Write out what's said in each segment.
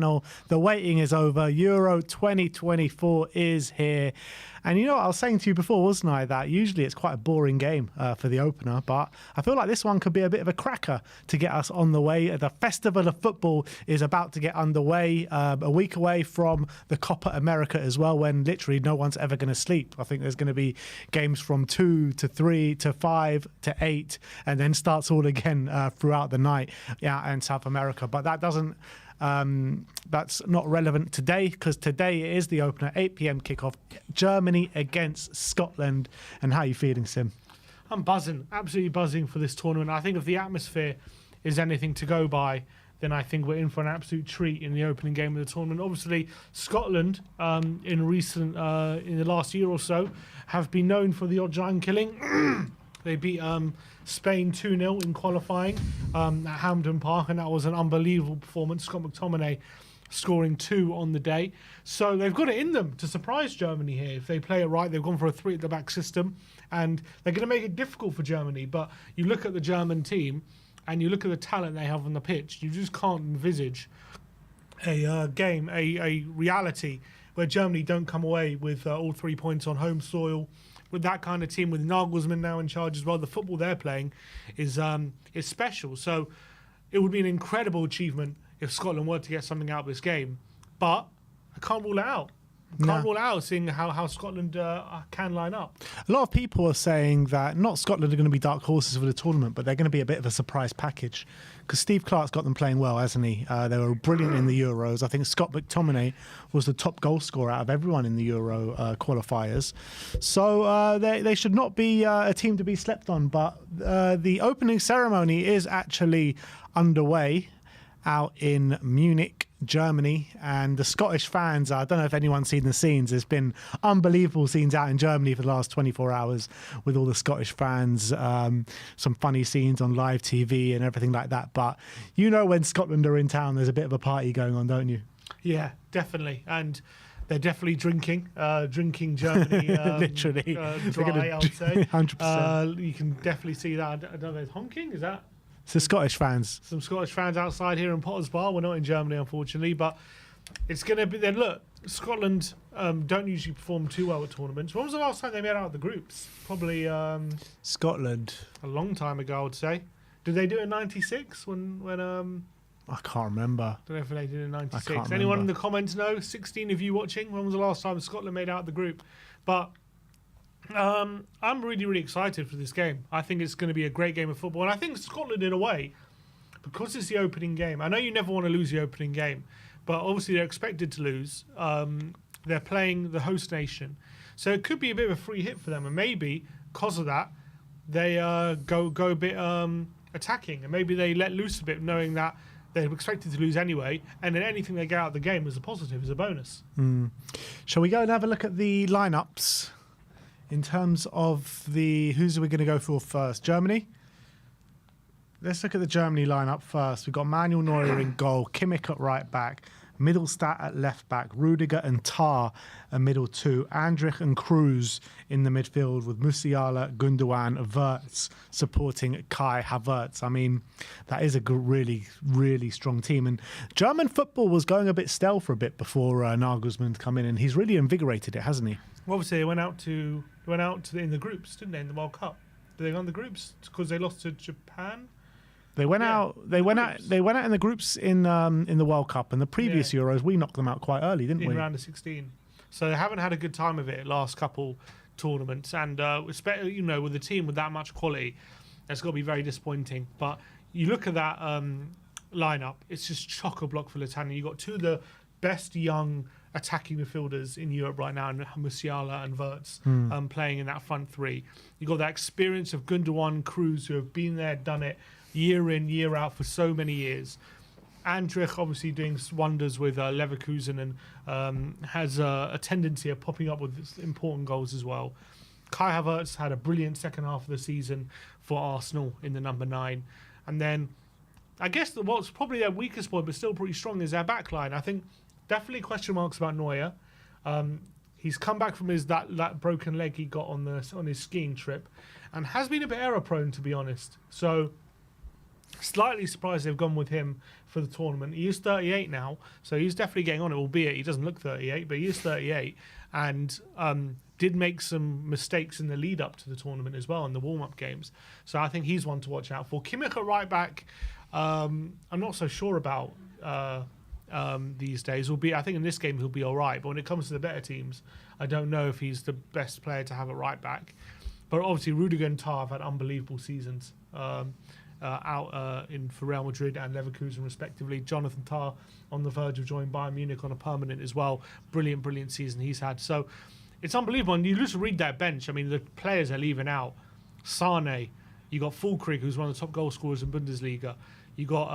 No, the waiting is over. Euro 2024 is here. And you know what I was saying to you before, wasn't I, that usually it's quite a boring game for the opener, but I feel like this one could be a bit of a cracker to get us on the way. The Festival of Football is about to get underway, a week away from the Copa America as well, when literally no one's ever going to sleep. I think there's going to be games from 2 to 3 to 5 to 8, and then starts all again throughout the night in South America. But that doesn't... that's not relevant today, because today it is the opener, 8 p.m. kickoff, Germany against Scotland. And how are you feeling, Sim? I'm buzzing, absolutely buzzing for this tournament. I think if the atmosphere is anything to go by, then I think we're in for an absolute treat in the opening game of the tournament. Obviously, Scotland, in the last year or so, have been known for the odd giant killing. They beat Spain 2-0 in qualifying at Hampden Park, and that was an unbelievable performance. Scott McTominay scoring 2 on the day. So they've got it in them to surprise Germany here. If they play it right, they've gone for a 3-at-the-back system, and they're going to make it difficult for Germany. But you look at the German team, and you look at the talent they have on the pitch, you just can't envisage a game, a reality where Germany don't come away with all 3 points on home soil. With that kind of team, with Nagelsmann now in charge as well, the football they're playing is special. So it would be an incredible achievement if Scotland were to get something out of this game. But I can't rule it out. Can't rule it out, seeing how Scotland can line up. A lot of people are saying that not Scotland are going to be dark horses for the tournament, but they're going to be a bit of a surprise package. Because Steve Clarke's got them playing well, hasn't he? They were brilliant in the Euros. I think Scott McTominay was the top goal scorer out of everyone in the Euro qualifiers. So they should not be a team to be slept on. But the opening ceremony is actually underway out in Munich, Germany, and the Scottish fans, I don't know if anyone's seen the scenes, there's been unbelievable scenes out in Germany for the last 24 hours with all the Scottish fans, some funny scenes on live TV and everything like that. But you know, when Scotland are in town, there's a bit of a party going on, don't you? Yeah, definitely. And they're definitely drinking Germany literally dry, I would say. 100%. You can definitely see that. I don't know, there's honking, is that? So Scottish fans. Some Scottish fans outside here in Potter's Bar. We're not in Germany, unfortunately, but it's going to be... Then look, Scotland don't usually perform too well at tournaments. When was the last time they made out of the groups? Probably... Scotland. A long time ago, I would say. Did they do it in 96 when I can't remember. I don't know if they did it in 96. Anyone remember. In the comments know? 16 of you watching. When was the last time Scotland made out of the group? But... I'm really, really excited for this game. I think it's going to be a great game of football. And I think Scotland, in a way, because it's the opening game, I know you never want to lose the opening game, but obviously they're expected to lose. They're playing the host nation. So it could be a bit of a free hit for them. And maybe, because of that, they go a bit attacking. And maybe they let loose a bit, knowing that they're expected to lose anyway. And then anything they get out of the game is a positive, is a bonus. Shall we go and have a look at the lineups? In terms of who's are we going to go for first? Germany? Let's look at the Germany lineup first. We've got Manuel Neuer in goal, Kimmich at right back, Mittelstadt at left back, Rudiger and Tah a middle two, Andrich and Kroos in the midfield with Musiala, Gundogan, Wirtz supporting Kai Havertz. I mean, that is a really, really strong team. And German football was going a bit stale for a bit before Nagelsmann come in, and he's really invigorated it, hasn't he? Well, obviously, they went out in the groups, didn't they, in the World Cup? Did they go in the groups because they lost to Japan? They went out in the groups in the World Cup, and the previous Euros we knocked them out quite early, didn't we? In round of 16. So they haven't had a good time of it last couple tournaments, and you know, with a team with that much quality, that's got to be very disappointing. But you look at that lineup, it's just chock-a-block for Latania. You've got two of the best young attacking midfielders in Europe right now, and Musiala and Wirtz playing in that front three. You've got that experience of Gundogan, Kroos, who have been there, done it year in, year out for so many years. Andrich obviously doing wonders with Leverkusen, and has a tendency of popping up with important goals as well. Kai Havertz had a brilliant second half of the season for Arsenal in the number 9. And then I guess what's probably their weakest point, but still pretty strong, is their backline. I think definitely question marks about Neuer. He's come back from that broken leg he got on his skiing trip, and has been a bit error prone, to be honest. So Slightly surprised they've gone with him for the tournament. He is 38 now, so he's definitely getting on it, albeit he doesn't look 38, but he is 38 and did make some mistakes in the lead up to the tournament as well in the warm-up games. So I think he's one to watch out for. Kimmich at right back, I'm not so sure about these days. I think in this game he'll be all right, but when it comes to the better teams, I don't know if he's the best player to have at right back. But obviously Rudiger and Tah have had unbelievable seasons. For Real Madrid and Leverkusen respectively. Jonathan Tah on the verge of joining Bayern Munich on a permanent as well. Brilliant season he's had. So it's unbelievable. And you just read that bench. I mean, the players are leaving out. Sane, you got Füllkrug, who's one of the top goal scorers in Bundesliga. You got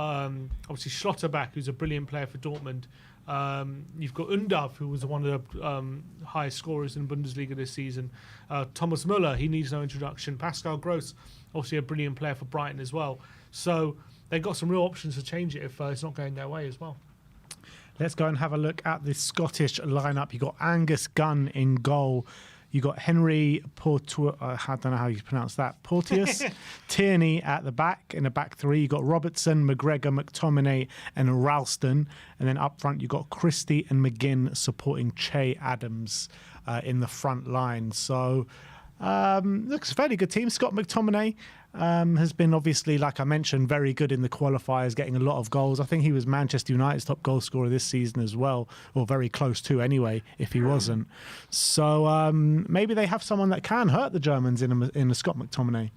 obviously Schlotterbeck, who's a brilliant player for Dortmund. You've got Undav, who was one of the highest scorers in Bundesliga this season. Thomas Müller, he needs no introduction. Pascal Gross, obviously a brilliant player for Brighton as well. So they've got some real options to change it if it's not going their way as well. Let's go and have a look at the Scottish lineup. You got Angus Gunn in goal. You got Henry I don't know how you pronounce that. Porteous, Tierney at the back in the back three. You got Robertson, McGregor, McTominay, and Ralston. And then up front, you got Christie and McGinn supporting Che Adams in the front line. So looks a fairly good team. Scott McTominay has been obviously, like I mentioned, very good in the qualifiers, getting a lot of goals. I think he was Manchester United's top goal scorer this season as well, or very close to anyway, if he wasn't. So maybe they have someone that can hurt the Germans in a Scott McTominay.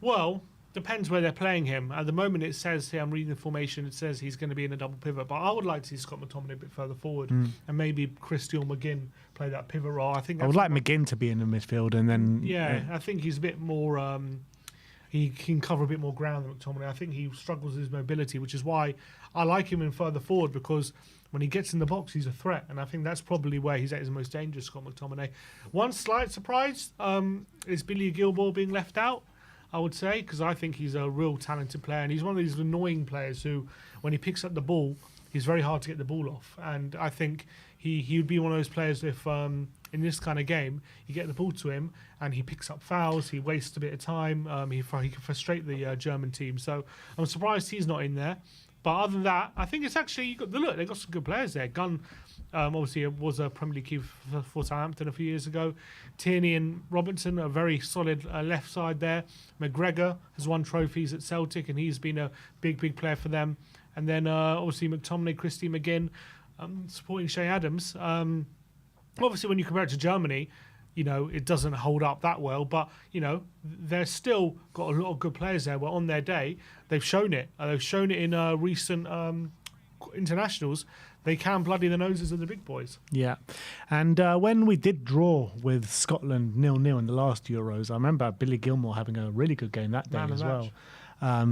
Well, depends where they're playing him. At the moment, it says here, I'm reading the formation, it says he's going to be in a double pivot, but I would like to see Scott McTominay a bit further forward and maybe Christie or McGinn play that pivot role. I think I would like McGinn to be in the midfield and then... Yeah, I think he's a bit more... he can cover a bit more ground than McTominay. I think he struggles with his mobility, which is why I like him in further forward, because when he gets in the box, he's a threat. And I think that's probably where he's at his most dangerous, Scott McTominay. One slight surprise is Billy Gilmore being left out, I would say, because I think he's a real talented player. And he's one of these annoying players who, when he picks up the ball, he's very hard to get the ball off. And I think he would be one of those players if... in this kind of game, you get the ball to him and he picks up fouls, he wastes a bit of time, he can frustrate the German team. So I'm surprised he's not in there. But other than that, I think it's actually, they've got some good players there. Gunn, obviously, was a Premier League keeper for Southampton a few years ago. Tierney and Robertson are very solid left side there. McGregor has won trophies at Celtic and he's been a big player for them. And then obviously McTominay, Christie, McGinn, supporting Che Adams. Obviously, when you compare it to Germany, it doesn't hold up that well. But, they're still got a lot of good players there. Well, on their day, they've shown it. They've shown it in recent internationals. They can bloody the noses of the big boys. Yeah. And when we did draw with Scotland 0-0 in the last Euros, I remember Billy Gilmore having a really good game that day as well.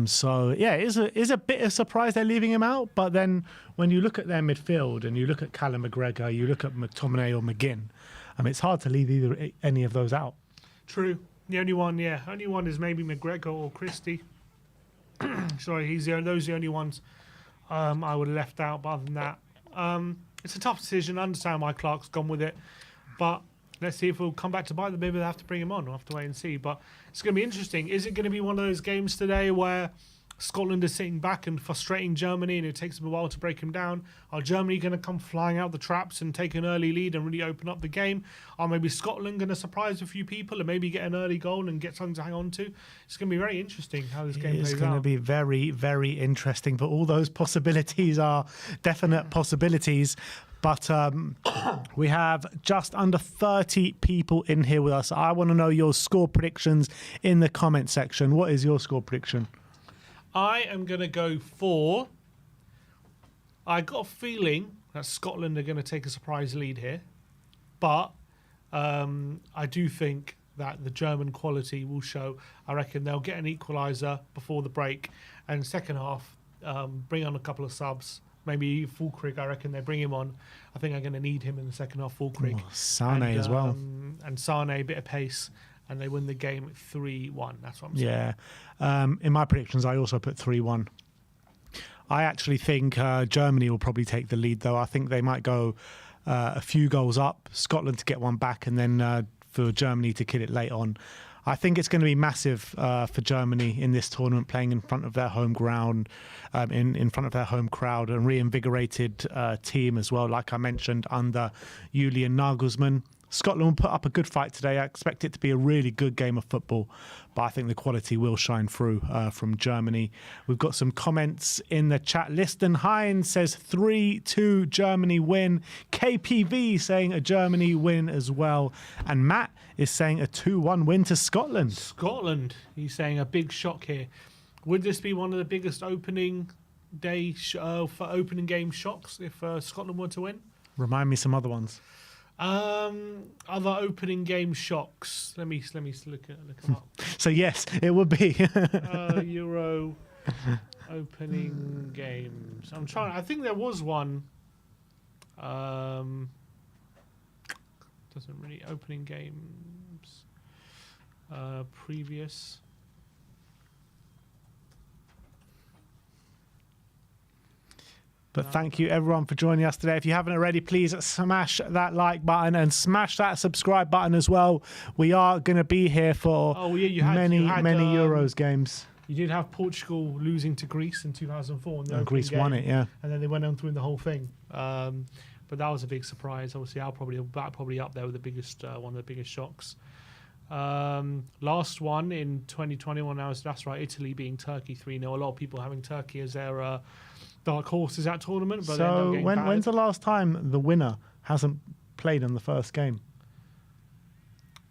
So, yeah, it is a bit of surprise they're leaving him out. But then when you look at their midfield and you look at Callum McGregor, you look at McTominay or McGinn, it's hard to leave any of those out. True. The only one is maybe McGregor or Christie. Sorry, those are the only ones I would have left out. But other than that, it's a tough decision. I understand why Clark's gone with it. But let's see if we'll come back to bite them. Maybe they'll have to bring him on. We'll have to wait and see. But it's going to be interesting. Is it going to be one of those games today where Scotland is sitting back and frustrating Germany and it takes them a while to break them down? Are Germany going to come flying out the traps and take an early lead and really open up the game? Or maybe Scotland going to surprise a few people and maybe get an early goal and get something to hang on to? It's going to be very interesting how this game plays out. It's going to be very, very interesting. But all those possibilities are definite possibilities. But we have just under 30 people in here with us. I want to know your score predictions in the comment section. What is your score prediction? I am going to go for... I got a feeling that Scotland are going to take a surprise lead here. But I do think that the German quality will show. I reckon they'll get an equaliser before the break. And second half, bring on a couple of subs. Maybe Füllkrug, I reckon they bring him on. I think I'm going to need him in the second half, Füllkrug. Sane as well. And Sane, a bit of pace. And they win the game 3-1. That's what I'm saying. Yeah. In my predictions, I also put 3-1. I actually think Germany will probably take the lead, though. I think they might go a few goals up, Scotland to get one back, and then for Germany to kill it late on. I think it's going to be massive for Germany in this tournament, playing in front of their home ground, in front of their home crowd, and reinvigorated team as well, like I mentioned, under Julian Nagelsmann. Scotland will put up a good fight today. I expect it to be a really good game of football, but I think the quality will shine through from Germany. We've got some comments in the chat. Liston Hines says 3-2 Germany win. KPV saying a Germany win as well. And Matt is saying a 2-1 win to Scotland. Scotland, he's saying a big shock here. Would this be one of the biggest opening day for opening game shocks if Scotland were to win? Remind me some other ones. Other opening game shocks. Let me look them up. So yes, it would be. Euro opening games. I think there was one. Doesn't really opening games. Previous. But thank you everyone for joining us today. If you haven't already, please smash that like button and smash that subscribe button as well. We are going to be here for many Euros games. You did have Portugal losing to Greece in 2004. In the Greece game, won it, yeah. And then they went on to win the whole thing. But that was a big surprise. Obviously, probably up there with the biggest, one of the biggest shocks. Last one in 2021. That's right. Italy beating Turkey 3-0. A lot of people having Turkey as their dark horses at tournament. But so when's the last time the winner hasn't played in the first game?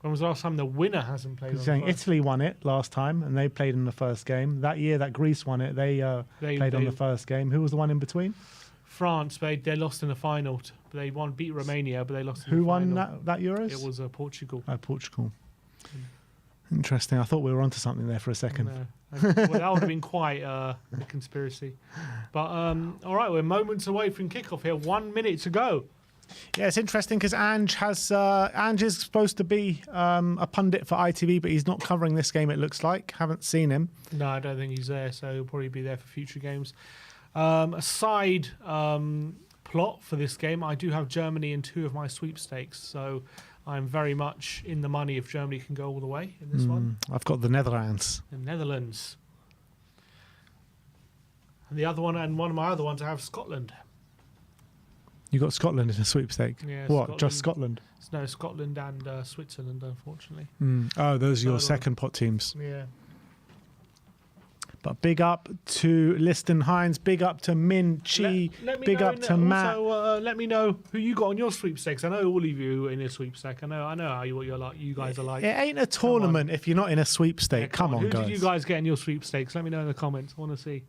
When was the last time the winner hasn't played? Saying Italy won it last time and they played in the first game. That year that Greece won it, they played on the first game. Who was the one in between? France. They lost in the final. They beat Romania, but they lost in Who the final. won that Euros? It was Portugal. Portugal. Interesting. I thought we were onto something there for a second. No. Well, that would have been quite a conspiracy. But all right, we're moments away from kickoff here. 1 minute to go. Yeah, it's interesting because Ange is supposed to be a pundit for ITV, but he's not covering this game, it looks like. Haven't seen him. No, I don't think he's there, so he'll probably be there for future games. A side plot for this game, I do have Germany in 2 of my sweepstakes, so I'm very much in the money if Germany can go all the way in this one. I've got the Netherlands. The Netherlands. And the other one, and one of my other ones, I have Scotland. You got Scotland in a sweepstake? Yeah, what, Scotland, just Scotland? No, Scotland and Switzerland, unfortunately. Oh, those are your second pot teams. Yeah. But big up to Liston Hines, big up to Min Chi, big up to Matt. Also, let me know who you got on your sweepstakes. I know all of you in your sweepstake. I know how what you're like. You guys are like. It ain't a tournament if you're not in a sweepstake. Yeah, come on, who guys. Who did you guys get in your sweepstakes? Let me know in the comments. I want to see.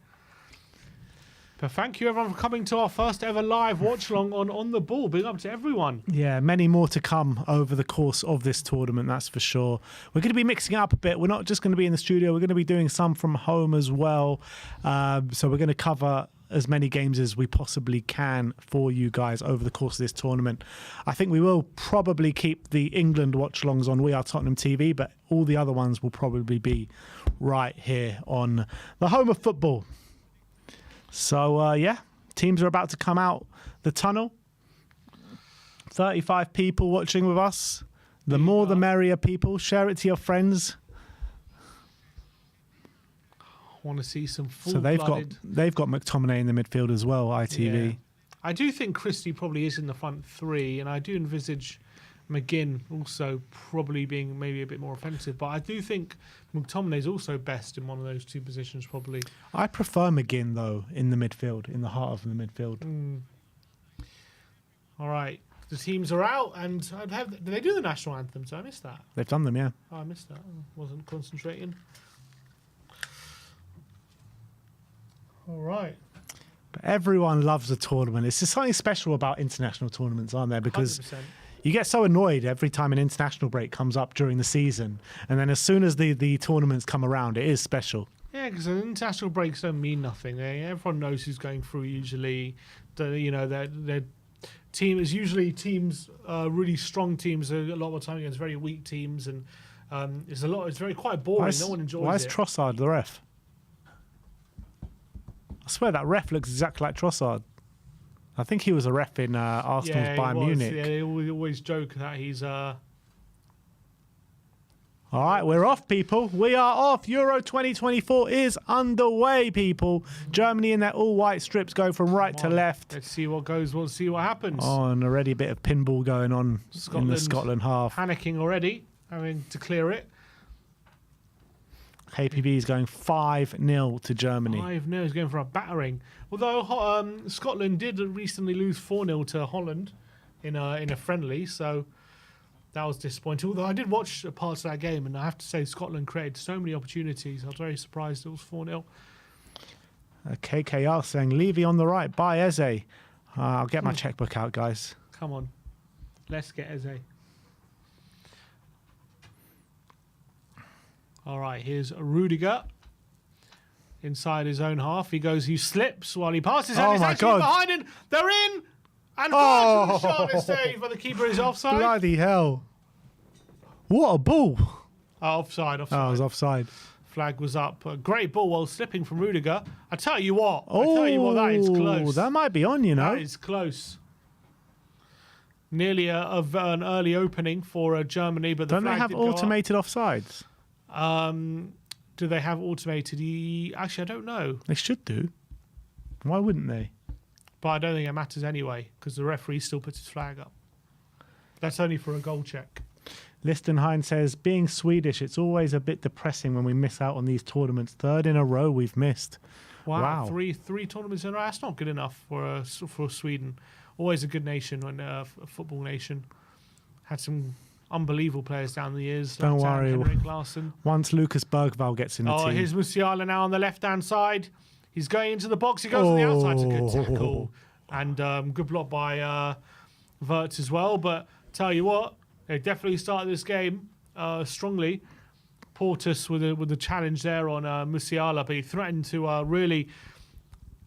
But thank you everyone for coming to our first ever live watch along on the ball. Big up to everyone. Yeah, many more to come over the course of this tournament, that's for sure. We're going to be mixing it up a bit. We're not just going to be in the studio. We're going to be doing some from home as well. So we're going to cover as many games as we possibly can for you guys over the course of this tournament. I think we will probably keep the England watch-alongs on We Are Tottenham TV, but all the other ones will probably be right here on the home of football. So, teams are about to come out the tunnel. 35 people watching with us. The more the merrier, people. Share it to your friends. Want to see some full So they've got McTominay in the midfield as well, ITV. Yeah. I do think Christie probably is in the front 3, and I do envisage McGinn also probably being maybe a bit more offensive, but I do think McTominay is also best in one of those 2 positions probably. I prefer McGinn though in the midfield, in the heart of the midfield. All right, the teams are out, and did they do the national anthem? So I missed that. They've done them, yeah. Oh, I missed that. I wasn't concentrating. All right. But everyone loves a tournament. It's just something special about international tournaments, aren't there? Because 100%. You get so annoyed every time an international break comes up during the season, and then as soon as the tournaments come around, it is special. Yeah, because international breaks don't mean nothing. Everyone knows who's going through usually. Their team is usually teams, really strong teams. A lot of the time against very weak teams, and it's quite boring. No one enjoys it. Why is Trossard the ref? I swear that ref looks exactly like Trossard. I think he was a ref in Arsenal's Bayern Munich. Yeah, they always joke that he's. All right, we're off, people. We are off. Euro 2024 is underway, people. Germany in their all-white strips go from right to left. Let's see what goes. We'll see what happens. Oh, and already a bit of pinball going on in the Scotland half. Panicking already, having to clear it. KPB is going 5-0 to Germany. 5-0 is going for a battering. Although Scotland did recently lose 4-0 to Holland in a friendly, so that was disappointing. Although I did watch parts of that game, and I have to say Scotland created so many opportunities. I was very surprised it was 4-0. KKR saying Levy on the right by Eze. I'll get my checkbook out, guys. Come on, let's get Eze. All right, here's Rudiger inside his own half. He slips while he passes. And Oh it's my actually God. behind him. They're in. And Oh. the shot is saved, but the keeper is offside. Bloody hell. What a ball. Offside. Oh, it was offside. Flag was up. A great ball while slipping from Rudiger. I tell you what, that is close. That might be on, you know. That is close. Nearly an early opening for Germany, but the Don't they flag have did go up. automated offsides? Do they have automated? Actually, I don't know, They should do. Why wouldn't they? but I don't think it matters anyway because the referee still puts his flag up. That's only for a goal check. Listenheim says, being Swedish, it's always a bit depressing when we miss out on these tournaments. 3rd in a row we've missed. Wow, Wow. three tournaments in a row. That's not good enough for Sweden. Always a good nation, and a football nation. Had some unbelievable players down the years. Don't worry. Henrik Larsson. Once Lucas Bergvall gets in the team. Here's Musiala now on the left-hand side. He's going into the box. He goes on the outside. It's a good tackle. And good block by Wirtz as well. But tell you what, they definitely started this game strongly. Portis with a challenge there on Musiala, but he threatened to really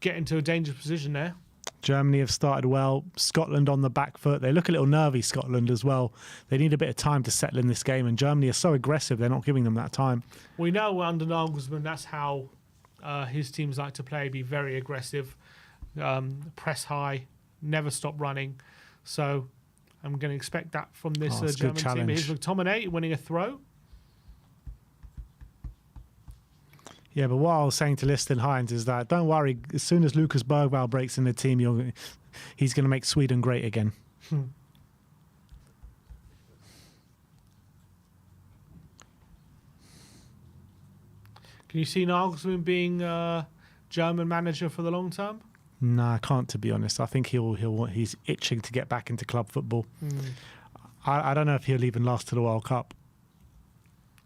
get into a dangerous position there. Germany have started well. Scotland on the back foot. They look a little nervy, Scotland, as well. They need a bit of time to settle in this game, and Germany are so aggressive, they're not giving them that time. We know under Nagelsmann, that's how his teams like to play, be very aggressive, press high, never stop running. So I'm going to expect that from this it's a good German team. challenge. Here's McTominay winning a throw. Yeah, but what I was saying to Listenheim is that don't worry, as soon as Lucas Bergvall breaks in the team, he's going to make Sweden great again. Can you see Nagelsmann being German manager for the long term? No, I can't, to be honest. I think he's itching to get back into club football. I don't know if he'll even last to the World Cup,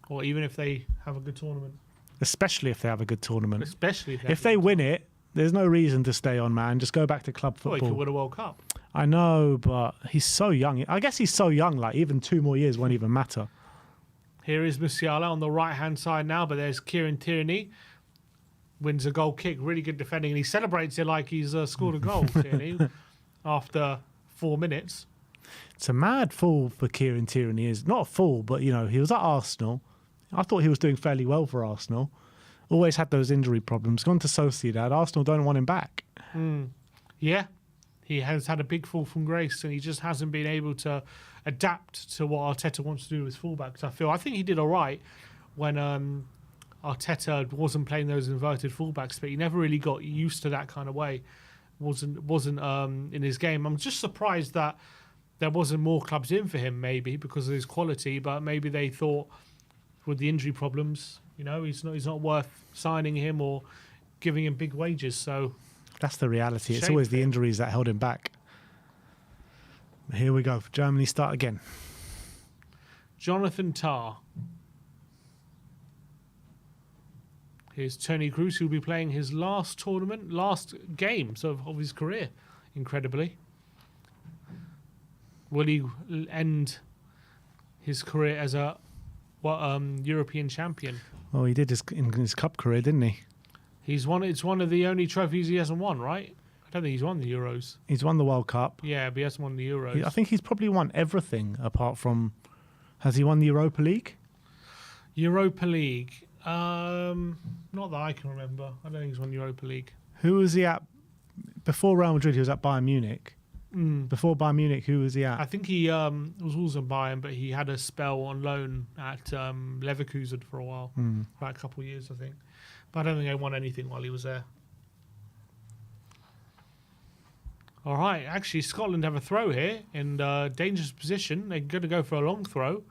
Or even if they have a good tournament? especially if they have a good tournament. Especially If they win it, there's no reason to stay on, man. Just go back to club Well, he football. could win a World Cup. I know, but he's so young. I guess he's so young, like even 2 more years won't even matter. Here is Musiala on the right-hand side now, but there's Kieran Tierney. Wins a goal kick, really good defending, and he celebrates it like he's scored a goal, Tierney, after 4 minutes. It's a mad fall for Kieran Tierney. Is not a fall, but he was at Arsenal. I thought he was doing fairly well for Arsenal. Always had those injury problems. Gone to Sociedad. Arsenal don't want him back. Yeah, he has had a big fall from grace, and he just hasn't been able to adapt to what Arteta wants to do with fullbacks. I think he did all right when Arteta wasn't playing those inverted fullbacks, but he never really got used to that kind of way. Wasn't in his game. I'm just surprised that there wasn't more clubs in for him, maybe because of his quality, but maybe they thought with the injury problems, he's not worth signing him or giving him big wages. So That's the reality. It's Shame always for the him. injuries that held him back. Here we go. Germany start again. Jonathan Tah. Here's Tony Kroos, who will be playing his last game of his career, incredibly. Will he end his career as a European champion? Well, he did in his cup career, didn't he? It's one of the only trophies he hasn't won, right? I don't think he's won the Euros. He's won the World Cup. Yeah, but he hasn't won the Euros. I think he's probably won everything apart from... Has he won the Europa League? Europa League. Not that I can remember. I don't think he's won Europa League. Who was he at? Before Real Madrid, he was at Bayern Munich. Before Bayern Munich, who was he I at? think he was also Bayern, but he had a spell on loan at Leverkusen for a while, for like a couple of years, I think. But I don't think they won anything while he was there. All right, actually, Scotland have a throw here in dangerous position. They're going to go for a long throw.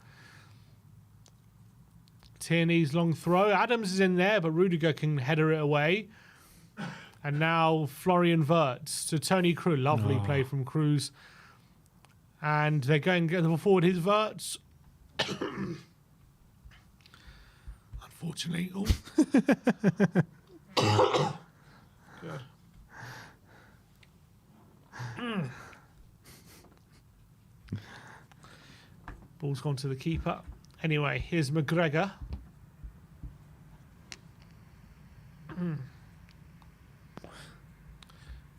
Tierney's long throw. Adams is in there, but Rudiger can header it away. And now Florian Wirtz to Tony Kroos. Lovely play from Kroos. And they're going to get forward his Wirtz. Unfortunately. Oh. Good. Ball's gone to the keeper. Anyway, here's McGregor.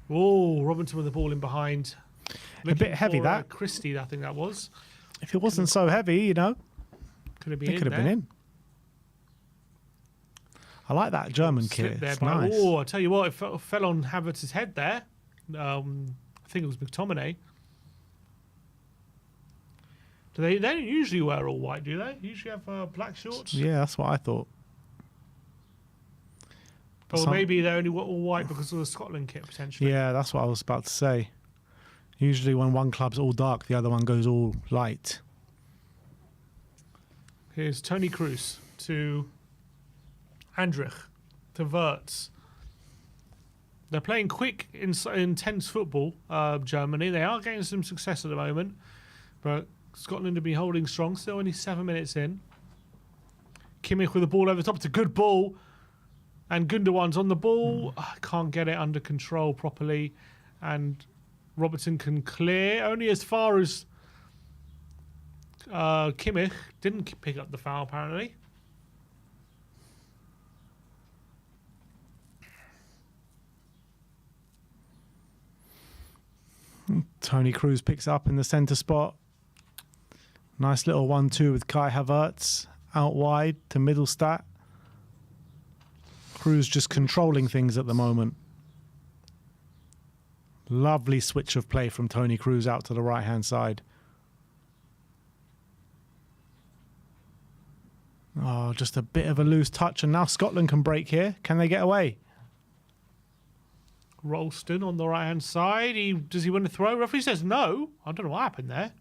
Oh, Robinson with the ball in behind. A bit heavy, that. Christie, I think that was. If it wasn't so heavy, you know, Could have been it in could have there. been in. I like that German Slip kit. there It's by- nice. Oh, I tell you what, it fell on Havertz's head there. I think it was McTominay. They don't usually wear all white, do they? Usually have black shorts. Yeah, that's what I thought. Or Some- maybe they only wear all white because of the Scotland kit potentially. Yeah, that's what I was about to say. Usually when one club's all dark, the other one goes all light. Here's Tony Kroos to Andrich to Wirtz. They're playing quick, intense football, Germany. They are getting some success at the moment, but Scotland have been holding strong. Still only 7 minutes in. Kimmich with the ball over the top. It's a good ball. And Gundogan's on the ball. Can't get it under control properly. And Robertson can clear only as far as Kimmich. Didn't pick up the foul, apparently. Tony Kroos picks up in the centre spot. Nice little 1-2 with Kai Havertz out wide to Middlestat. Kroos just controlling things at the moment. Lovely switch of play from Tony Kroos out to the right-hand side. Oh, just a bit of a loose touch, and now Scotland can break here. Can they get away? Ralston on the right hand side. Does he win the throw? Referee says no. I don't know what happened there.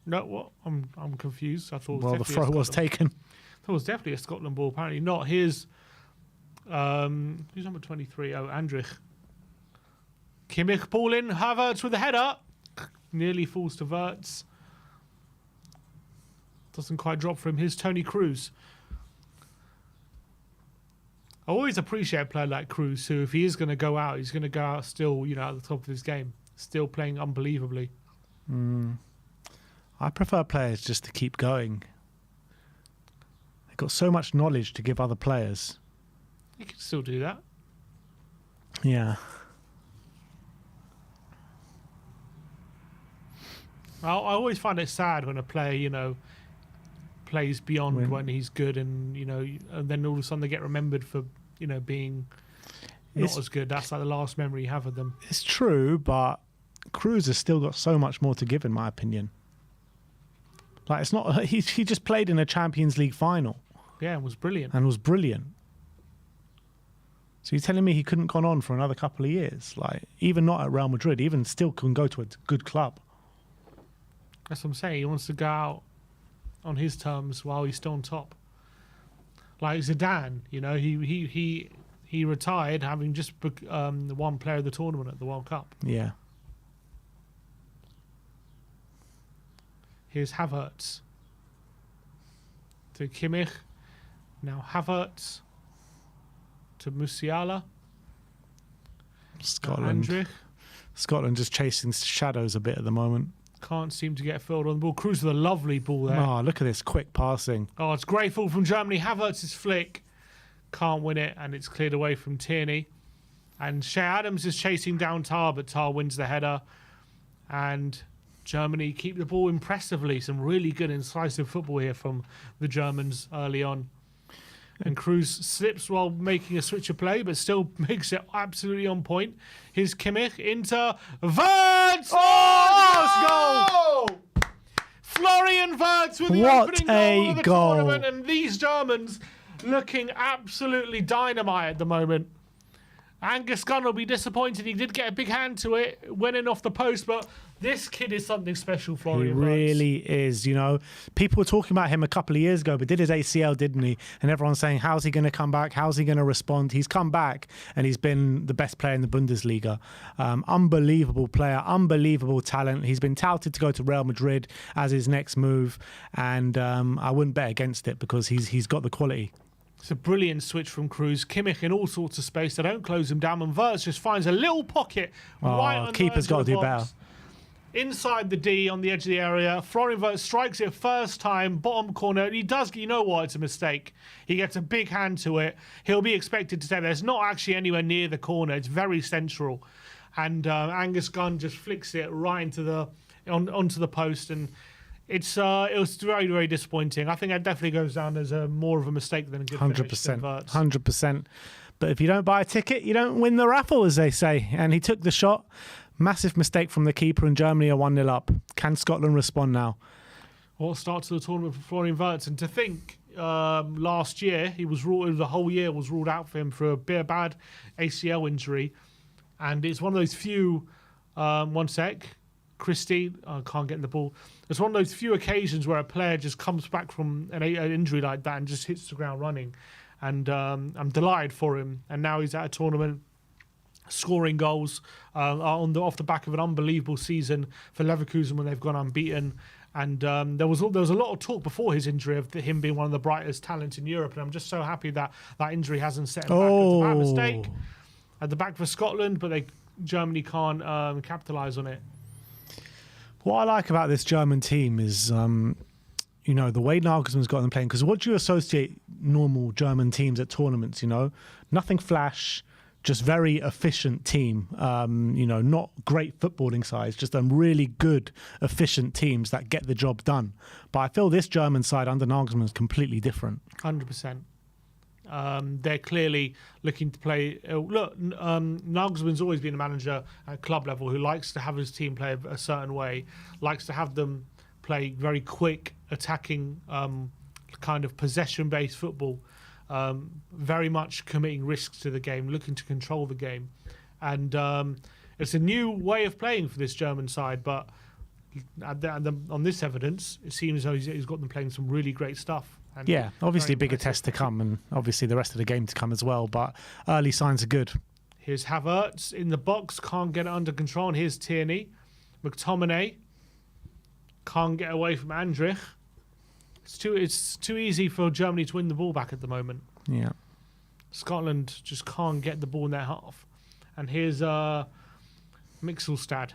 No, what? I'm confused. I thought it was Well, the definitely a throw was Scotland- taken. I thought it was definitely a Scotland ball. Apparently not. Here's who's number 23? Oh, Andrich. Kimmich ball in. Havertz with the header. Nearly falls to Wirtz. Doesn't quite drop for him. Here's Tony Kroos. I always appreciate a player like Kroos, who, if he is going to go out, he's going to go out still, at the top of his game, still playing unbelievably. I prefer players just to keep going. They've got so much knowledge to give other players. He can still do that. Yeah. I always find it sad when a player, plays beyond when he's good, and and then all of a sudden they get remembered for being not It's- as good. That's like the last memory you have of them. It's true, but Kroos has still got so much more to give, in my opinion. Like, it's not. He just played in a Champions League final Yeah, it was brilliant. and was brilliant. So you're telling me he couldn't gone on for another couple of years? Like, even not at Real Madrid, even still can go to a good club. That's what I'm saying. He wants to go out on his terms while he's still on top. Like Zidane, he retired having just one player of the tournament at the World Cup. Yeah. Here's Havertz to Kimmich. Now Havertz to Musiala. Scotland. Andrich. Scotland just chasing shadows a bit at the moment. Can't seem to get filled on the ball. Kroos with a lovely ball there. Oh, look at this quick passing. Oh, it's great ball from Germany. Havertz's flick. Can't win it, and it's cleared away from Tierney. And Shea Adams is chasing down Tar, but Tar wins the header. And Germany keep the ball impressively. Some really good incisive football here from the Germans early on. And Cruz slips while making a switch of play, but still makes it absolutely on point. Here's Kimmich into Wirtz. Oh, Let's go! Florian Wirtz with the What opening a goal of the goal. tournament, and these Germans looking absolutely dynamite at the moment. Angus Gunn will be disappointed. He did get a big hand to it, went in off the post, but this kid is something special, He Florian Wirtz. really is. You know, people were talking about him a couple of years ago, but did his ACL, didn't he? And everyone's saying, how's he going to come back? How's he going to respond? He's come back and he's been the best player in the Bundesliga. Unbelievable player, unbelievable talent. He's been touted to go to Real Madrid as his next move, and I wouldn't bet against it because he's got the quality. It's a brilliant switch from Cruz. Kimmich in all sorts of space. They don't close him down, and Wirtz just finds a little pocket right on the keeper's edge got of to the do box. Inside the D on the edge of the area. Florian Wirtz strikes it first time, bottom corner. He does, you know what, it's a mistake. He gets a big hand to it. He'll be expected to stay there. It's not actually anywhere near the corner. It's very central. And Angus Gunn just flicks it right into onto the post, and it was very, very disappointing. I think that definitely goes down as more of a mistake than a good finish. 100%. 100%. But if you don't buy a ticket, you don't win the raffle, as they say. And he took the shot. Massive mistake from the keeper, and Germany are 1-0 up. Can Scotland respond now? Well, start to the tournament for Florian Wirtz. And to think, last year, the whole year was ruled out for him for a bad ACL injury. And it's one of those few, one sec, Christie, I can't get in the ball. It's one of those few occasions where a player just comes back from an injury like that and just hits the ground running. And I'm delighted for him. And now he's at a tournament scoring goals off the back of an unbelievable season for Leverkusen when they've gone unbeaten. And there was a lot of talk before his injury of him being one of the brightest talents in Europe. And I'm just so happy that injury hasn't set him back. It was a bad mistake at the back for Scotland, but Germany can't capitalise on it. What I like about this German team is, the way Nagelsmann's got them playing. Because what do you associate normal German teams at tournaments? Nothing flash, just very efficient team. Not great footballing sides, just really good, efficient teams that get the job done. But I feel this German side under Nagelsmann is completely different. 100%. They're clearly looking to play. Nagelsmann's always been a manager at club level who likes to have his team play a certain way, likes to have them play very quick, attacking, kind of possession-based football, very much committing risks to the game, looking to control the game. And it's a new way of playing for this German side, but on this evidence, it seems as though he's got them playing some really great stuff. And yeah, obviously bigger impressive. tests to come, and obviously the rest of the game to come as well, but early signs are good. Here's Havertz in the box, can't get it under control. And here's Tierney. McTominay can't get away from Andrich. It's too easy for Germany to win the ball back at the moment. Yeah. Scotland just can't get the ball in their half. And here's Mittelstad.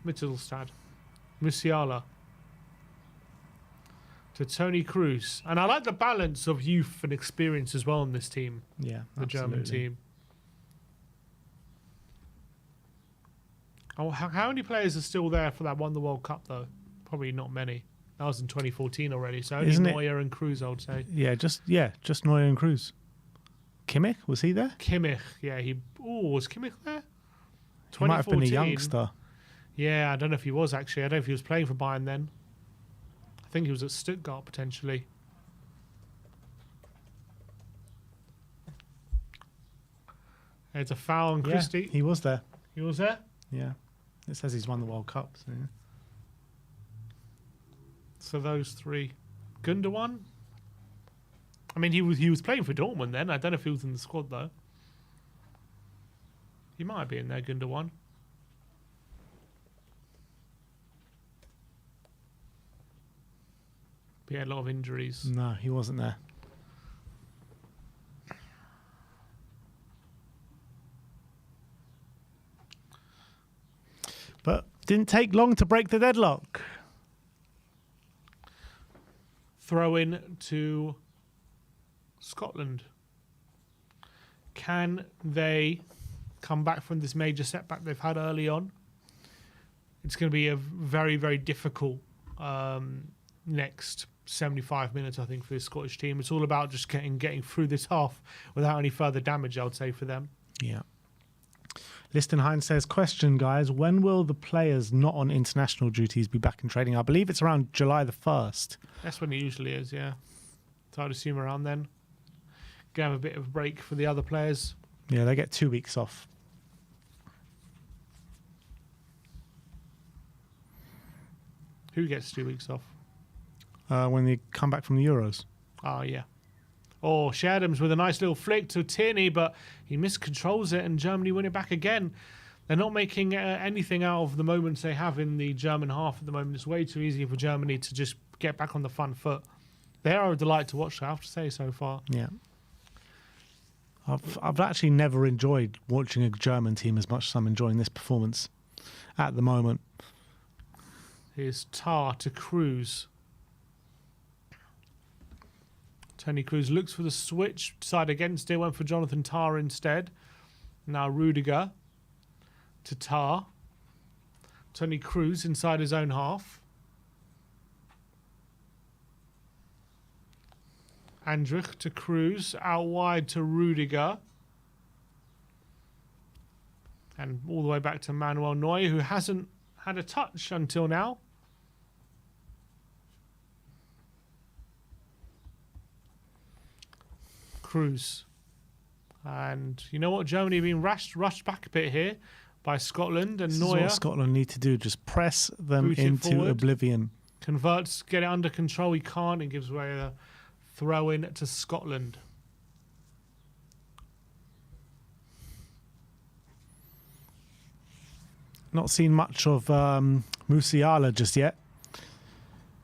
Musiala. To Tony Cruz. And I like the balance of youth and experience as well in this team. Yeah, the German team. Oh, how many players are still there for that won the World Cup, though? Probably not many. That was in 2014 already, so only Neuer and Cruz, I would say. Yeah, just Neuer and Cruz. Kimmich, was he there? Kimmich, yeah. Was Kimmich there? He might have been a youngster. Yeah, I don't know if he was, actually. I don't know if he was playing for Bayern then. I think he was at Stuttgart, potentially. It's a foul on Christie. He was there. He was there? Yeah. It says he's won the World Cup. So, yeah. So those three. Gundogan? I mean, he was playing for Dortmund then. I don't know if he was in the squad, though. He might be in there, Gundogan. He had a lot of injuries. No, he wasn't there. But didn't take long to break the deadlock. Throw in to Scotland. Can they come back from this major setback they've had early on? It's going to be a very, very difficult next 75 minutes, I think, for this Scottish team. It's all about just getting through this half without any further damage, I would say, for them. Yeah. Listenheim says, question, guys, when will the players not on international duties be back in training? I believe it's around July the 1st. That's when it usually is, yeah. So I'd assume around then. Gonna have a bit of a break for the other players. Yeah, they get 2 weeks off. Who gets 2 weeks off? When they come back from the Euros. Oh, yeah. Oh, Shadams with a nice little flick to Tierney, but he miscontrols it and Germany win it back again. They're not making anything out of the moments they have in the German half at the moment. It's way too easy for Germany to just get back on the front foot. They are a delight to watch, I have to say, so far. Yeah. I've actually never enjoyed watching a German team as much as I'm enjoying this performance at the moment. Here's Tar to Cruz. Tony Cruz looks for the switch, decided against it, went for Jonathan Tar instead. Now Rudiger to Tar. Tony Cruz inside his own half. Andrich to Cruz, out wide to Rudiger. And all the way back to Manuel Neuer, who hasn't had a touch until now. Cruz. And you know what? Germany have been rushed back a bit here by Scotland, and This Neuer is what Scotland need to do, just press them Boot it into forward. oblivion. converts, get it under control. He can't, and gives away a throw in to Scotland. Not seen much of Musiala just yet.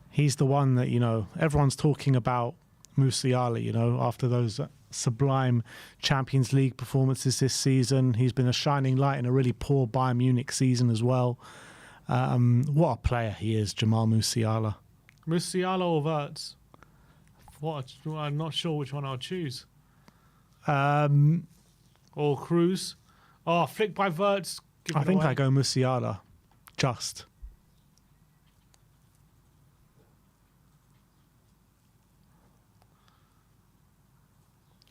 He's the one that, you know, everyone's talking about Musiala, you know, after those sublime Champions League performances this season. He's been a shining light in a really poor Bayern Munich season as well. What a player he is, Jamal Musiala. Musiala or Wirtz? I'm not sure which one I'll choose. Or Cruz. Oh, flick by Wirtz. Give I it think away. I go Musiala. Just.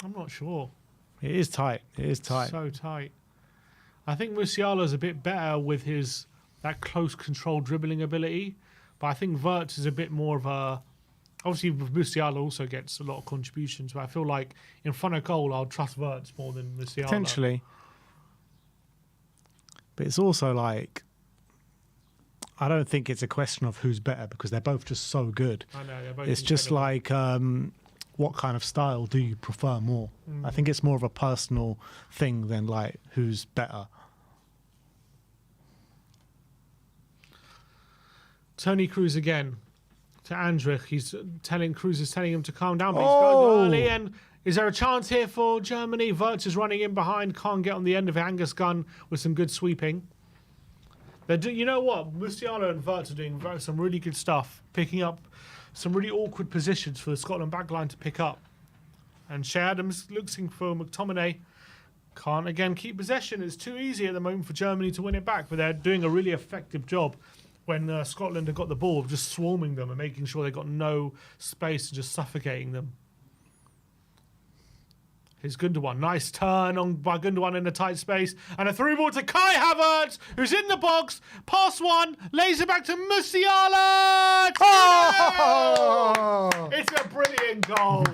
I'm not sure. It is tight. It is tight. So tight. I think Musiala's a bit better with his that close control dribbling ability, but I think Wirtz is a bit more of a. Obviously, Musiala also gets a lot of contributions, but I feel like in front of goal, I'll trust Wirtz more than Musiala. Potentially. But it's also like, I don't think it's a question of who's better because they're both just so good. I know. They're both It's just incredible. like, what kind of style do you prefer more? I think it's more of a personal thing than like who's better. Tony Cruz again to Andrich. Cruz is telling him to calm down, but he's Oh! going early. And is there a chance here for Germany? Wirtz is running in behind, can't get on the end of Angus Gunn with some good sweeping. You know what? Musiala and Wirtz are doing some really good stuff, picking up some really awkward positions for the Scotland backline to pick up. And Shea Adams looking for McTominay. Can't again keep possession. It's too easy at the moment for Germany to win it back, but they're doing a really effective job when Scotland have got the ball of just swarming them and making sure they've got no space and just suffocating them. Here's Gundogan. Nice turn on by Gundogan in a tight space. And a through ball to Kai Havertz, who's in the box. Pass one, lays it back to Musiala. 2-0! Oh! It's a brilliant goal.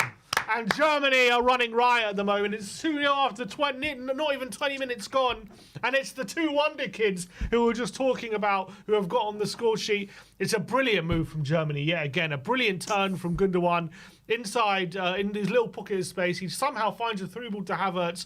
And Germany are running riot at the moment. It's 2-0 after not even 20 minutes gone. And it's the two wonder kids who we were just talking about who have got on the score sheet. It's a brilliant move from Germany. Yet again, a brilliant turn from Gundogan. Inside, in his little pocket of space, he somehow finds a through ball to Havertz.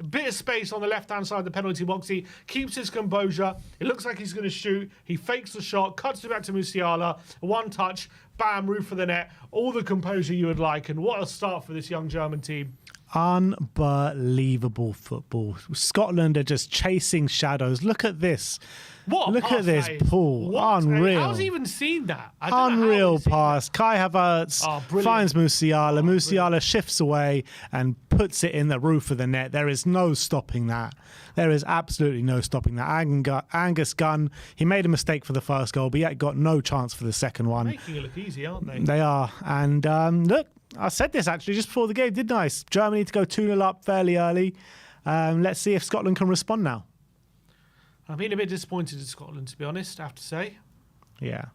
A bit of space on the left-hand side of the penalty box. He keeps his composure. It looks like he's going to shoot. He fakes the shot, cuts it back to Musiala. One touch, bam, roof of the net. All the composure you would like. And what a start for this young German team. Unbelievable football. Scotland are just chasing shadows. Look at this. What a Look pass at this that is. pull. What? Unreal. How's he even seen that? I don't know how Unreal he's seen pass. Kai Havertz Oh, brilliant. finds Musiala. Musiala shifts away and puts it in the roof of the net. There is no stopping that. There is absolutely no stopping that. Angus Gunn, he made a mistake for the first goal, but yet got no chance for the second that. one. Making it look easy, aren't they? They are. And look, I said this actually just before the game, didn't I? Germany to go 2-0 up fairly early. Let's see if Scotland can respond now. I've been a bit disappointed in Scotland, to be honest, I have to say. Yeah.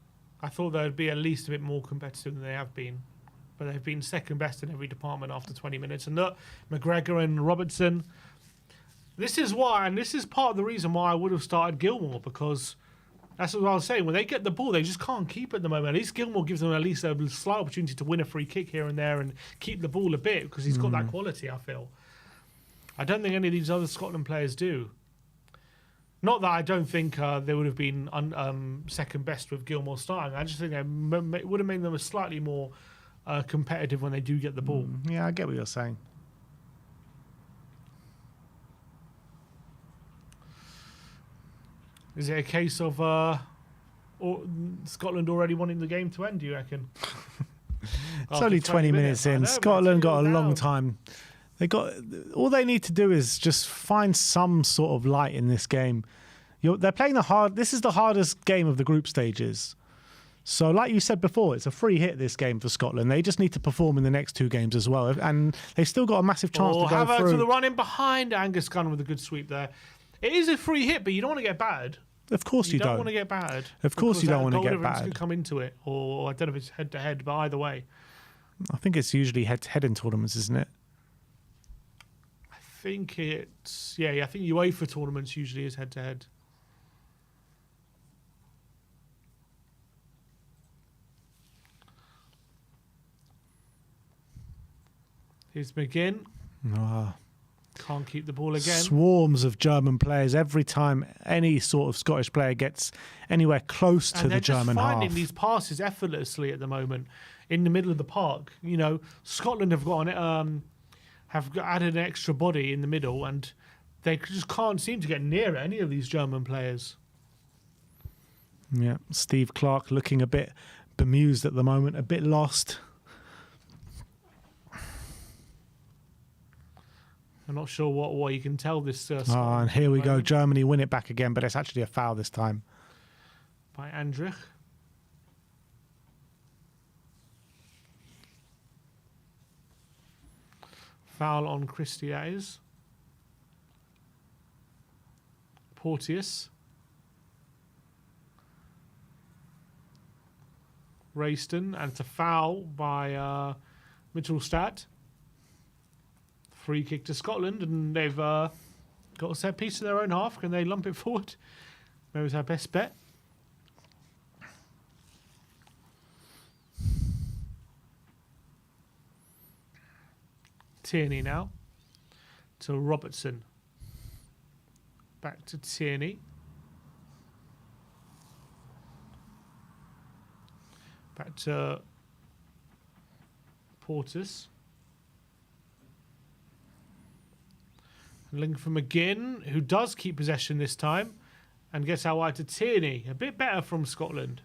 I thought they'd be at least a bit more competitive than they have been. But they've been second best in every department after 20 minutes. And look, McGregor and Robertson. This is why, and this is part of the reason why I would have started Gilmore, because that's what I was saying. When they get the ball, they just can't keep it at the moment. At least Gilmore gives them at least a slight opportunity to win a free kick here and there and keep the ball a bit, because he's got that quality, I feel. I don't think any of these other Scotland players do. Not that I don't think they would have been second best with Gilmore starting. I just think it would have made them slightly more competitive when they do get the ball. Yeah, I get what you're saying. Is it a case of Scotland already wanting the game to end, do you reckon? It's only 20 minutes in. Scotland got a long time. All they need to do is just find some sort of light in this game. They're playing this is the hardest game of the group stages. So like you said before, it's a free hit, this game for Scotland. They just need to perform in the next two games as well. And they've still got a massive chance to go Havertz through. for the run in behind Angus Gunn with a good sweep there. It is a free hit, but you don't want to get battered. Of course you don't. want to get battered. Of course you don't want to get Goal difference battered. could come into it, or I don't know if it's head to head, but either way. I think it's usually head-to-head in tournaments, isn't it? I think it's I think UEFA tournaments usually is head to head. Here's McGinn. Ah. Can't keep the ball again. Swarms of German players every time any sort of Scottish player gets anywhere close to the German half. They're just finding half. these passes effortlessly at the moment in the middle of the park. You know, Scotland have added an extra body in the middle, and they just can't seem to get near any of these German players. Yeah, Steve Clark looking a bit bemused at the moment, a bit lost. I'm not sure what you can tell this. And here we go. Germany win it back again, but it's actually a foul this time. By Andrich. Foul on Christiaes. Porteous. Rayston. And it's a foul by Mittelstadt. Free kick to Scotland, and they've got a set piece to their own half. Can they lump it forward? Maybe it's our best bet. Tierney now to Robertson. Back to Tierney. Back to Portis. Link from McGinn, who does keep possession this time, and gets out wide to Tierney. A bit better from Scotland.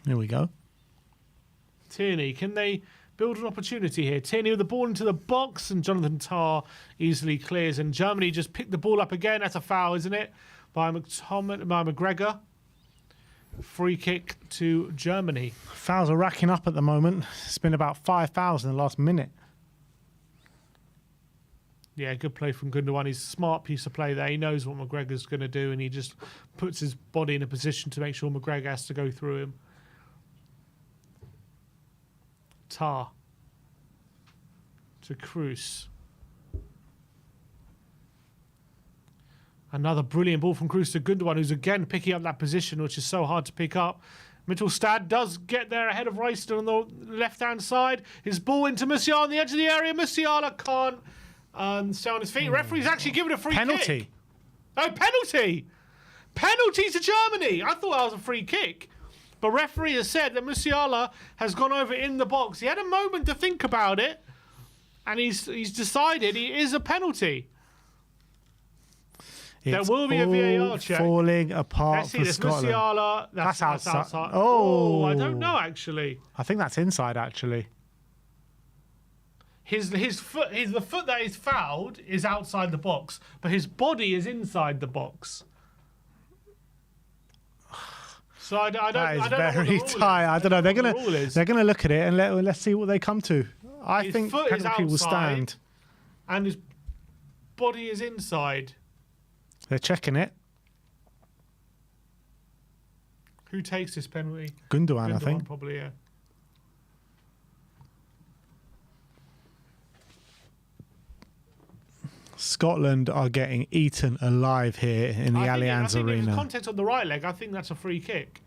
Here we go. Tierney, can they build an opportunity here? Tierney with the ball into the box, and Jonathan Tah easily clears, and Germany just picked the ball up again. That's a foul, isn't it? By McGregor. Free kick to Germany. Fouls are racking up at the moment. It's been about 5 fouls in the last minute. Yeah, good play from Gundogan. He's a smart piece of play there. He knows what McGregor's going to do, and he just puts his body in a position to make sure McGregor has to go through him. Tah to Kroos. Another brilliant ball from Kroos to Gundogan, who's again picking up that position, which is so hard to pick up. Mittelstadt does get there ahead of Royston on the left-hand side. His ball into Musiala on the edge of the area. Musiala can't stay on his feet. Referee's actually given a free Penalty. kick. Oh, penalty! Penalty to Germany! I thought that was a free kick. But referee has said that Musiala has gone over in the box. He had a moment to think about it. And he's decided it is a penalty. There It's will be a VAR check. falling apart Let's see for this. Scotland. Musiala. That's outside. Oh, I Oh. don't know actually. I think that's inside, actually. His foot, the foot that is fouled is outside the box, but his body is inside the box. So I don't. That is I don't know what the very rule is. tight. I don't know. They're what the gonna rule is. they're gonna look at it and let's see what they come to. I His think foot is penalty will outside. stand. And his body is inside. They're checking it. Who takes this penalty? Gundogan, I Gundogan, think. probably, yeah. Scotland are getting eaten alive here in the I Allianz think if Arena. there's contact on the right leg, I think that's a free kick.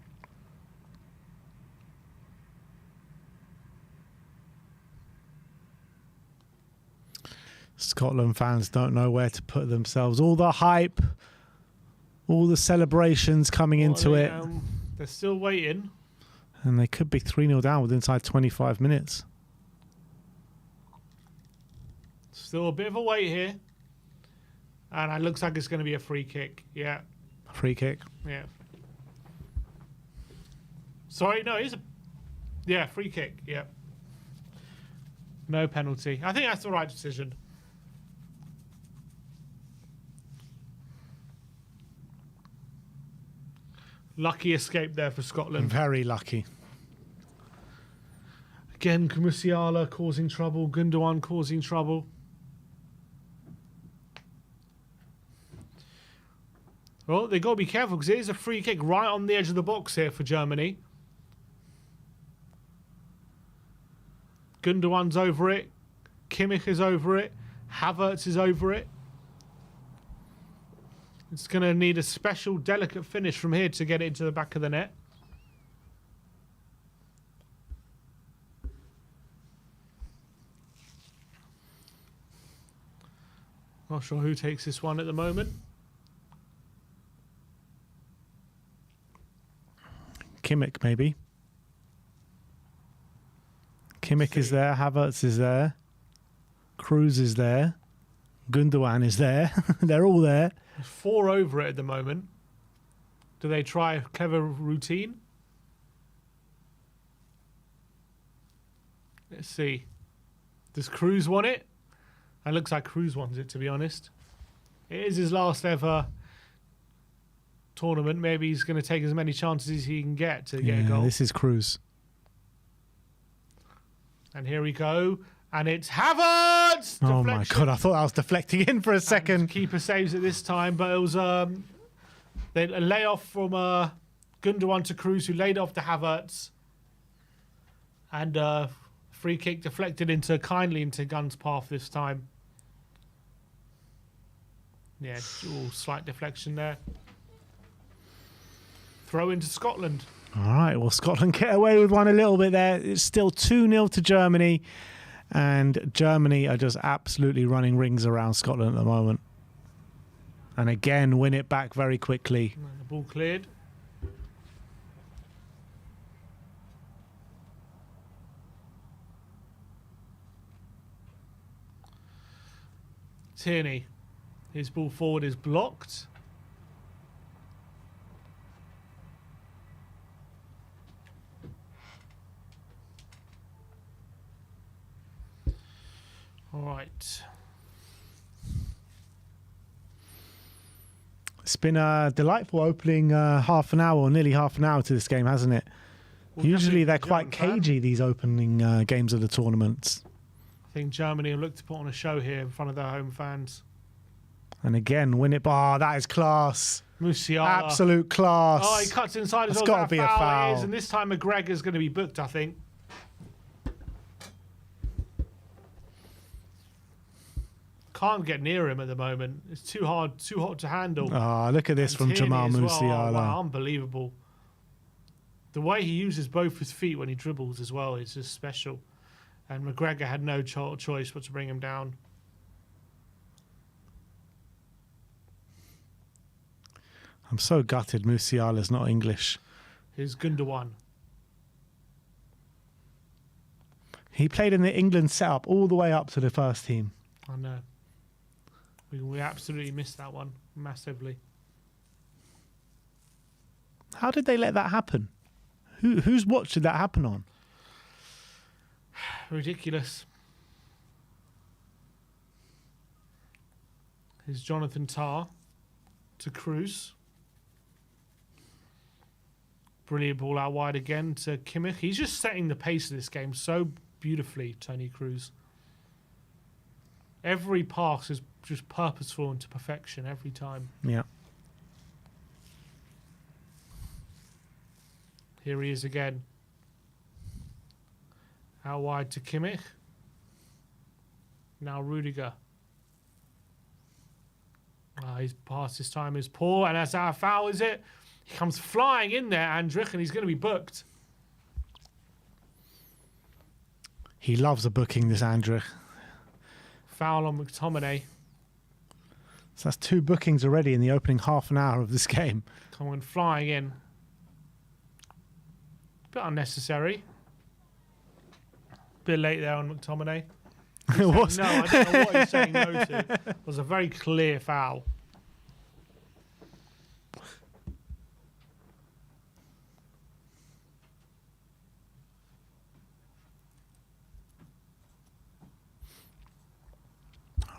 Scotland fans don't know where to put themselves. All the hype, all the celebrations coming into it, They're still waiting. and they could be 3-0 down within inside 25 minutes. Still a bit of a wait here. And it looks like it's going to be a free kick. Yeah, Free kick. yeah. Sorry, no, it's a... Yeah, free kick, yeah. No penalty. I think that's the right decision. Lucky escape there for Scotland. Very lucky. Again, Musiala causing trouble. Gundogan causing trouble. Well, they've got to be careful because it is a free kick right on the edge of the box here for Germany. Gundogan's over it. Kimmich is over it. Havertz is over it. It's going to need a special, delicate finish from here to get it into the back of the net. Not sure who takes this one at the moment. Kimmich, maybe. Kimmich is there. Havertz is there. Cruz is there. Gundogan is there. They're all there. 4 over it at the moment. Do they try a clever routine? Let's see. Does Cruz want it? It looks like Cruz wants it, to be honest. It is his last ever tournament. Maybe he's going to take as many chances as he can get to get a goal. This is Cruz. And here we go. And it's Havertz! Oh my Deflection. God, I thought I was deflecting in for a And second. keeper saves it this time, but it was a layoff from Gundogan to Cruz, who laid off to Havertz. And free kick deflected kindly into Gunn's path this time. Yeah, slight deflection there. Throw into Scotland. All right, well, Scotland get away with one a little bit there. It's still 2-0 to Germany. And Germany are just absolutely running rings around Scotland at the moment. And again, win it back very quickly. And the ball cleared. Tierney. His ball forward is blocked. All right. It's been a delightful opening half an hour or nearly half an hour to this game, hasn't it? Well, Usually they're definitely quite German fan. cagey, these opening games of the tournaments. I think Germany will look to put on a show here in front of their home fans. And again, win it. Oh, that is class. Musiala. Absolute class. Oh, he cuts inside as That's well. gotta That be a foul. It is, and this time McGregor's going to be booked, I think. Can't get near him at the moment. It's too hot to handle. Oh, look at this And from Tierney Jamal as well. Musiala. Oh, wow, unbelievable. The way he uses both his feet when he dribbles as well is just special. And McGregor had no choice but to bring him down. I'm so gutted Musiala's not English. Here's Gundogan. He played in the England setup all the way up to the first team. I know. We absolutely missed that one massively. How did they let that happen? Whose watch did that happen on? Ridiculous. Here's Jonathan Tah to Cruz. Brilliant ball out wide again to Kimmich. He's just setting the pace of this game so beautifully, Tony Cruz. Every pass is just purposeful and to perfection every time. Yeah. Here he is again. Out wide to Kimmich. Now Rudiger. His pass this time is poor, and that's our foul, is it? He comes flying in there, Andrich, and he's going to be booked. He loves a booking, this Andrich. Foul on McTominay. So that's 2 bookings already in the opening half an hour of this game. Coming flying in. Bit unnecessary. Bit late there on McTominay. No, I don't know what he's saying no to. It was a very clear foul.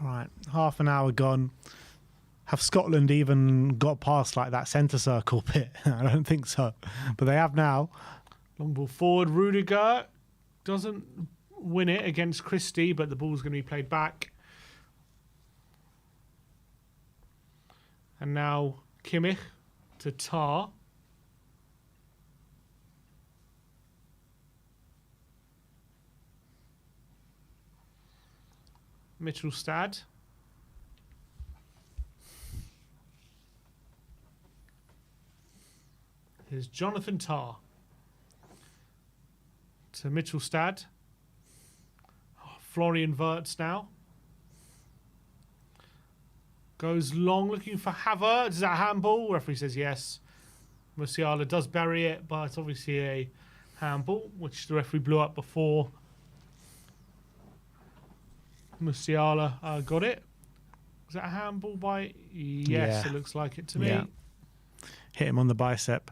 All right, half an hour gone. Have Scotland even got past like that centre circle bit? I don't think so. But they have now. Long ball forward. Rudiger doesn't win it against Christie, but the ball's going to be played back. And now Kimmich to Tah. Mitchelstad. Here's Jonathan Tah to Mitchelstad. Florian Wirtz now. Goes long looking for Havertz. Is that a handball? Referee says yes. Musiala does bury it, but it's obviously a handball, which the referee blew up before Musiala got it. Is that a handball by? Yes, Yeah. It looks like it to me. Yeah. Hit him on the bicep.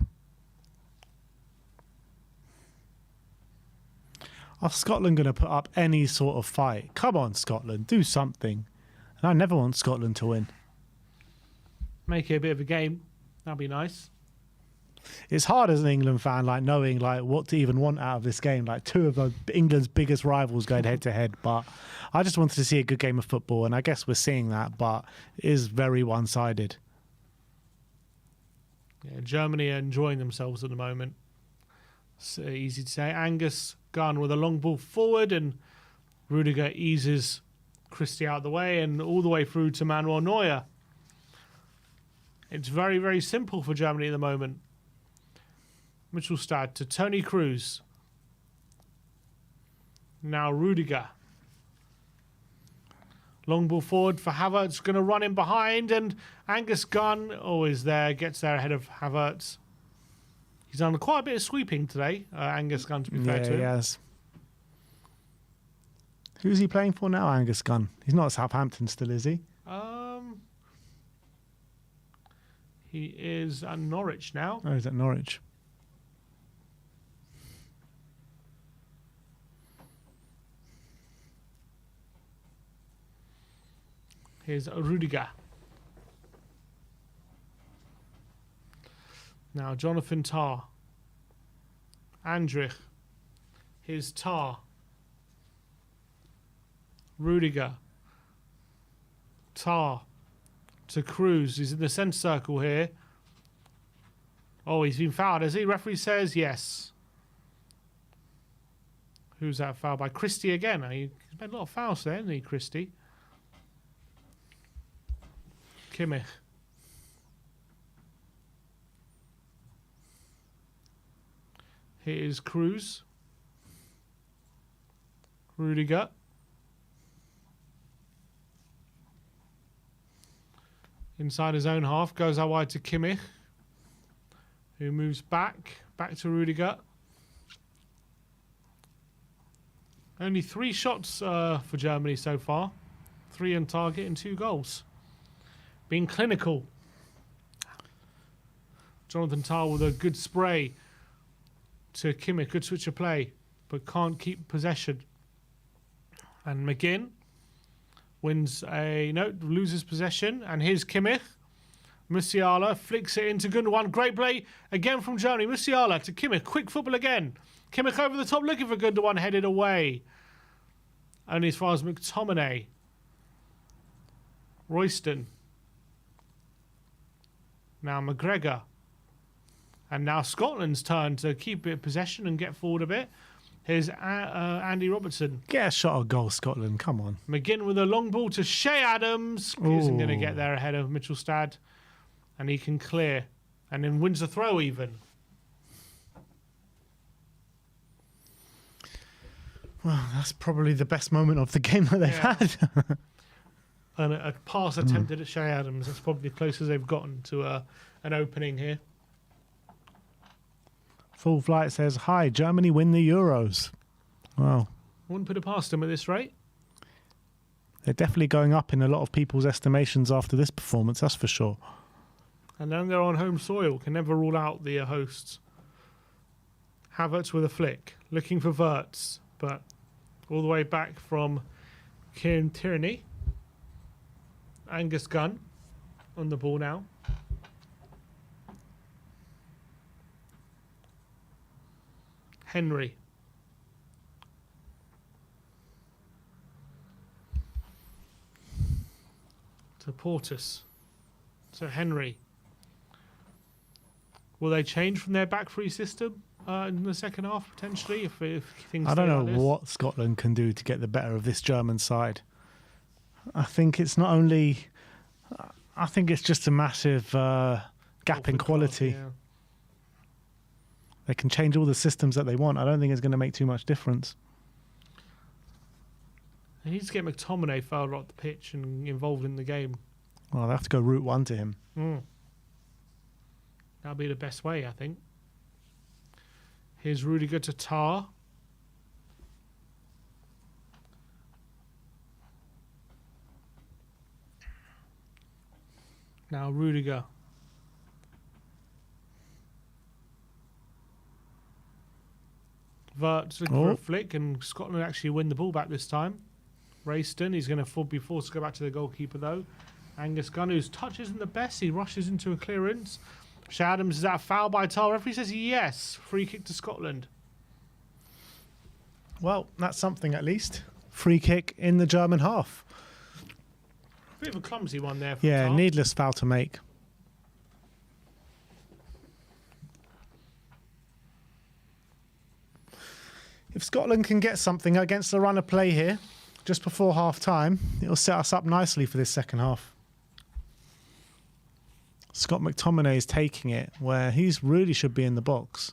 Are Scotland going to put up any sort of fight? Come on, Scotland, do something. And I never want Scotland to win. Make it a bit of a game. That'd be nice. It's hard as an England fan, like knowing like what to even want out of this game. Like 2 of England's biggest rivals going head to head. But I just wanted to see a good game of football, and I guess we're seeing that. But it is very one-sided. Yeah, Germany are enjoying themselves at the moment. It's easy to say. Angus Gunn with a long ball forward, and Rudiger eases Christie out of the way and all the way through to Manuel Neuer. It's very, very simple for Germany at the moment. Mitchelstad to Tony Cruz. Now Rudiger. Long ball forward for Havertz. Going to run in behind, and Angus Gunn always there. Gets there ahead of Havertz. He's done quite a bit of sweeping today, Angus Gunn, to be fair to him. He has. Who's he playing for now, Angus Gunn? He's not at Southampton still, is he? He is at Norwich now. Oh, he's at Norwich. Here's Rudiger. Now Jonathan Tah. Andrich. Here's Tah. Rudiger. Tah. To Cruz. He's in the centre circle here. Oh, he's been fouled, has he? Referee says yes. Who's that foul by? Christie again. He's made a lot of fouls there, hasn't he, Christie? Kimmich. Here is Cruz. Rudiger. Inside his own half. Goes out wide to Kimmich, who moves back to Rudiger. Only 3 shots for Germany so far. 3 on target and 2 goals. Being clinical. Jonathan Tah with a good spray to Kimmich. Good switch of play, but can't keep possession. And McGinn loses possession. And here's Kimmich. Musiala flicks it into Gundogan. Great play again from Germany. Musiala to Kimmich. Quick football again. Kimmich over the top looking for Gundogan. Headed away. Only as far as McTominay. Royston. Now McGregor. And now Scotland's turn to keep a bit of possession and get forward a bit. Here's Andy Robertson. Get a shot on goal, Scotland. Come on. McGinn with a long ball to Shea Adams. Isn't going to get there ahead of Mitchell Stad. And he can clear. And then wins the throw even. Well, that's probably the best moment of the game that they've had. And a pass attempted at Shea Adams. That's probably the closest they've gotten to an opening here. Full Flight says, hi, Germany win the Euros. Wow. Wouldn't put it past them at this rate. They're definitely going up in a lot of people's estimations after this performance, that's for sure. And then they're on home soil. Can never rule out the hosts. Havertz with a flick. Looking for Wirtz. But all the way back from Kieran Tierney. Angus Gunn on the ball now. Henry. To Portis. So Henry. Will they change from their back three system in the second half potentially? If things I don't stay know like this? what Scotland can do to get the better of this German side. I think it's not only... I think it's just a massive gap in quality. Yeah. They can change all the systems that they want. I don't think it's going to make too much difference. They need to get McTominay further up the pitch and involved in the game. Well, they have to go route one to him. That'll be the best way, I think. Here's Rudiger to Tah. Now Rudiger. Wirtz looking for a flick, and Scotland actually win the ball back this time. Rayston, he's going to be forced to go back to the goalkeeper though. Angus Gunn, whose touch isn't the best, he rushes into a clearance. Shea Adams, is that a foul by Tah? Referee says yes. Free kick to Scotland. Well, that's something at least. Free kick in the German half. Bit of a clumsy one there from Yeah, Tah. needless foul to make. If Scotland can get something against the run of play here, just before half-time, it'll set us up nicely for this second half. Scott McTominay is taking it where he really should be in the box.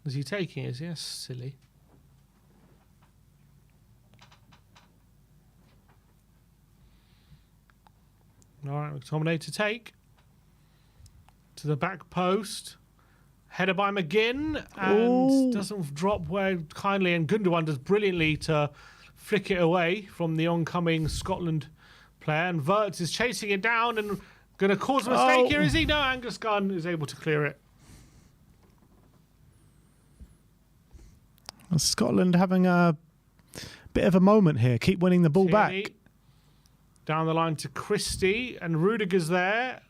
Is he taking it? Yes, silly. All right, McTominay to take. To the back post. Header by McGinn. And doesn't drop where kindly. And Gundogan does brilliantly to flick it away from the oncoming Scotland player. And Wirtz is chasing it down and going to cause a mistake here, is he? No, Angus Gunn is able to clear it. Scotland having a bit of a moment here. Keep winning the ball Tierney. back. Down the line to Christie. And Rudiger's there.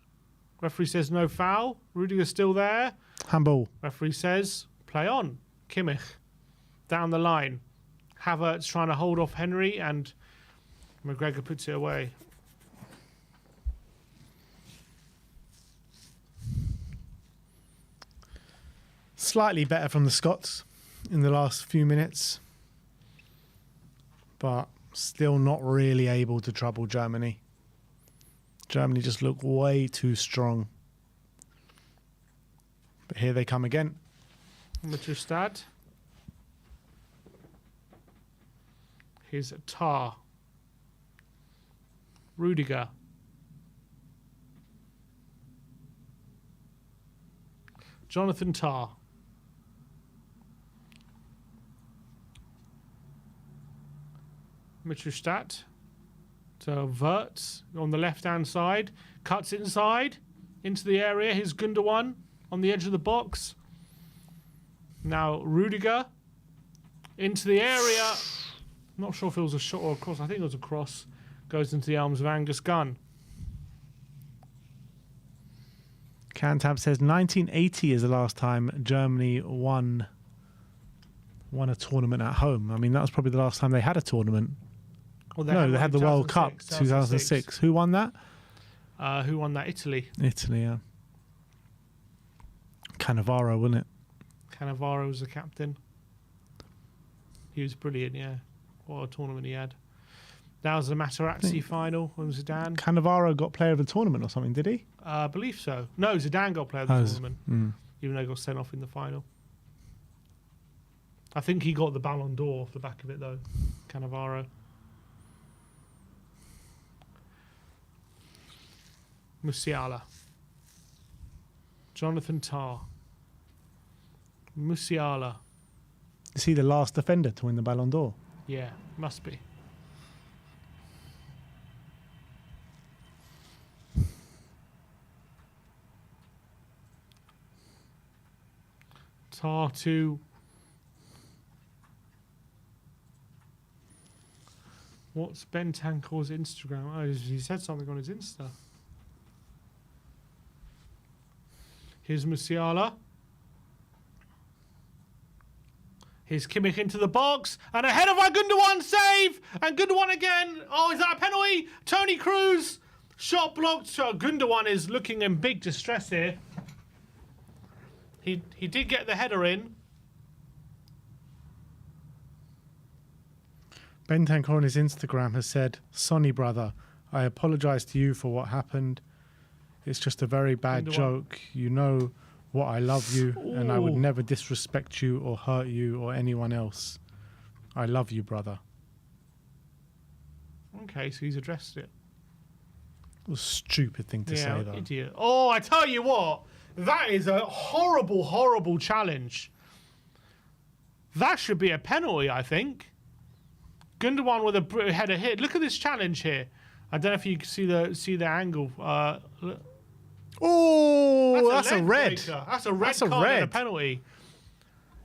Referee says no foul. Rudiger's still there. Handball. Referee says play on. Kimmich. Down the line. Havertz trying to hold off Henry, and McGregor puts it away. Slightly better from the Scots in the last few minutes, but still not really able to trouble Germany. Germany just look way too strong. But here they come again. Mitchell Stad. Here's Tah. Rudiger. Jonathan Tah. Mittelstadt. So Wirtz on the left-hand side. Cuts inside into the area. Here's Gundogan on the edge of the box. Now Rudiger into the area. Not sure if it was a shot or a cross. I think it was a cross. Goes into the arms of Angus Gunn. Cantab says 1980 is the last time Germany won a tournament at home. I mean, that was probably the last time they had a tournament. Well, They had the World Cup 2006. Who won that? Who won that? Italy. Italy, yeah. Cannavaro, wasn't it? Cannavaro was the captain. He was brilliant, yeah. What a tournament he had. That was the Materazzi final with Zidane. Cannavaro got player of the tournament or something, did he? I believe so. No, Zidane got player of the tournament, even though he got sent off in the final. I think he got the Ballon d'Or off the back of it, though. Cannavaro. Musiala. Jonathan Tah. Musiala. Is he the last defender to win the Ballon d'Or? Yeah, must be. Tah to... What's Bentancur's Instagram? Oh, he said something on his Insta. Here's Musiala. Here's Kimmich into the box. And ahead of our Gundogan save. And Gundogan again. Oh, is that a penalty? Tony Cruz. Shot blocked. So Gundogan is looking in big distress here. He did get the header in. Bentancur on his Instagram has said, Sonny brother, I apologise to you for what happened. It's just a very bad joke. You know what I love you, and I would never disrespect you or hurt you or anyone else. I love you, brother. Okay, so he's addressed it. It was a stupid thing to say, though. Idiot. Oh, I tell you what, that is a horrible, horrible challenge. That should be a penalty, I think. Gundogan with a header hit. Look at this challenge here. I don't know if you can see the angle. Oh, that's a red. Breaker. That's a red card and a penalty.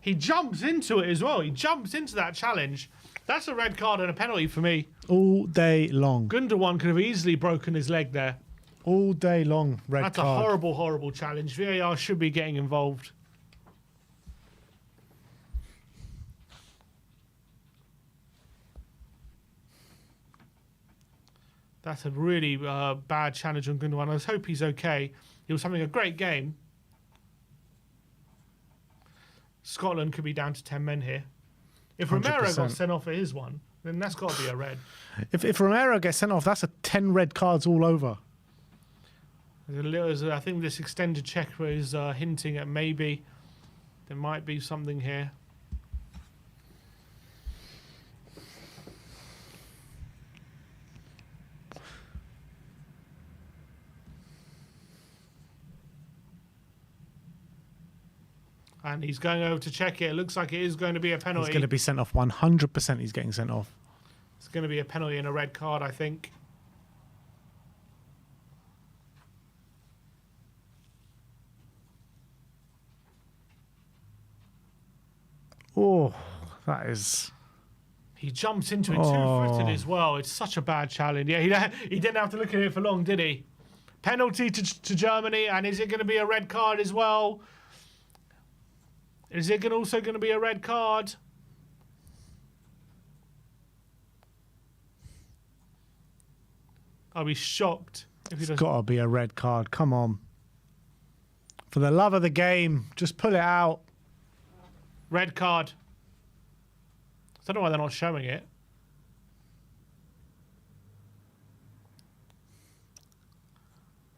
He jumps into it as well. He jumps into that challenge. That's a red card and a penalty for me. All day long. Gundogan could have easily broken his leg there. All day long, red card. That's a horrible, horrible challenge. VAR should be getting involved. That's a really bad challenge on Gundogan. I hope he's okay. He was having a great game. Scotland could be down to 10 men here. If Romero 100%. got sent off for his one, then that's got to be a red. If Romero gets sent off, that's a 10 red cards all over. I think this extended check is hinting at maybe there might be something here. And he's going over to check it. It looks like it is going to be a penalty. He's going to be sent off. 100% he's getting sent off. It's going to be a penalty and a red card, I think. Oh, that is... He jumps into it two-footed as well. It's such a bad challenge. Yeah, he didn't have to look at it for long, did he? Penalty to Germany, and is it going to be a red card as well? Is it also going to be a red card? I'll be shocked if he It's doesn't. got to be a red card. Come on. For the love of the game, just pull it out. Red card. I don't know why they're not showing it.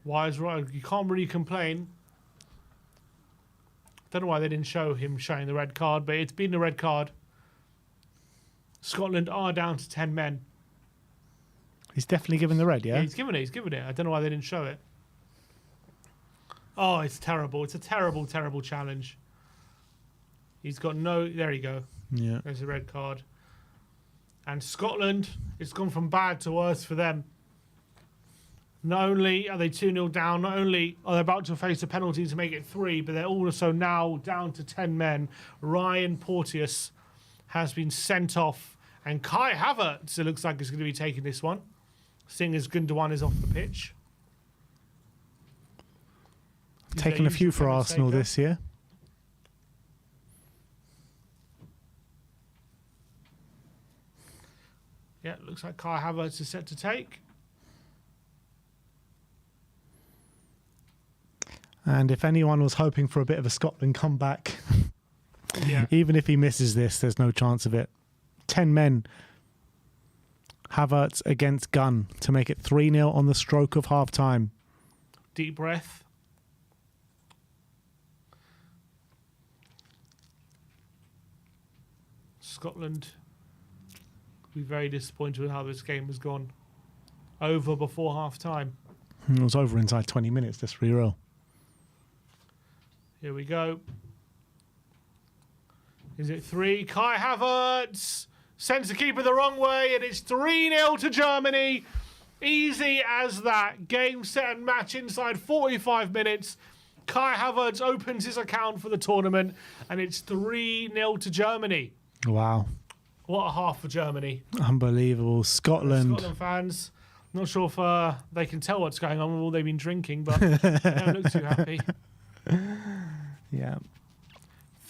Why is right? You can't really complain. Don't know why they didn't show him showing the red card, but it's been a red card. Scotland are down to 10 men. He's definitely given the red, yeah? He's given it. I don't know why they didn't show it. Oh, it's terrible. It's a terrible, terrible challenge. He's got no... There you go. Yeah. There's a red card. And Scotland, it's gone from bad to worse for them. Not only are they 2-0 down, not only are they about to face a penalty to make it 3, but they're also now down to 10 men. Ryan Porteous has been sent off. And Kai Havertz, it looks like, is going to be taking this one, seeing as Gundogan is off the pitch. He's Taking their a few usual for penalty Arsenal taker. this year. Yeah, it looks like Kai Havertz is set to take. And if anyone was hoping for a bit of a Scotland comeback, Yeah. even if he misses this, there's no chance of it. 10 men. Havertz against Gunn to make it 3-0 on the stroke of half time. Deep breath. Scotland will be very disappointed with how this game has gone. Over before half time. It was over inside 20 minutes, this reroll. Here we go. Is it 3? Kai Havertz sends the keeper the wrong way, and it's 3-0 to Germany. Easy as that. Game, set, and match inside 45 minutes. Kai Havertz opens his account for the tournament, and it's 3-0 to Germany. Wow. What a half for Germany. Unbelievable. Scotland. Scotland fans, not sure if they can tell what's going on with all they've been drinking, but they don't look too happy. Yeah.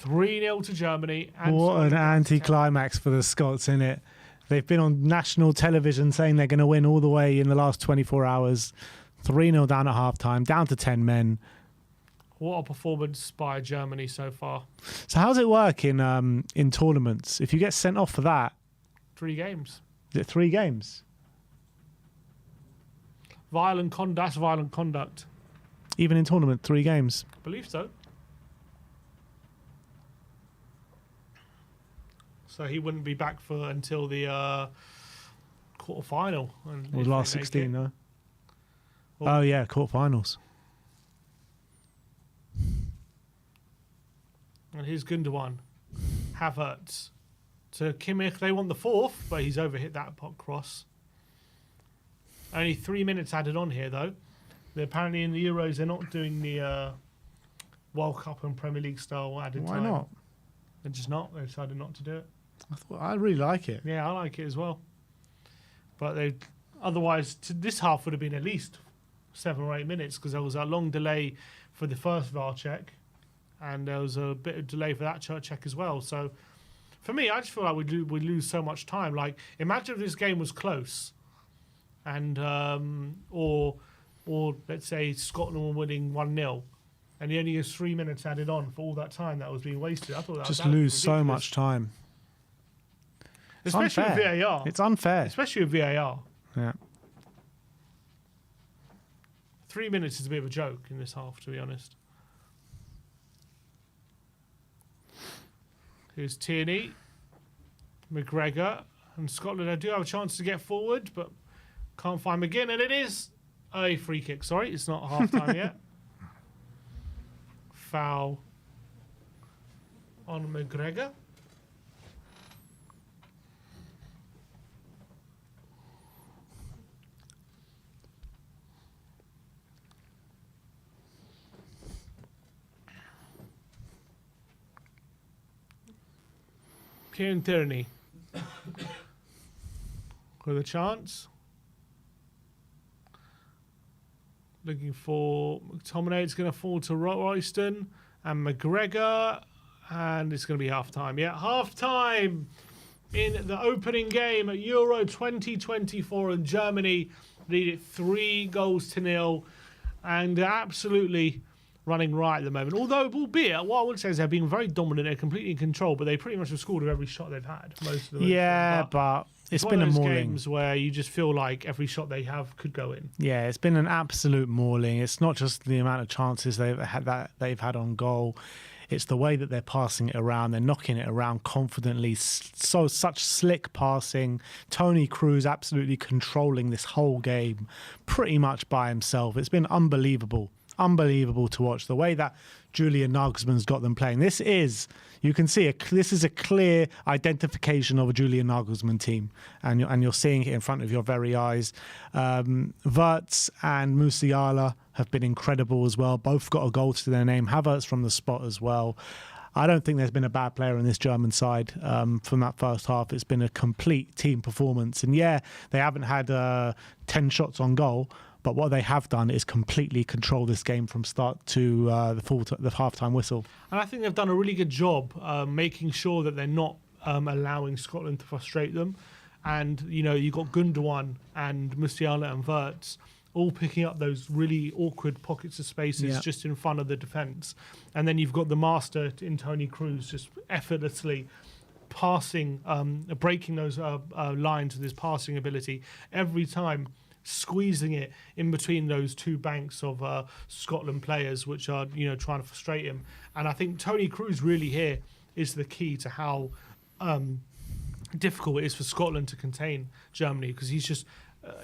3-0 to Germany. And What an Scotland anticlimax for the Scots, innit? They've been on national television saying they're going to win all the way in the last 24 hours. 3-0 down at half-time, down to 10 men. What a performance by Germany so far. So how does it work in tournaments? If you get sent off for that, 3 games. is it 3 games? Violent conduct. That's violent conduct. Even in tournament, 3 games. I believe so. So he wouldn't be back for until the quarter-final. And Or if last they make 16, it. no? Well- Oh, yeah, quarterfinals. And here's Gundogan. Havertz. To Kimmich, they want the 4th, but he's overhit that pot cross. Only 3 minutes added on here, though. Apparently in the Euros, they're not doing the World Cup and Premier League style added Why time. not? They're just not. They decided not to do it. I really like it. Yeah, I like it as well. But they otherwise, this half would have been at least 7 or 8 minutes because there was a long delay for the first VAR check, and there was a bit of delay for that check as well. So for me, I just feel like we lose so much time. Like, imagine if this game was close, and or let's say Scotland were winning 1-0, and he only has 3 minutes added on for all that time that was being wasted. I thought that Just that was lose so ridiculous. much time. It's especially with unfair. VAR. It's unfair. Especially with VAR. Yeah. 3 minutes is a bit of a joke in this half, to be honest. Here's Tierney, McGregor, and Scotland. I do have a chance to get forward, but can't find McGinn, and it is a free kick. Sorry, it's not half time yet. Foul on McGregor. Kieran Tierney with a chance. Looking for McTominay. It's going to fall to Royston and McGregor, and it's going to be half time. Yeah, half time in the opening game at Euro 2024, and Germany lead it 3-0, and they're absolutely running right at the moment. Although, albeit, what I would say is they're being very dominant, they're completely in control, but they pretty much have scored with every shot they've had. Most of them. Yeah, but it's one been a of those mauling. games where you just feel like every shot they have could go in. Yeah, it's been an absolute mauling. It's not just the amount of chances they've had on goal. It's the way that they're passing it around. They're knocking it around confidently. Such slick passing. Tony Cruz absolutely controlling this whole game pretty much by himself. It's been unbelievable. unbelievable to watch. The way that Julian Nagelsmann's got them playing. You can see this is a clear identification of a Julian Nagelsmann team, and you're seeing it in front of your very eyes. Wirtz and Musiala have been incredible as well. Both got a goal to their name. Havertz from the spot as well. I don't think there's been a bad player in this German side from that first half. It's been a complete team performance. And yeah, they haven't had 10 shots on goal, but what they have done is completely control this game from start to the half-time whistle. And I think they've done a really good job making sure that they're not allowing Scotland to frustrate them. And, you've got Gundogan and Musiala and Wirtz all picking up those really awkward pockets of spaces just in front of the defence. And then you've got the master in Toni Kroos just effortlessly passing, breaking those lines with his passing ability every time, squeezing it in between those two banks of Scotland players, which are trying to frustrate him. And I think Toni Kroos really here is the key to how difficult it is for Scotland to contain Germany, because he's just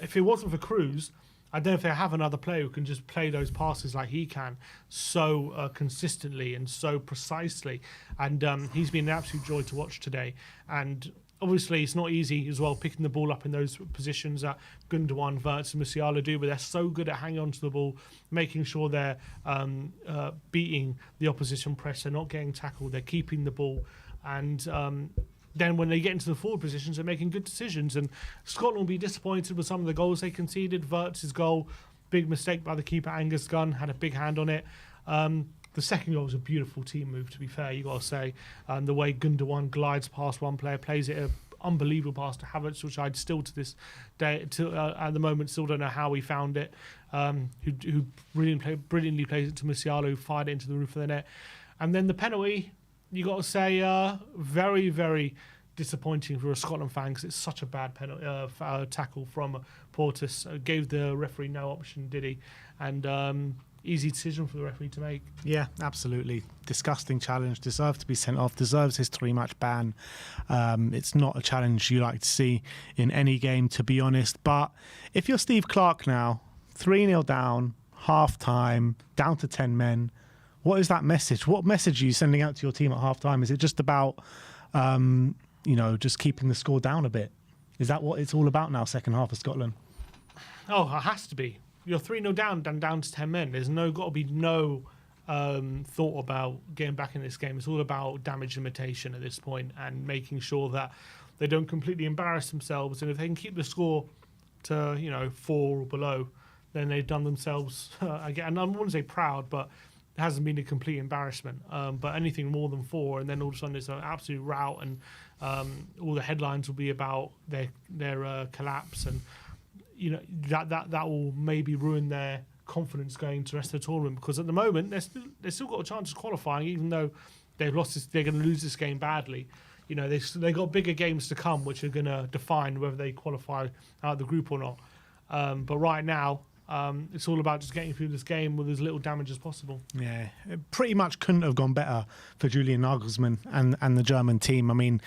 if it wasn't for Kroos, I don't know if they have another player who can just play those passes like he can so consistently and so precisely. And he's been an absolute joy to watch today. And obviously, it's not easy as well picking the ball up in those positions that Gundogan, Wirtz and Musiala do, but they're so good at hanging on to the ball, making sure they're beating the opposition press. They're not getting tackled. They're keeping the ball. And then when they get into the forward positions, they're making good decisions. And Scotland will be disappointed with some of the goals they conceded. Wirtz's goal, big mistake by the keeper, Angus Gunn, had a big hand on it. The second goal was a beautiful team move, to be fair, you got to say. The way Gundogan glides past one player, plays it an unbelievable pass to Havertz, which I'd still to this day, at the moment, still don't know how he found it. Who brilliantly plays it to Musiala, who fired it into the roof of the net. And then the penalty, you got to say, very, very disappointing for a Scotland fan, because it's such a bad penalty tackle from Portis. Gave the referee no option, did he? And easy decision for the referee to make. Yeah, absolutely. Disgusting challenge. Deserves to be sent off. Deserves his 3-match ban. It's not a challenge you like to see in any game, to be honest. But if you're Steve Clarke now, 3-0 down, half-time, down to 10 men, what is that message? What message are you sending out to your team at half-time? Is it just about, just keeping the score down a bit? Is that what it's all about now, second half of Scotland? Oh, it has to be. You're 3-0 down to 10 men. There's got to be no thought about getting back in this game. It's all about damage limitation at this point and making sure that they don't completely embarrass themselves. And if they can keep the score to 4 or below, then they've done themselves again. And I wouldn't say proud, but it hasn't been a complete embarrassment. But anything more than 4, and then all of a sudden it's an absolute rout, and all the headlines will be about their collapse, and that will maybe ruin their confidence going to the rest of the tournament, because at the moment they've still got a chance of qualifying, even though they've lost this, they're going to lose this game badly. They've got bigger games to come, which are going to define whether they qualify out of the group or not. But right now, it's all about just getting through this game with as little damage as possible. Yeah, it pretty much couldn't have gone better for Julian Nagelsmann and the German team. I mean,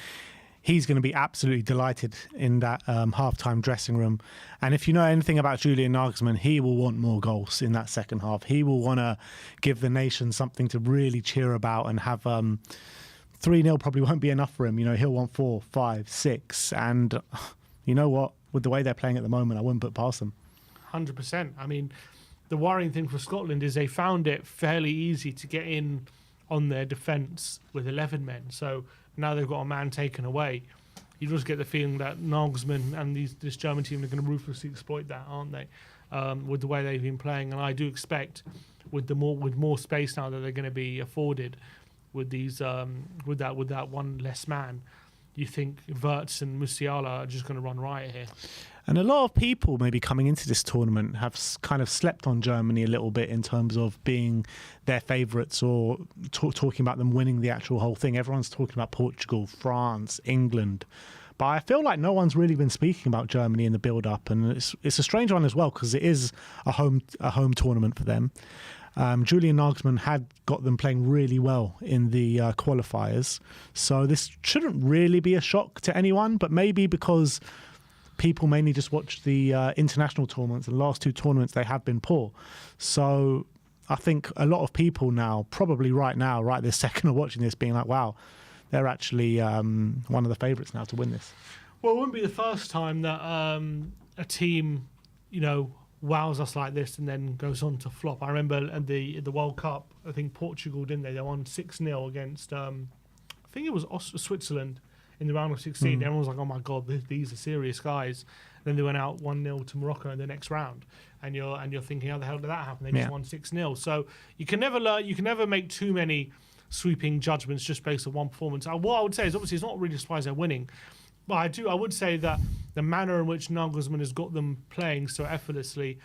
he's going to be absolutely delighted in that half-time dressing room. And if you know anything about Julian Nagelsmann, he will want more goals in that second half. He will want to give the nation something to really cheer about, and have 3-0 probably won't be enough for him. He'll want 4, 5, 6. And you know what? With the way they're playing at the moment, I wouldn't put past them. 100%. I mean, the worrying thing for Scotland is they found it fairly easy to get in on their defence with 11 men. So now they've got a man taken away. You just get the feeling that Nagelsmann and this German team are going to ruthlessly exploit that, aren't they? With the way they've been playing, and I do expect with more space now that they're going to be afforded with these with that one less man, you think Wirtz and Musiala are just going to run riot here. And a lot of people maybe coming into this tournament have kind of slept on Germany a little bit in terms of being their favourites, or talking about them winning the actual whole thing. Everyone's talking about Portugal, France, England. But I feel like no one's really been speaking about Germany in the build-up. And it's a strange one as well, because it is a home tournament for them. Julian Nagelsmann had got them playing really well in the qualifiers. So this shouldn't really be a shock to anyone, but maybe because people mainly just watch the international tournaments, and the last 2 tournaments they have been poor. So I think a lot of people now, probably right now, right this second of watching this, being like, wow, they're actually one of the favourites now to win this. Well, it wouldn't be the first time that a team, wows us like this and then goes on to flop. I remember at the World Cup, I think Portugal, didn't they? They won 6-0 against, I think it was Switzerland in the round of 16. Everyone was like, oh my God, these are serious guys. Then they went out 1-0 to Morocco in the next round. And you're thinking, how the hell did that happen? They just won 6-0. So you can never make too many sweeping judgments just based on one performance. What I would say is, obviously, it's not really surprised they're winning. But I would say that the manner in which Nagelsmann has got them playing so effortlessly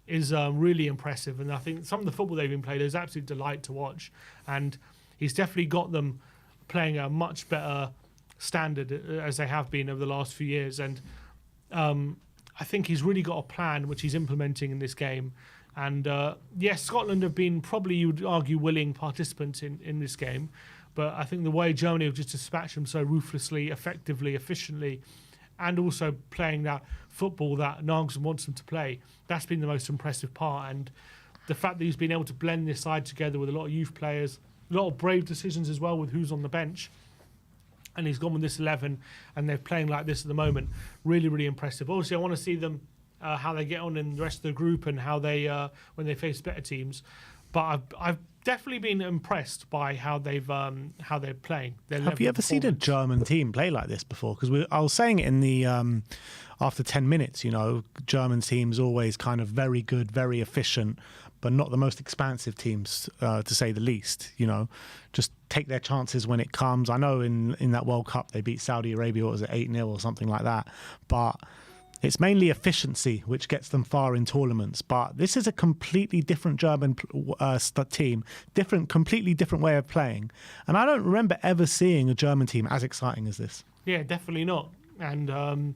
is really impressive. And I think some of the football they've been playing is absolute delight to watch. And he's definitely got them playing a much better standard as they have been over the last few years. And I think he's really got a plan which he's implementing in this game. And yes, Scotland have been probably, you would argue, willing participants in this game. But I think the way Germany have just dispatched them so ruthlessly, effectively, efficiently, and also playing that football that Nagelsmann wants them to play, that's been the most impressive part. And the fact that he's been able to blend this side together with a lot of youth players, a lot of brave decisions as well with who's on the bench, and he's gone with this 11, and they're playing like this at the moment, really, really impressive. Obviously, I want to see them, how they get on in the rest of the group and how they, when they face better teams. But I've definitely been impressed by how they're playing. Have you ever seen a German team play like this before? Because I was saying it in the after 10 minutes, German teams always kind of very good, very efficient, but not the most expansive teams, to say the least. Just take their chances when it comes. I know in that World Cup they beat Saudi Arabia, what was it, 8-0 or something like that. But it's mainly efficiency which gets them far in tournaments. But this is a completely different German team, completely different way of playing. And I don't remember ever seeing a German team as exciting as this. Yeah, definitely not. And,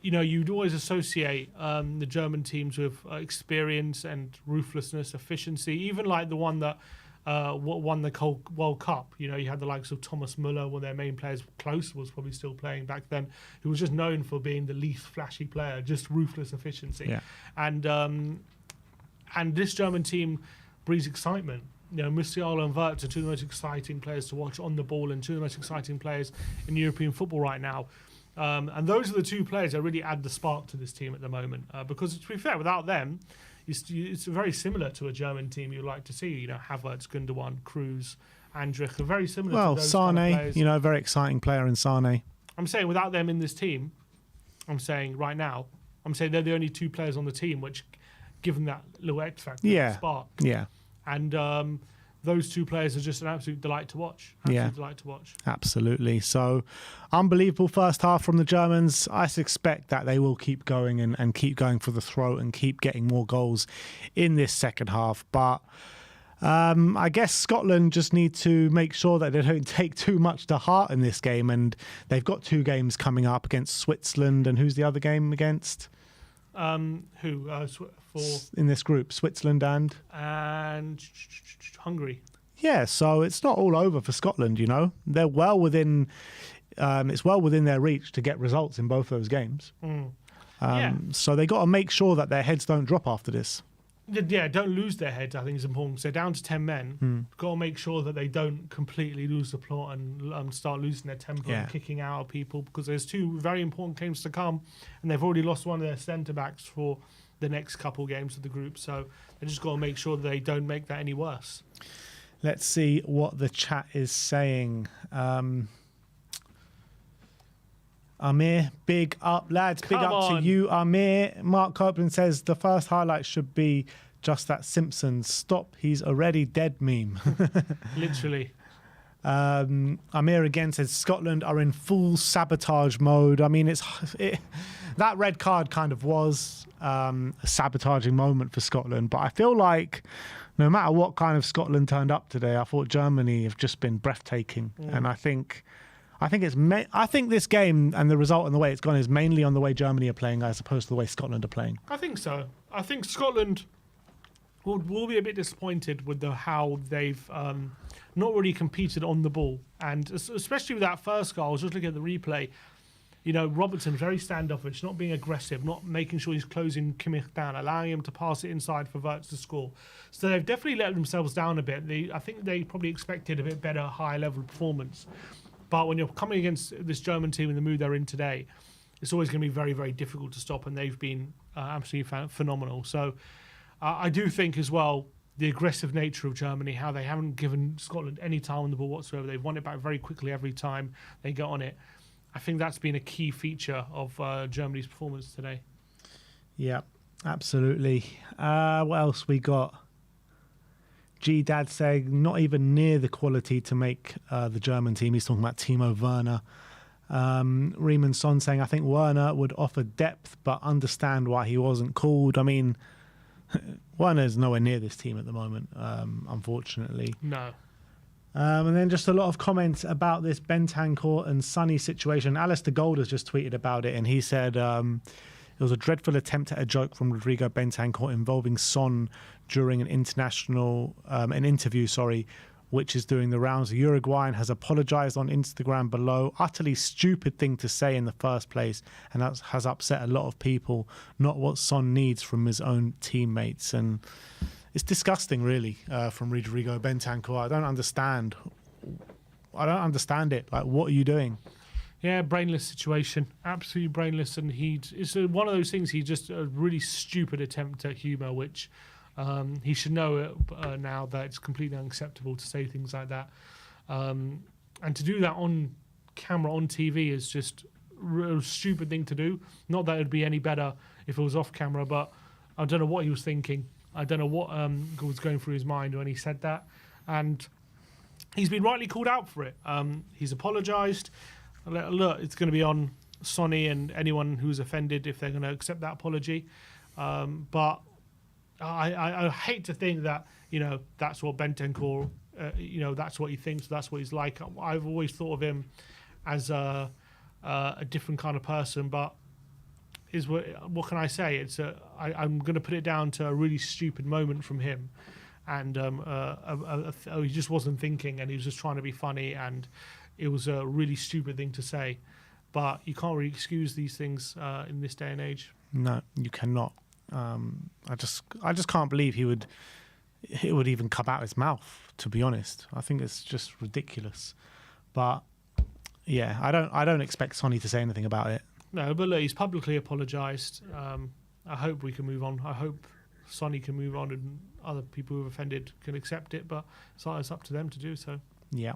you'd always associate the German teams with experience and ruthlessness, efficiency, even like the one that won the World Cup. You had the likes of Thomas Muller, one of their main players. Klose was probably still playing back then, who was just known for being the least flashy player, just ruthless efficiency. Yeah. And this German team breeds excitement. Musiala and Wirtz are two of the most exciting players to watch on the ball and two of the most exciting players in European football right now. And those are the two players that really add the spark to this team at the moment. Because to be fair, without them, it's very similar to a German team you'd like to see. Havertz, Gundogan, Kroos, Andrich are very similar to those Sane, kind of players. Very exciting player in Sane. I'm saying without them in this team, I'm saying right now, they're the only two players on the team which give them that little X factor, spark. Yeah. And those two players are just an absolute delight to watch. Delight to watch. Absolutely. So, unbelievable first half from the Germans. I suspect that they will keep going and keep going for the throat and keep getting more goals in this second half. But I guess Scotland just need to make sure that they don't take too much to heart in this game. And they've got two games coming up against Switzerland. And who's the other game against? In this group, Switzerland and Hungary. Yeah, so it's not all over for Scotland. They're well within. It's well within their reach to get results in both those games. So they got to make sure that their heads don't drop after this. Yeah, don't lose their heads. I think is important. So down to 10 men. Got to make sure that they don't completely lose the plot and start losing their temper and kicking out people, because there's two very important games to come, and they've already lost one of their centre backs for the next couple games of the group. So they just got to make sure that they don't make that any worse. Let's see what the chat is saying. Amir, big up, lads. Big up to you, Amir. Mark Copeland says the first highlight should be just that Simpsons "Stop, he's already dead" meme. Literally. Amir again says Scotland are in full sabotage mode. I mean, that red card kind of was a sabotaging moment for Scotland, but I feel like no matter what kind of Scotland turned up today, I thought Germany have just been breathtaking, and I think this game and the result and the way it's gone is mainly on the way Germany are playing as opposed to the way Scotland are playing. I think so. I think Scotland will be a bit disappointed with how they've not really competed on the ball, and especially with that first goal. I was just looking at the replay. Robertson's very standoffish, not being aggressive, not making sure he's closing Kimmich down, allowing him to pass it inside for Wirtz to score. So they've definitely let themselves down a bit. I think they probably expected a bit better, high-level performance. But when you're coming against this German team in the mood they're in today, it's always going to be very, very difficult to stop, and they've been absolutely phenomenal. So I do think as well, the aggressive nature of Germany, how they haven't given Scotland any time on the ball whatsoever. They've won it back very quickly every time they get on it. I think that's been a key feature of Germany's performance today. Yeah, absolutely. What else we got? G-Dad saying not even near the quality to make the German team. He's talking about Timo Werner. Riemann Son saying, I think Werner would offer depth, but understand why he wasn't called. I mean, Werner's nowhere near this team at the moment, unfortunately. No. And then just a lot of comments about this Bentancur and Sonny situation. Alistair Gold has just tweeted about it, and he said it was a dreadful attempt at a joke from Rodrigo Bentancur involving Son during an interview, which is doing the rounds. The Uruguayan has apologised on Instagram below. Utterly stupid thing to say in the first place, and that has upset a lot of people. Not what Son needs from his own teammates. And it's disgusting, really, from Rodrigo Bentancur. I don't understand it. Like, what are you doing? Yeah, brainless situation. Absolutely brainless. And it's one of those things, he just a really stupid attempt at humour, which he should know now that it's completely unacceptable to say things like that. And to do that on camera, on TV, is just a stupid thing to do. Not that it would be any better if it was off camera, but I don't know what he was thinking. I don't know what was going through his mind when he said that. And he's been rightly called out for it. He's apologised. Look, it's going to be on Sonny and anyone who's offended if they're going to accept that apology. But I hate to think that, that's what Bentancur, that's what he thinks, that's what he's like. I've always thought of him as a different kind of person, but what can I say? I'm going to put it down to a really stupid moment from him. And he just wasn't thinking, and he was just trying to be funny, and it was a really stupid thing to say. But you can't really excuse these things in this day and age. No, you cannot. I just can't believe it would even come out his mouth, to be honest. I think it's just ridiculous. But yeah, I don't expect Sonny to say anything about it. No, but look, he's publicly apologised. I hope we can move on. I hope Sonny can move on and other people who have offended can accept it, but it's up to them to do so. Yeah.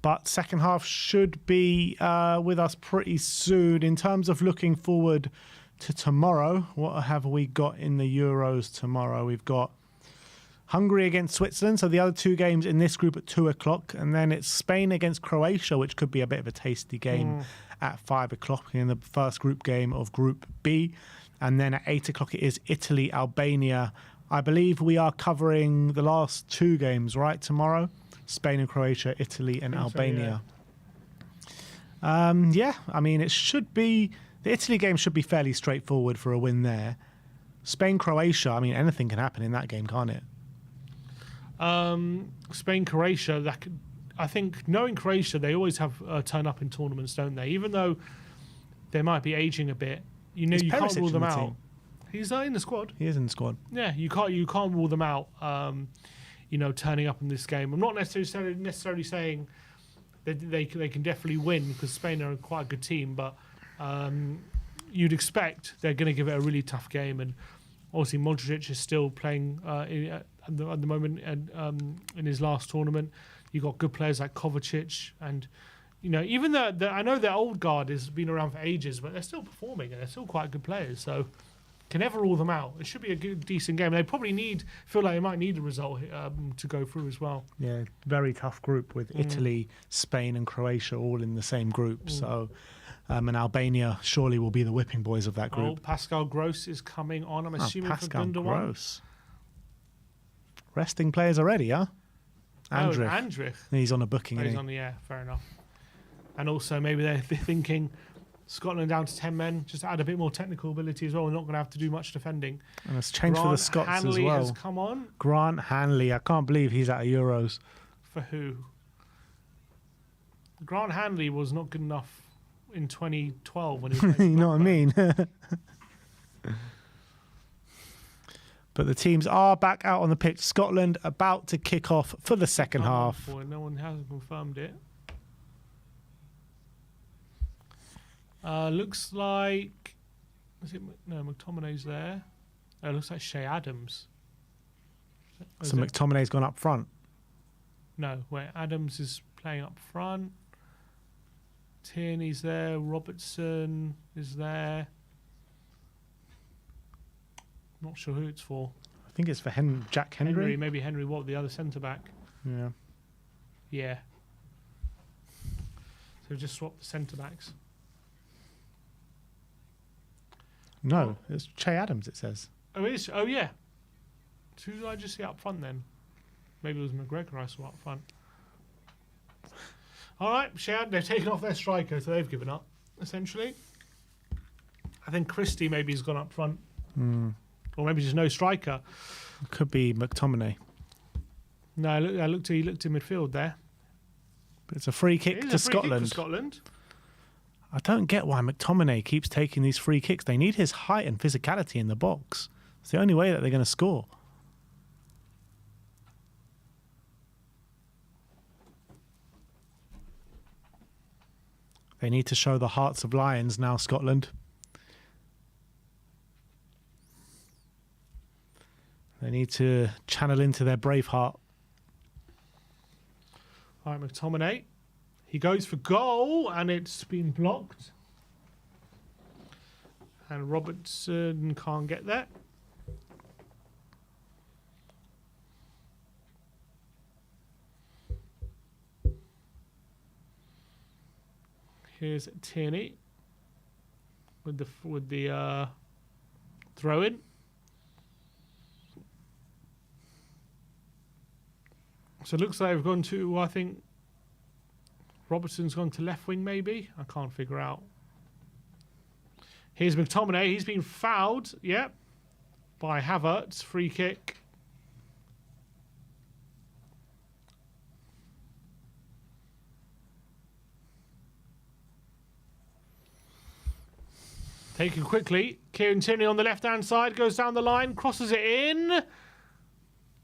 But second half should be with us pretty soon. In terms of looking forward to tomorrow, what have we got in the Euros tomorrow? We've got Hungary against Switzerland, so the other two games in this group at 2:00, and then it's Spain against Croatia, which could be a bit of a tasty game at 5:00 in the first group game of Group B. And then at 8:00 it is Italy, Albania. I believe we are covering the last two games, right, tomorrow? Spain and Croatia, Italy and Albania. So, yeah. I mean, the Italy game should be fairly straightforward for a win there. Spain, Croatia, I mean, anything can happen in that game, can't it? Spain, Croatia, I think, knowing Croatia, they always have turn up in tournaments, don't they? Even though they might be aging a bit, you can't rule them out. He's in the squad. He is in the squad. Yeah, you can't rule them out. Turning up in this game. I'm not necessarily saying that they can definitely win, because Spain are quite a good team, but you'd expect they're going to give it a really tough game. And obviously Modric is still playing at the moment in his last tournament. You've got good players like Kovacic, and even I know their old guard has been around for ages, but they're still performing and they're still quite good players. So can never rule them out. It should be a good, decent game. They probably feel like they might need a result to go through as well. Yeah, very tough group with Italy, Spain and Croatia all in the same group. So, and Albania surely will be the whipping boys of that group. Pascal Gross is coming on, I'm assuming, Pascal for Gundogan. Gross. Resting players already, huh? Andrich. Andrich. He's on a booking, He's on the air, fair enough. And also maybe they're thinking Scotland down to 10 men, just add a bit more technical ability as well. We're not going to have to do much defending. And it's changed for the Scots Hanley as well. Has come on. Grant Hanley. I can't believe he's at a Euros. For who? Grant Hanley was not good enough in 2012 when he was You know what I mean? But the teams are back out on the pitch. Scotland about to kick off for the second half. No one has confirmed it. Looks like... No, McTominay's there. Oh, it looks like Shea Adams. So McTominay's gone up front. No, wait, Adams is playing up front. Tierney's there. Robertson is there. Not sure who it's for. I think it's for Jack Henry. Maybe Henry Watt, the other centre back. Yeah. Yeah. So just swap the centre backs. No, it's Che Adams, it says. Oh, it is? Oh, yeah. So who did I just see up front then? Maybe it was McGregor I saw up front. All right, Shad, they've taken off their striker, so they've given up, essentially. I think Christie maybe has gone up front. Or maybe just no striker. Could be McTominay. No, he looked in midfield there. But it's a free kick It is to a free kick Scotland. for Scotland. I don't get why McTominay keeps taking these free kicks. They need his height and physicality in the box. It's the only way that they're going to score. They need to show the hearts of lions now, Scotland. They need to channel into their brave heart. All right, McTominay. He goes for goal, and it's been blocked. And Robertson can't get there. Here's Tierney with the throw in. So it looks like they've gone to, I think, Robertson's gone to left wing maybe. I can't figure out. Here's McTominay. He's been fouled, yep, by Havertz. Free kick. Taken quickly. Kieran Tierney on the left-hand side goes down the line, crosses it in.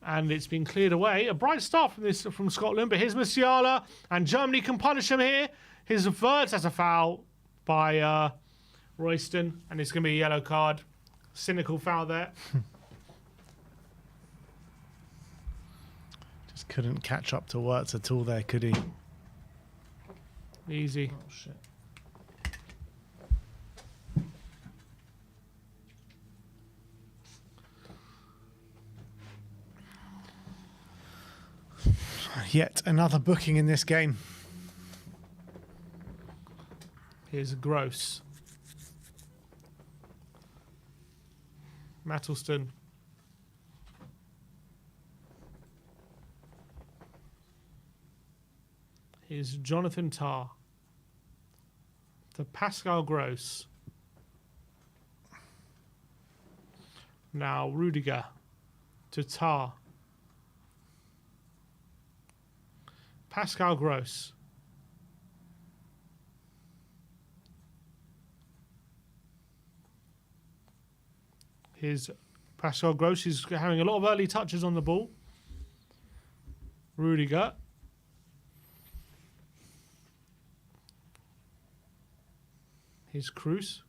And it's been cleared away. A bright start from Scotland, but here's Musiala, and Germany can punish him here. His Verts has a foul by Royston, and it's going to be a yellow card. Cynical foul there. Just couldn't catch up to Wirtz at all there, could he? Easy. Oh, shit. Yet another booking in this game. Here's Gross. Mattleston. Here's Jonathan Tah. To Pascal Gross. Now Rudiger. To Tah. Pascal Gross. Here's Pascal Gross. He's having a lot of early touches on the ball. Rudiger. Here's Cruz.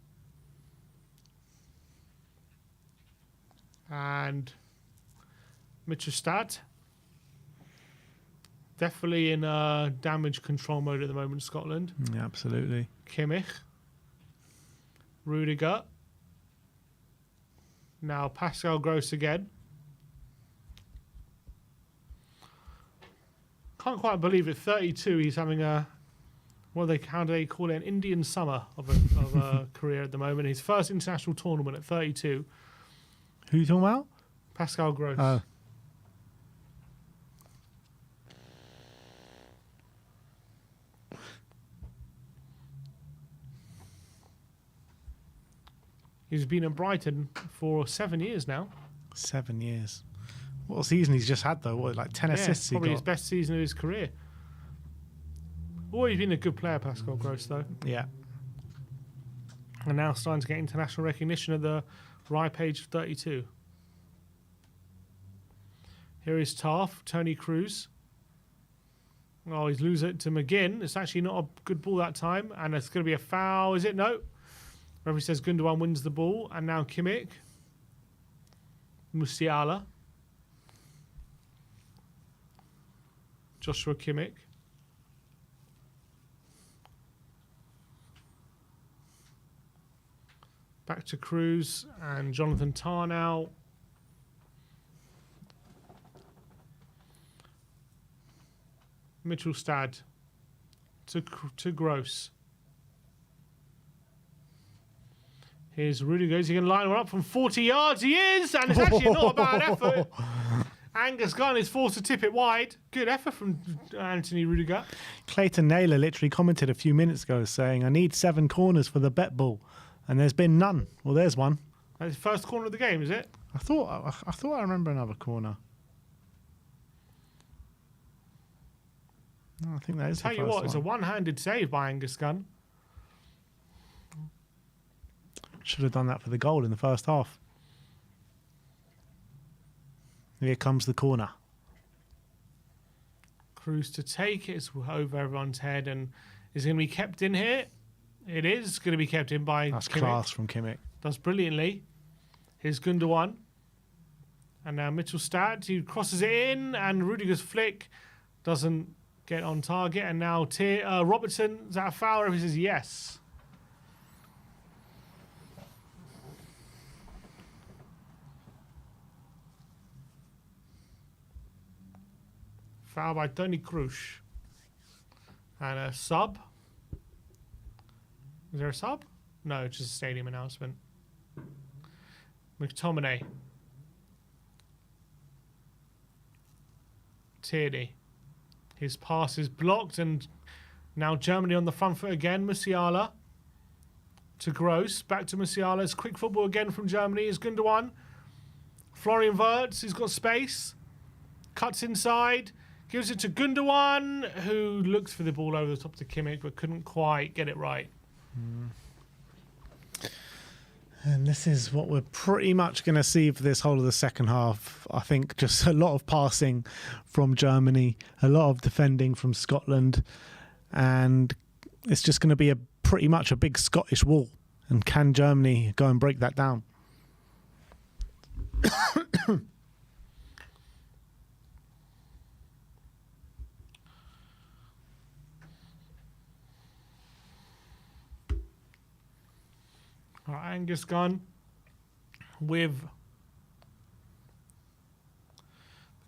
And Mittelstadt. Definitely in damage control mode at the moment, Scotland. Yeah, absolutely. Kimmich. Rudiger. Now Pascal Gross again. Can't quite believe it. 32. He's having a how do they call it? An Indian summer of a career at the moment. His first international tournament at 32. Who are you talking about? Pascal Gross. Oh. He's been at Brighton for 7 years now. 7 years. What a season he's just had, though. What, like 10 assists he probably got? his best season of his career. Always been a good player, Pascal Gross, though. Yeah. And now starting to get international recognition at the ripe age of 32. Here is Taff, Tony Cruz. Oh, he's losing it to McGinn. It's actually not a good ball that time. And it's going to be a foul, is it? No. Referee says Gundogan wins the ball. And now Kimmich. Musiala. Joshua Kimmich. Back to Cruz and Jonathan Tah now. Mitchell Stad to Gross. Here's Rudiger. Is he going to line one up from 40 yards? He is! And it's actually not a bad effort. Angus Gunn is forced to tip it wide. Good effort from Anthony Rudiger. Clayton Naylor literally commented a few minutes ago saying, I need 7 corners for the bet ball. And there's been none. Well, there's one. That's the first corner of the game, is it? I thought I remember another corner. No, I think that is the Tell you first what, it's a one. one-handed save by Angus Gunn. Should have done that for the goal in the first half. Here comes the corner. Cruz to take it. It's over everyone's head. And is it going to be kept in here? It is going to be kept in by That's Kimmich. class from Kimmich. Does brilliantly. Here's Gundogan. And now Mitchell Stad. He crosses it in. And Rudiger's flick doesn't get on target. And now Robertson. Is that a foul? He says yes. Foul by Tony Cruz. And a sub. Is there a sub? No, just a stadium announcement. McTominay. Tierney. His pass is blocked, and now Germany on the front foot again. Musiala to Gross. Back to Musiala. It's quick football again from Germany. Is Gundogan. Florian Wirtz. He's got space. Cuts inside. Gives it to Gundogan, who looked for the ball over the top to Kimmich, but couldn't quite get it right. And this is what we're pretty much going to see for this whole of the second half. I think just a lot of passing from Germany, a lot of defending from Scotland, and it's just going to be pretty much a big Scottish wall. And can Germany go and break that down? Angus Gunn with the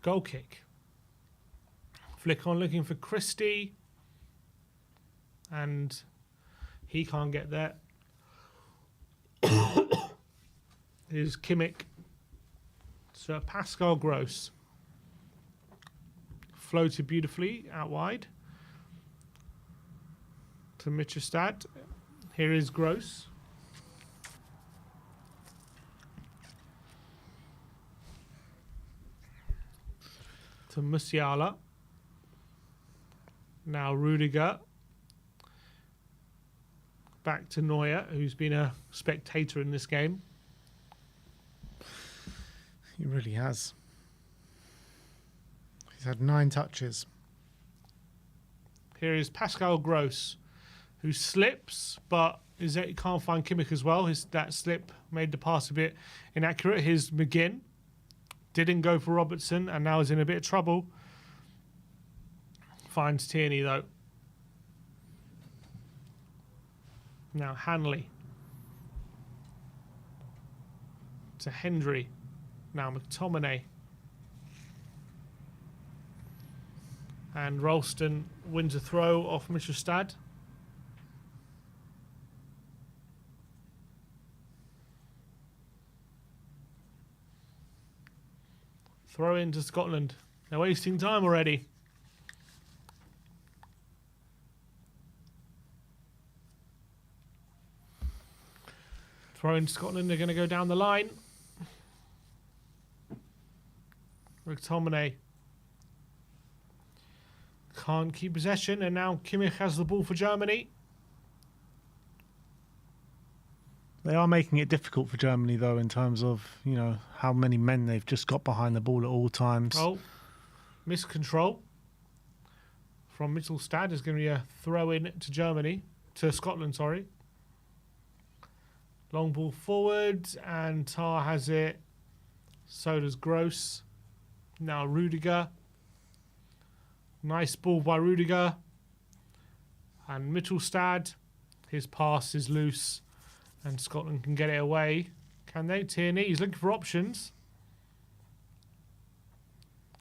goal kick. Flick on looking for Christie. And he can't get there. Here's Kimmich. Sir Pascal Gross. Floated beautifully out wide. To Mitchelstad. Here is Gross. To Musiala. Now Rudiger. Back to Neuer, who's been a spectator in this game. He really has. He's had 9 touches. Here is Pascal Gross, who slips, but he can't find Kimmich as well. That slip made the pass a bit inaccurate. Here's McGinn. Didn't go for Robertson and now is in a bit of trouble. Finds Tierney though. Now Hanley. To Hendry. Now McTominay. And Ralston wins a throw off Mitchelstad. Throw into Scotland. They're wasting time already. Throw into Scotland. They're going to go down the line. McTominay can't keep possession, and now Kimmich has the ball for Germany. They are making it difficult for Germany, though, in terms of, how many men they've just got behind the ball at all times. Oh, miscontrol from Mittelstadt is going to be a throw in to Scotland, sorry. Long ball forward, and Tar has it. So does Gross. Now Rudiger. Nice ball by Rudiger. And Mittelstadt, his pass is loose, and Scotland can get it away. Can they? Tierney, he's looking for options.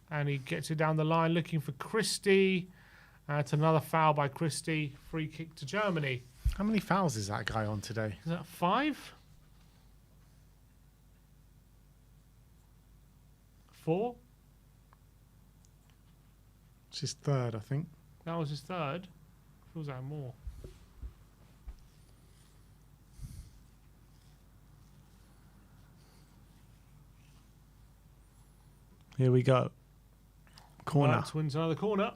And he gets it down the line, looking for Christie. It's another foul by Christie. Free kick to Germany. How many fouls is that guy on today? Is that 5? 4? It's his third, I think. That was his third. Feels like more. Here we go. Corner. Wurtz wins another corner.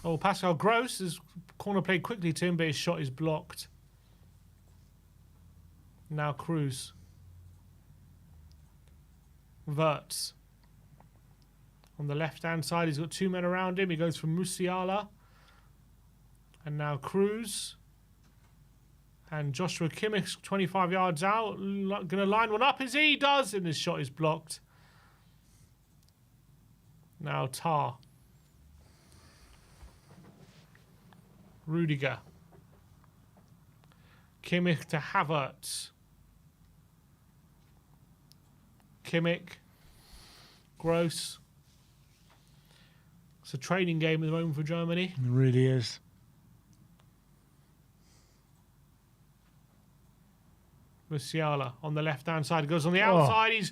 Oh, Pascal Gross is corner played quickly to him, but his shot is blocked. Now Cruz. Wurtz. On the left-hand side, he's got 2 men around him. He goes for Musiala. And now Cruz. And Joshua Kimmich, 25 yards out. Going to line one up, as he does, and his shot is blocked. Now Tar. Rudiger. Kimmich to Havertz. Kimmich. Gross. It's a training game at the moment for Germany. It really is. Musiala on the left-hand side. Goes on the outside.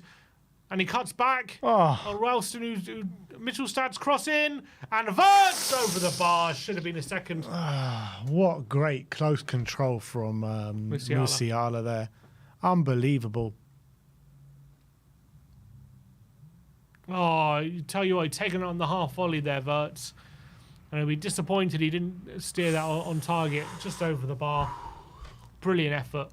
And he cuts back. Oh, Ralston, who Mittelstadt's cross in. And Wurtz over the bar. Should have been a second. what great close control from Musiala there. Unbelievable. Oh, I tell you what, he'd taken it on the half volley there, Wurtz. And he'll be disappointed he didn't steer that on target, just over the bar. Brilliant effort.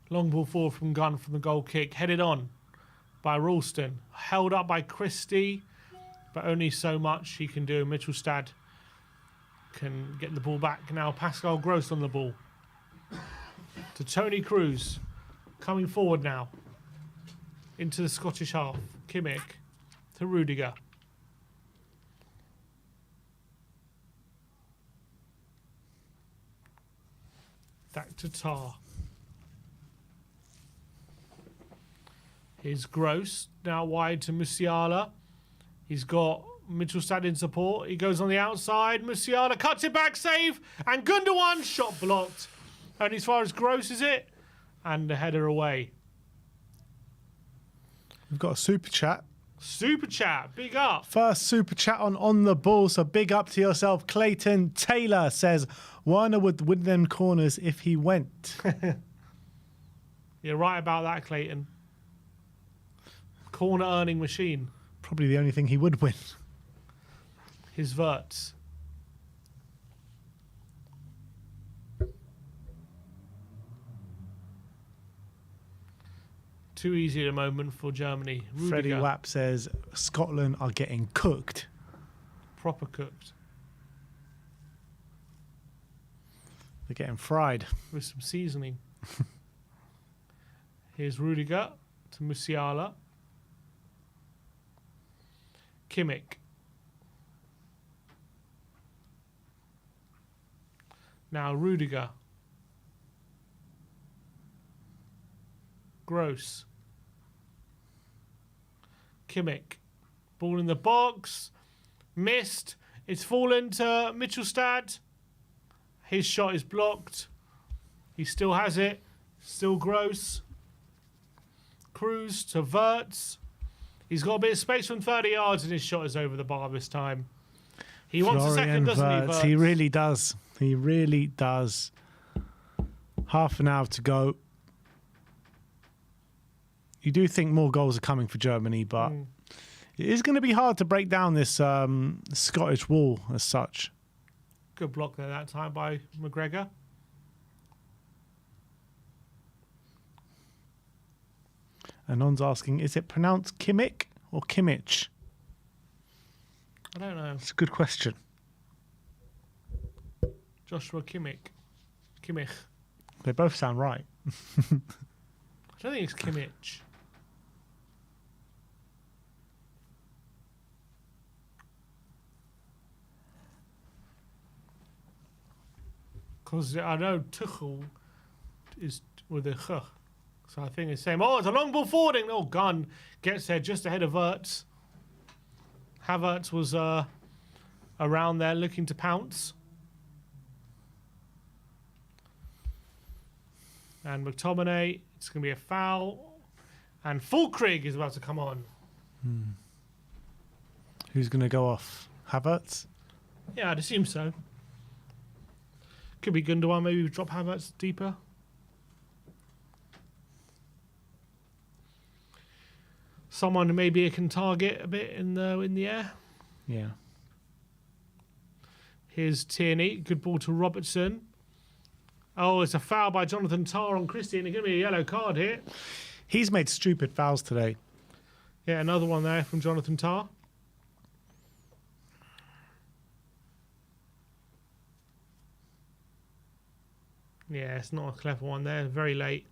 Long ball forward from Gunn from the goal kick. Headed on by Ralston. Held up by Christie. But only so much he can do. Mittelstadt can get the ball back. Now Pascal Gross on the ball. To Tony Cruz. Coming forward now. Into the Scottish half. Kimmich. To Rudiger. Back to Tar. Here's Gross, now wide to Musiala. He's got Mittelstadt in support. He goes on the outside. Musiala cuts it back, save. And Gundogan, shot blocked. Only as far as Gross is it. And the header away. We've got a super chat. Super chat, big up. First super chat on the ball, so big up to yourself. Clayton Taylor says, Werner would win them corners if he went. You're right about that, Clayton. Corner earning machine. Probably the only thing he would win. His Wurtz. Too easy at the moment for Germany. Rudiger, Freddie Wapp says, Scotland are getting cooked. proper cooked They're getting fried. with some seasoning. Here's Rudiger to Musiala. Kimmich. Now Rudiger. Gross. Kimmich. Ball in the box. Missed. It's fallen to Mitchelstad. His shot is blocked. He still has it. Still Gross. Cruz to Wirtz. He's got a bit of space from 30 yards and his shot is over the bar this time. He wants a second, doesn't he, Wirtz? He really does. He really does. Half an hour to go. You do think more goals are coming for Germany, but it is going to be hard to break down this Scottish wall as such. Good block there that time by McGregor. Anon's asking, is it pronounced Kimmich or Kimmich? I don't know. It's a good question. Joshua Kimmich. Kimmich. They both sound right. I don't think it's Kimmich. Because I know Tuchel is with a ch. So I think it's the same. Oh, it's a long ball forwarding. Oh, Gunn gets there just ahead of Wirtz. Havertz was around there looking to pounce. And McTominay, it's going to be a foul. And Fulkrug is about to come on. Who's going to go off? Havertz? Yeah, I'd assume so. Could be Gundogan, maybe we drop Havertz deeper. Someone maybe can target a bit in the air. Yeah. Here's Tierney. Good ball to Robertson. Oh, it's a foul by Jonathan Tah on Christian. It's going to be a yellow card here. He's made stupid fouls today. Yeah, another one there from Jonathan Tah. Yeah, it's not a clever one there. Very late.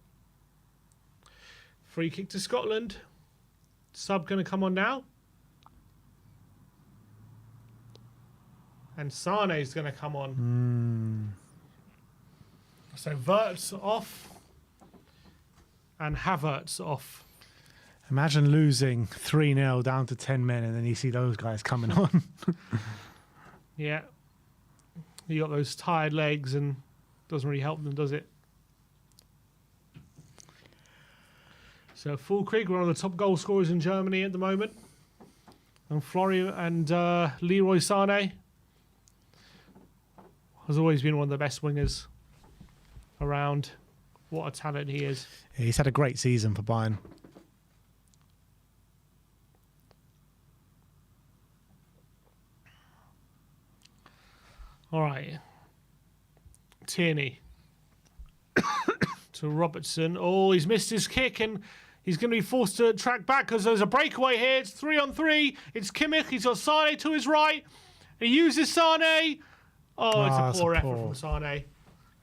Free kick to Scotland. Sub going to come on now. And Sane's going to come on. So Wirtz off. And Havertz off. Imagine losing 3-0 down to 10 men and then you see those guys coming on. Yeah. You got those tired legs and doesn't really help them, does it? So Fulkrug, one of the top goal scorers in Germany at the moment. And Florian and Leroy Sané has always been one of the best wingers around. What a talent he is. Yeah, he's had a great season for Bayern. All right. Tierney to Robertson. Oh, he's missed his kick and he's going to be forced to track back because there's a breakaway here. It's 3-on-3. It's Kimmich. He's got Sané to his right. He uses Sané. Oh, it's a poor effort from Sané.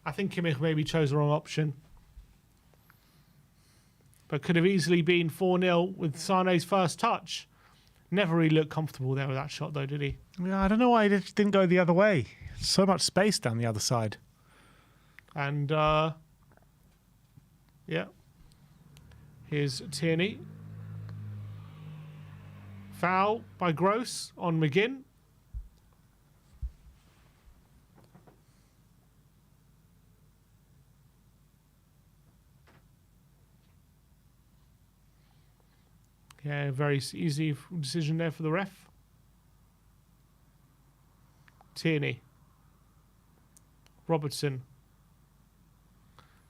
I think Kimmich maybe chose the wrong option. But could have easily been 4-0 with Sané's first touch. Never really looked comfortable there with that shot, though, did he? Yeah, I don't know why he didn't go the other way. So much space down the other side. And, yeah. Here's Tierney. Foul by Gross on McGinn. Yeah, very easy decision there for the ref. Tierney. Robertson.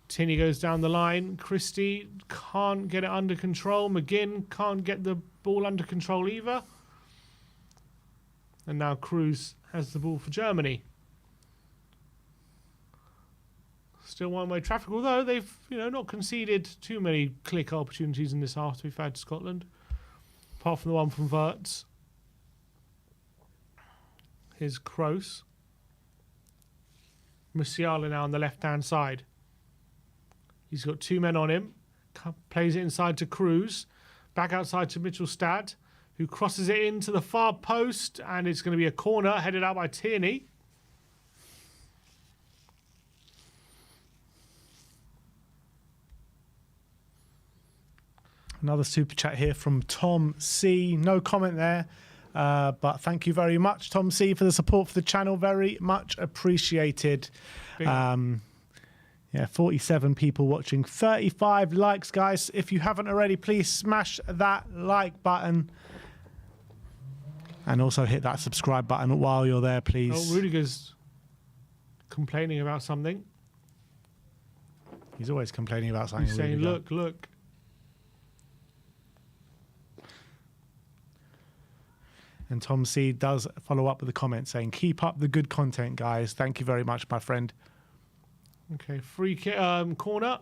Tierney goes down the line. Christie can't get it under control. McGinn can't get the ball under control either. And now Cruz has the ball for Germany. Still one-way traffic, although they've not conceded too many click opportunities in this half to be fair to Scotland. Apart from the one from Wirtz. Here's Kroos. Musiala now on the left-hand side. He's got two men on him. Plays it inside to Cruz. Back outside to Mitchelstad, who crosses it into the far post, and it's going to be a corner headed out by Tierney. Another super chat here from Tom C. No comment there, but thank you very much, Tom C, for the support for the channel. Very much appreciated. Yeah, 47 people watching, 35 likes, guys. If you haven't already, please smash that like button. And also hit that subscribe button while you're there, please. Oh, Rudiger's complaining about something. He's always complaining about something. He's saying, Rudiger. look. And Tom C does follow up with a comment saying, keep up the good content, guys. Thank you very much, my friend. Okay, free kick, corner.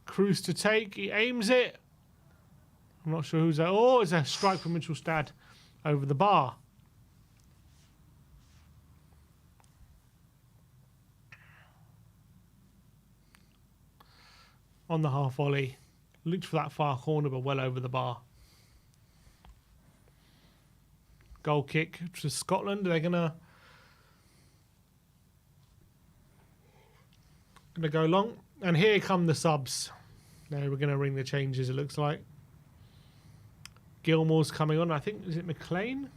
Cruz to take. He aims it. I'm not sure who's that. Oh, it's a strike from Mitchell Stad over the bar. On the half volley. Looked for that far corner, but well over the bar. Goal kick to Scotland. They're gonna go long. And here come the subs. Now we're going to ring the changes, it looks like. Gilmore's coming on. I think, is it McLean?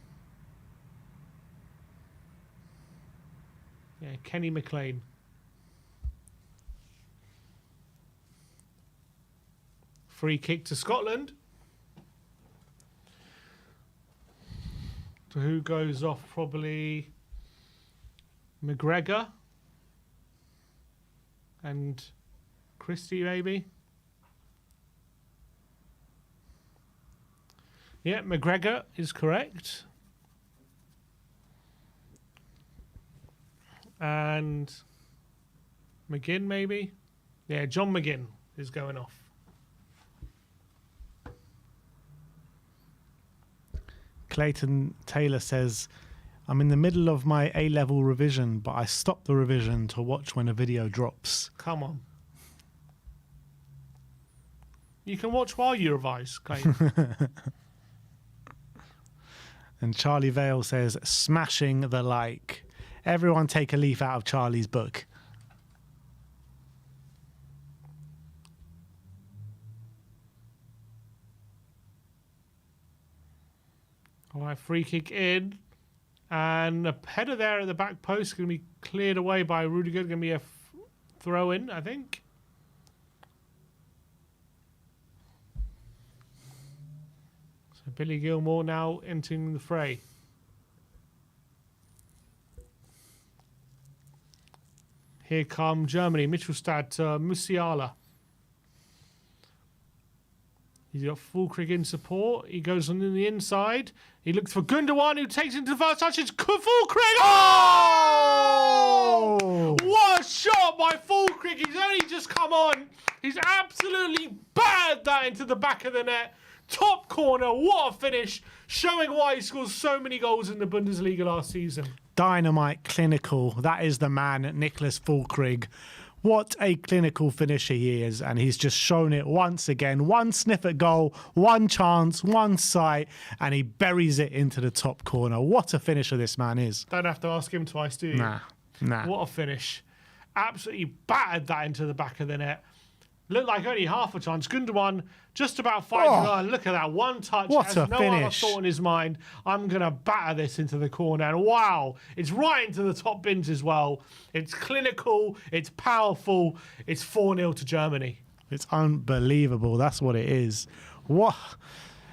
Yeah, Kenny McLean. Free kick to Scotland. So who goes off? Probably McGregor. And Christie, maybe. Yeah, McGregor is correct. And McGinn, maybe. Yeah, John McGinn is going off. Clayton Taylor says, I'm in the middle of my A-level revision, but I stop the revision to watch when a video drops. Come on. You can watch while you revise, Clayton. And Charlie Vale says, smashing the like. Everyone take a leaf out of Charlie's book. All right, free kick in. And a header there at the back post going to be cleared away by Rudiger. Going to be a throw in, I think. So Billy Gilmore now entering the fray. Here come Germany. Mittelstadt to Musiala. He's got Fulkrug in support. He goes on in the inside. He looks for Gundogan, who takes it into the first touch. It's Fulkrug. Oh! What a shot by Fulkrug. He's only just come on. He's absolutely battered that into the back of the net. Top corner. What a finish. Showing why he scores so many goals in the Bundesliga last season. Dynamite, clinical. That is the man, Nicholas Fulkrug. What a clinical finisher he is, and he's just shown it once again. One sniff at goal, one chance, one sight, and he buries it into the top corner. What a finisher this man is. Don't have to ask him twice, do you? Nah. What a finish. Absolutely battered that into the back of the net. Looked like only half a chance. Gundogan just about fighting. Look at that. One touch. What has a no finish. other thought in his mind. I'm going to batter this into the corner. And wow, it's right into the top bins as well. It's clinical. It's powerful. It's 4-0 to Germany. It's unbelievable. That's what it is. What?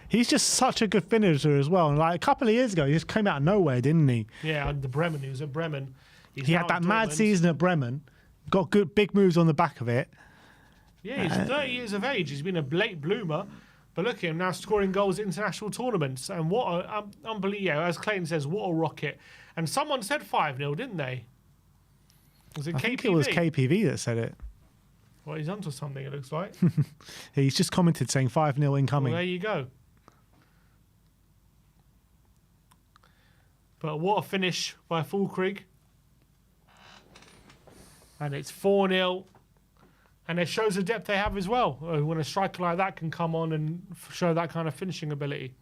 He's just such a good finisher as well. And like a couple of years ago, he just came out of nowhere, didn't he? Yeah, and the Bremen. He was at Bremen. He had that mad season at Bremen. Got good big moves on the back of it. Yeah, he's 30 years of age. He's been a late bloomer. But look at him now scoring goals at international tournaments. And what a unbelievable, as Clayton says, what a rocket. And someone said 5-0, didn't they? Was it KPV? I think it was KPV that said it. Well, he's onto something, it looks like. He's just commented saying 5-0 incoming. Well, there you go. But what a finish by Fulkrug. And it's 4-0. And it shows the depth they have as well. When a striker like that can come on and show that kind of finishing ability.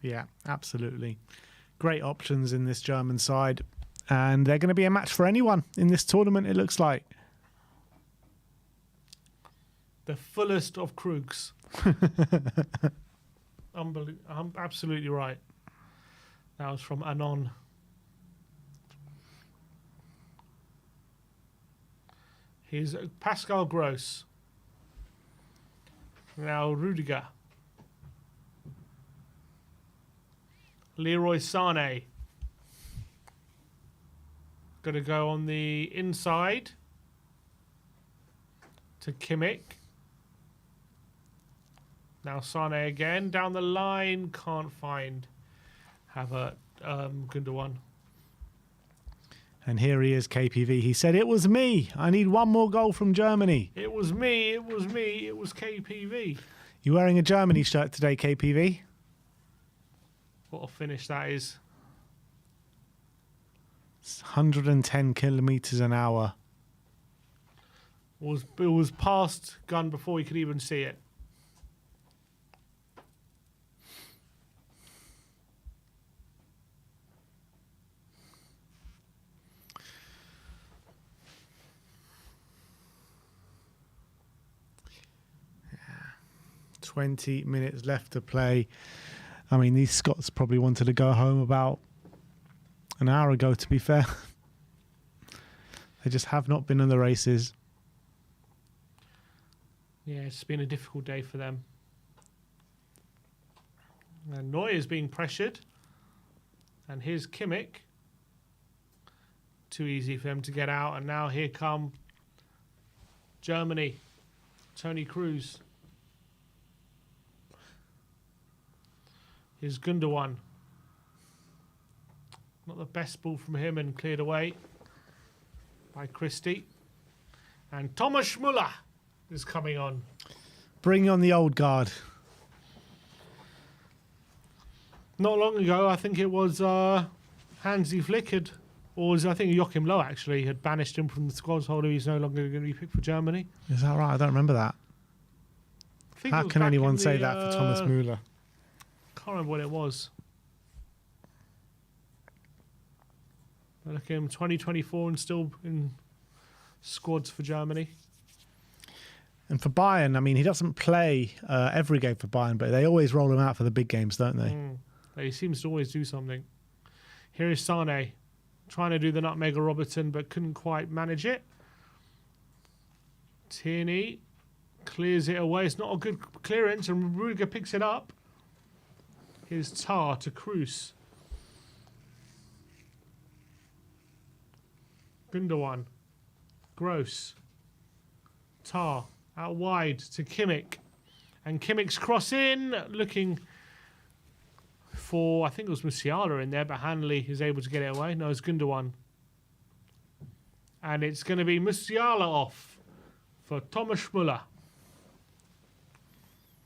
Yeah, absolutely. Great options in this German side. And they're going to be a match for anyone in this tournament, it looks like. The fullest of Krugs. I'm absolutely right. That was from Anon. Here's Pascal Gross. Now Rudiger. Leroy Sané. Going to go on the inside to Kimmich. Now Sané again. Down the line. Can't find Havertz. Gundogan. And here he is, KPV. He said, "It was me. I need one more goal from Germany." It was me. It was me. It was KPV. You wearing a Germany shirt today, KPV? What a finish that is. It's 110 kilometers an hour. It was past gun before he could even see it. Yeah. 20 minutes left to play. I mean, these Scots probably wanted to go home about an hour ago, to be fair. They just have not been in the races. Yeah, it's been a difficult day for them. And Neuer's being pressured. And here's Kimmich. Too easy for them to get out. And now here come Germany. Tony Kroos. Here's Gundogan. Not the best ball from him and cleared away by Christie. And Thomas Müller is coming on. Bring on the old guard. Not long ago, I think it was Hansi Flick I think Joachim Low actually had banished him from the squad, so he's no longer going to be picked for Germany. Is that right? I don't remember that. I think it How was can back anyone in say the, that for Thomas Müller? Can't remember what it was. But look at him, 2024 and still in squads for Germany. And for Bayern, I mean, he doesn't play every game for Bayern, but they always roll him out for the big games, don't they? He seems to always do something. Here is Sané, trying to do the nutmeg of Robertson, but couldn't quite manage it. Tierney clears it away. It's not a good clearance, and Rudiger picks it up. Here's Tar to Kroos. Gundogan. Gross. Tar out wide to Kimmich. And Kimmich's cross in, looking for, I think it was Musiala in there, but Hanley is able to get it away. No, it's Gundogan. And it's going to be Musiala off for Thomas Müller.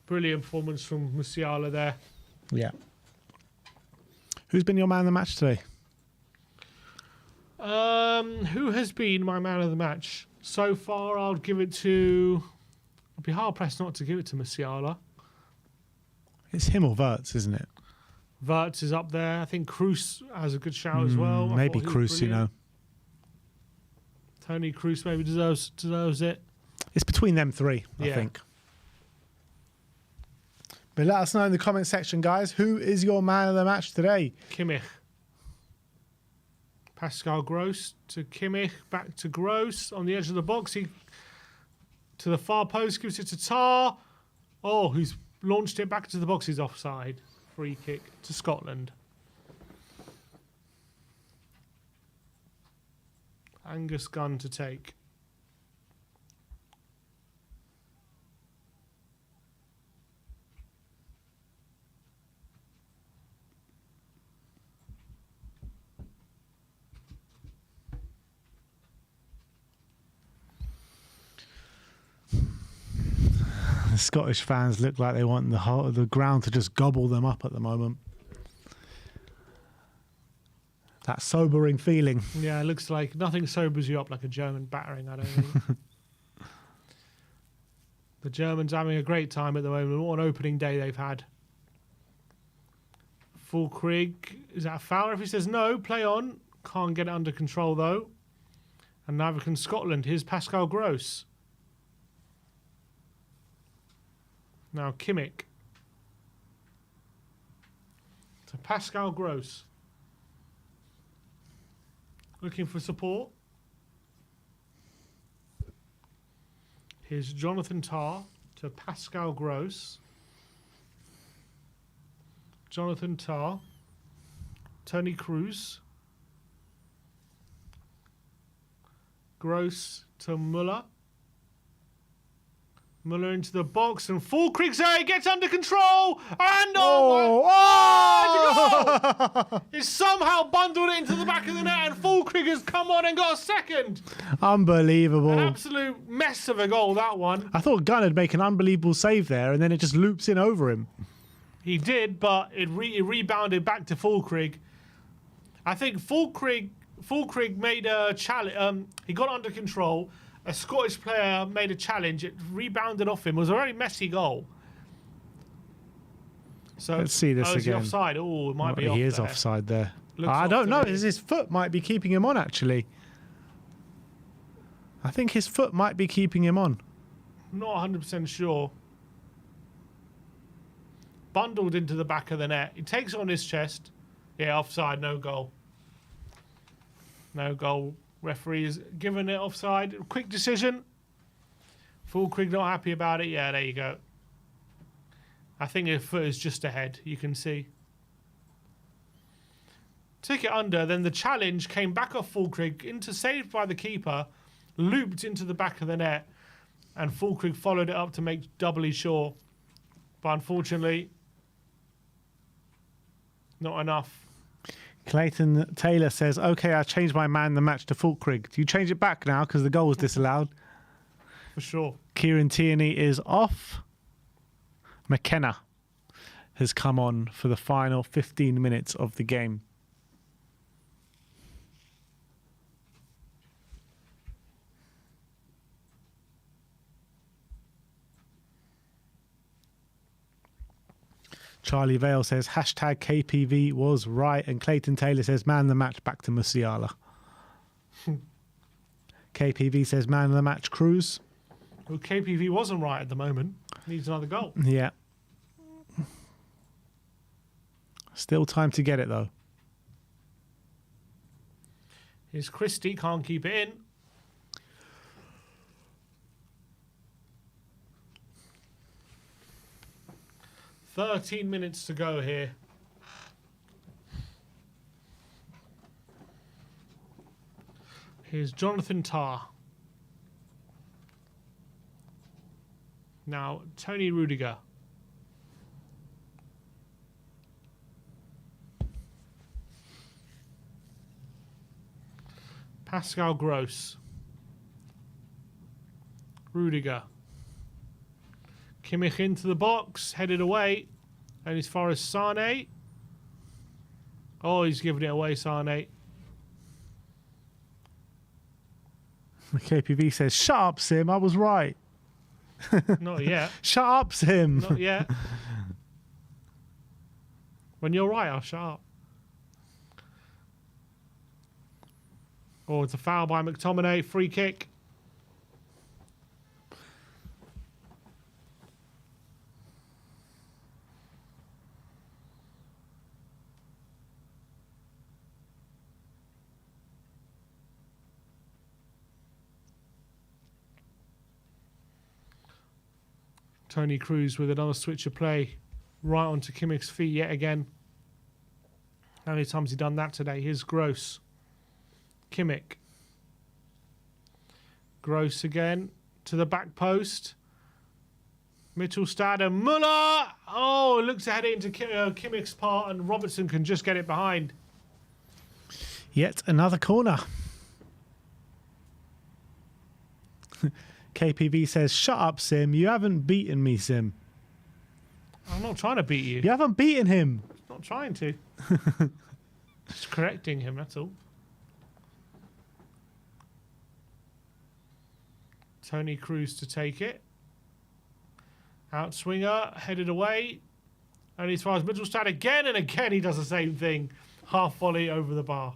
Brilliant performance from Musiala there. Yeah. Who's been your man of the match today? Who has been my man of the match? So far, I'll give it to... I'd be hard-pressed not to give it to Musiala. It's him or Wirtz, isn't it? Wirtz is up there. I think Kroos has a good shout as well. Maybe Kroos, you know. Tony Kroos maybe deserves it. It's between them three, I think. But let us know in the comment section, guys. Who is your man of the match today? Kimmich. Pascal Gross to Kimmich. Back to Gross on the edge of the box. He to the far post, gives it to Tar. Oh, who's launched it back to the box. He's offside. Free kick to Scotland. Angus Gunn to take. The Scottish fans look like they want the ground to just gobble them up at the moment. That sobering feeling. Yeah, it looks like nothing sobers you up like a German battering, I don't think. The Germans having a great time at the moment. What an opening day they've had. Fulkrig, is that a foul? If he says no, play on. Can't get it under control though. And neither can Scotland. Here's Pascal Gross. Now Kimmich. To Pascal Gross. Looking for support. Here's Jonathan Tah to Pascal Gross. Jonathan Tah. Tony Cruz. Gross to Muller. Muller into the box and Fulkrig's there. He gets under control. And he somehow bundled it into the back of the net and Fulkrig has come on and got a second. Unbelievable. An absolute mess of a goal, that one. I thought Gunn would make an unbelievable save there, and then it just loops in over him. He did, but it rebounded back to Fulkrig. I think Fulkrig made a challenge. He got under control. A Scottish player made a challenge. It rebounded off him. It was a very messy goal. So let's see this is he again. Offside? Oh, it might be. He off is there. offside there. Looks I off don't to know. me. His foot might be keeping him on, actually. I think his foot might be keeping him on. Not 100% sure. Bundled into the back of the net. He takes it on his chest. Yeah, offside. No goal. No goal. Referee is given it offside. Quick decision. Fulkrig not happy about it. Yeah, there you go. I think his foot is just ahead. You can see. Took it under. Then the challenge came back off Fulkrig. Saved by the keeper. Looped into the back of the net. And Fulkrig followed it up to make doubly sure. But unfortunately, not enough. Clayton Taylor says, okay, I changed my man the match to Fulkrig. Do you change it back now because the goal was disallowed? For sure. Kieran Tierney is off. McKenna has come on for the final 15 minutes of the game. Charlie Vale says, hashtag KPV was right. And Clayton Taylor says, man the match back to Musiala. KPV says, man of the match, Cruz. Well, KPV wasn't right at the moment. Needs another goal. Yeah. Still time to get it, though. Here's Christie, can't keep it in. "13 minutes to go here. Here's Jonathan Tah. Now, Tony Rudiger. Pascal Gross. Rudiger. Kimmich into the box, headed away. And as far as Sane. Oh, he's giving it away, Sane. The KPV says, shut up, Sim. I was right. Not yet. Shut up, Sim. Not yet. When you're right, I'll shut up. Oh, it's a foul by McTominay. Free kick. Tony Cruz with another switch of play right onto Kimmich's feet yet again. How many times has he done that today? Here's Gross. Kimmich. Gross again to the back post. Mittelstadt and Muller. Oh, looks to head it into Kimmich's part and Robertson can just get it behind. Yet another corner. KPV says, shut up, Sim. You haven't beaten me, Sim. I'm not trying to beat you. You haven't beaten him. Not trying to. Just correcting him, that's all. Tony Cruz to take it. Outswinger, headed away. And as far as Mittelstadt again and again, he does the same thing. Half volley over the bar.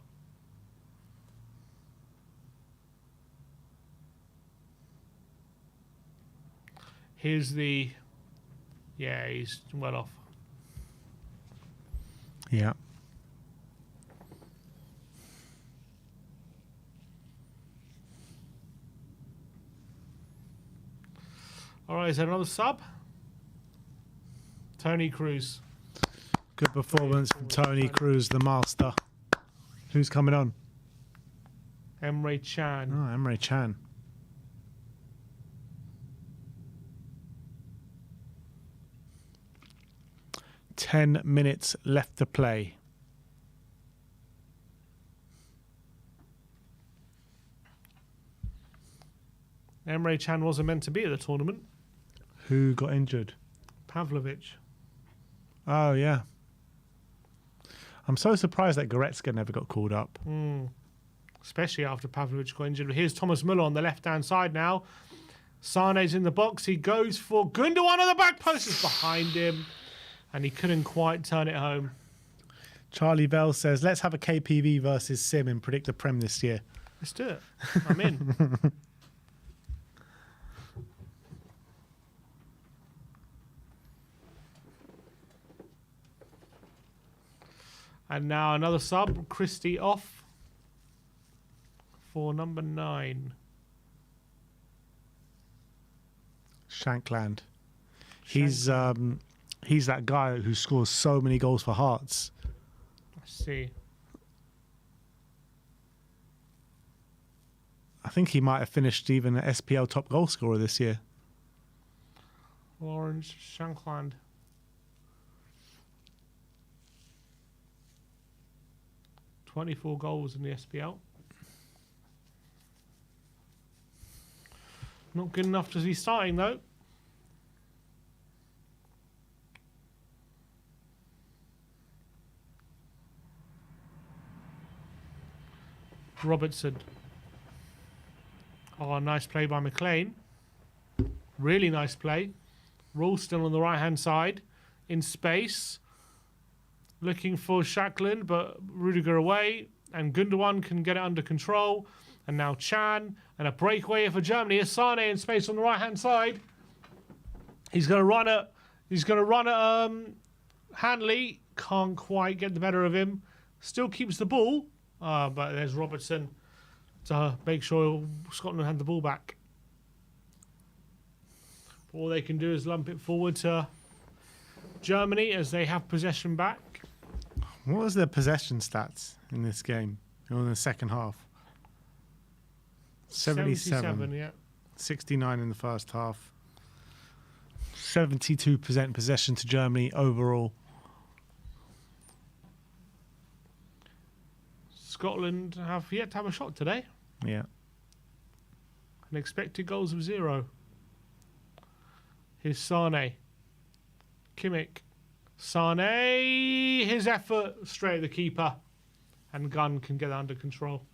Here's the Yeah, he's well off. Yeah. All right, is there another sub? Tony Cruz. Good performance from Tony Cruz, the master. Who's coming on? Emre Can. Oh, Emre Can. Ten minutes left to play. Emre Can wasn't meant to be at the tournament. Who got injured? Pavlovic. Oh, yeah. I'm so surprised that Goretzka never got called up. Especially after Pavlovic got injured. Here's Thomas Müller on the left-hand side now. Sane's in the box. He goes for Gundogan on the back post. It's behind him. And he couldn't quite turn it home. Charlie Bell says, let's have a KPV versus Sim and predict the Prem this year. Let's do it. I'm in. And now another sub, Christie off for number 9. Shankland. He's that guy who scores so many goals for Hearts. I see. I think he might have finished even an SPL top goal scorer this year. Lawrence Shankland. .24 goals in the SPL. Not good enough to be starting though. Robertson. Oh, nice play by McLean. Really nice play. Ralston on the right-hand side. In space. Looking for Shackland, but Rudiger away. And Gundogan can get it under control. And now Can. And a breakaway for Germany. Asane in space on the right-hand side. He's going to run at Hanley. Can't quite get the better of him. Still keeps the ball. But there's Robertson to make sure Scotland had the ball back. All they can do is lump it forward to Germany as they have possession back. What was their possession stats in this game in the second half? 77. Yeah. 69 in the first half. 72% possession to Germany overall. Scotland have yet to have a shot today. Yeah. And expected goals of 0. Here's Sane. Kimmich. Sane. His effort straight at the keeper. And Gunn can get that under control.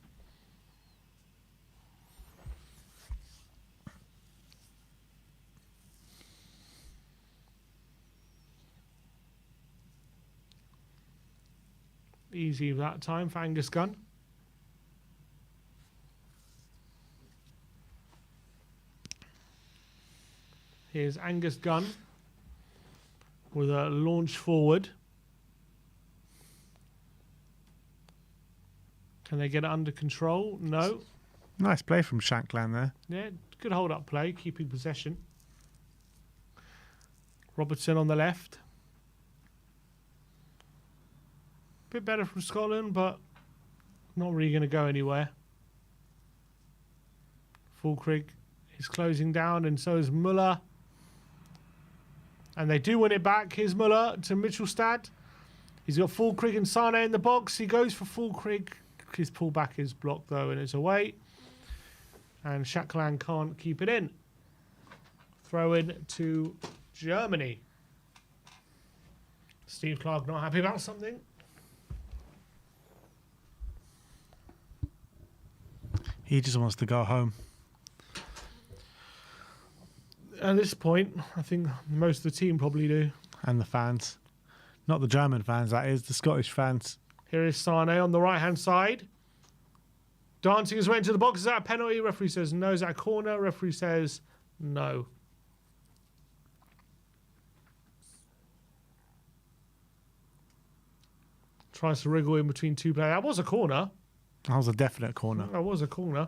Easy that time for Angus Gunn. Here's Angus Gunn with a launch forward. Can they get it under control? No. Nice play from Shankland there. Yeah, good hold-up play, keeping possession. Robertson on the left. Bit better from Scotland, but not really going to go anywhere. Fulkrug is closing down, and so is Müller. And they do win it back. Here's Müller to Mitchelstad. He's got Fulkrug and Sane in the box. He goes for Fulkrug. His pullback is blocked, though, and it's away. And Shackland can't keep it in. Throw in to Germany. Steve Clark not happy about something. He just wants to go home. At this point, I think most of the team probably do. And the fans. Not the German fans, that is. The Scottish fans. Here is Sane on the right-hand side. Dancing his way into the box. Is that a penalty? Referee says no. Is that a corner? Referee says no. Tries to wriggle in between two players. That was a corner. That was a definite corner. That was a corner.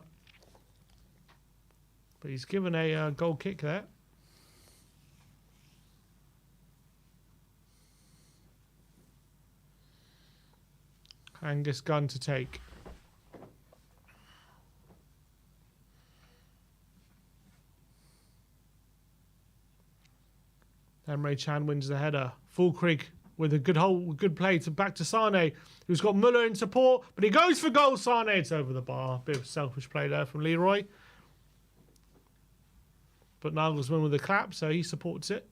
But he's given a goal kick there. Angus Gunn to take. Emre Can wins the header. Fulkrug with a good play to back to Sane, who's got Muller in support, but he goes for goal. Sane, it's over the bar. Bit of selfish play there from Leroy. But Nagelsmann with a clap, so he supports it.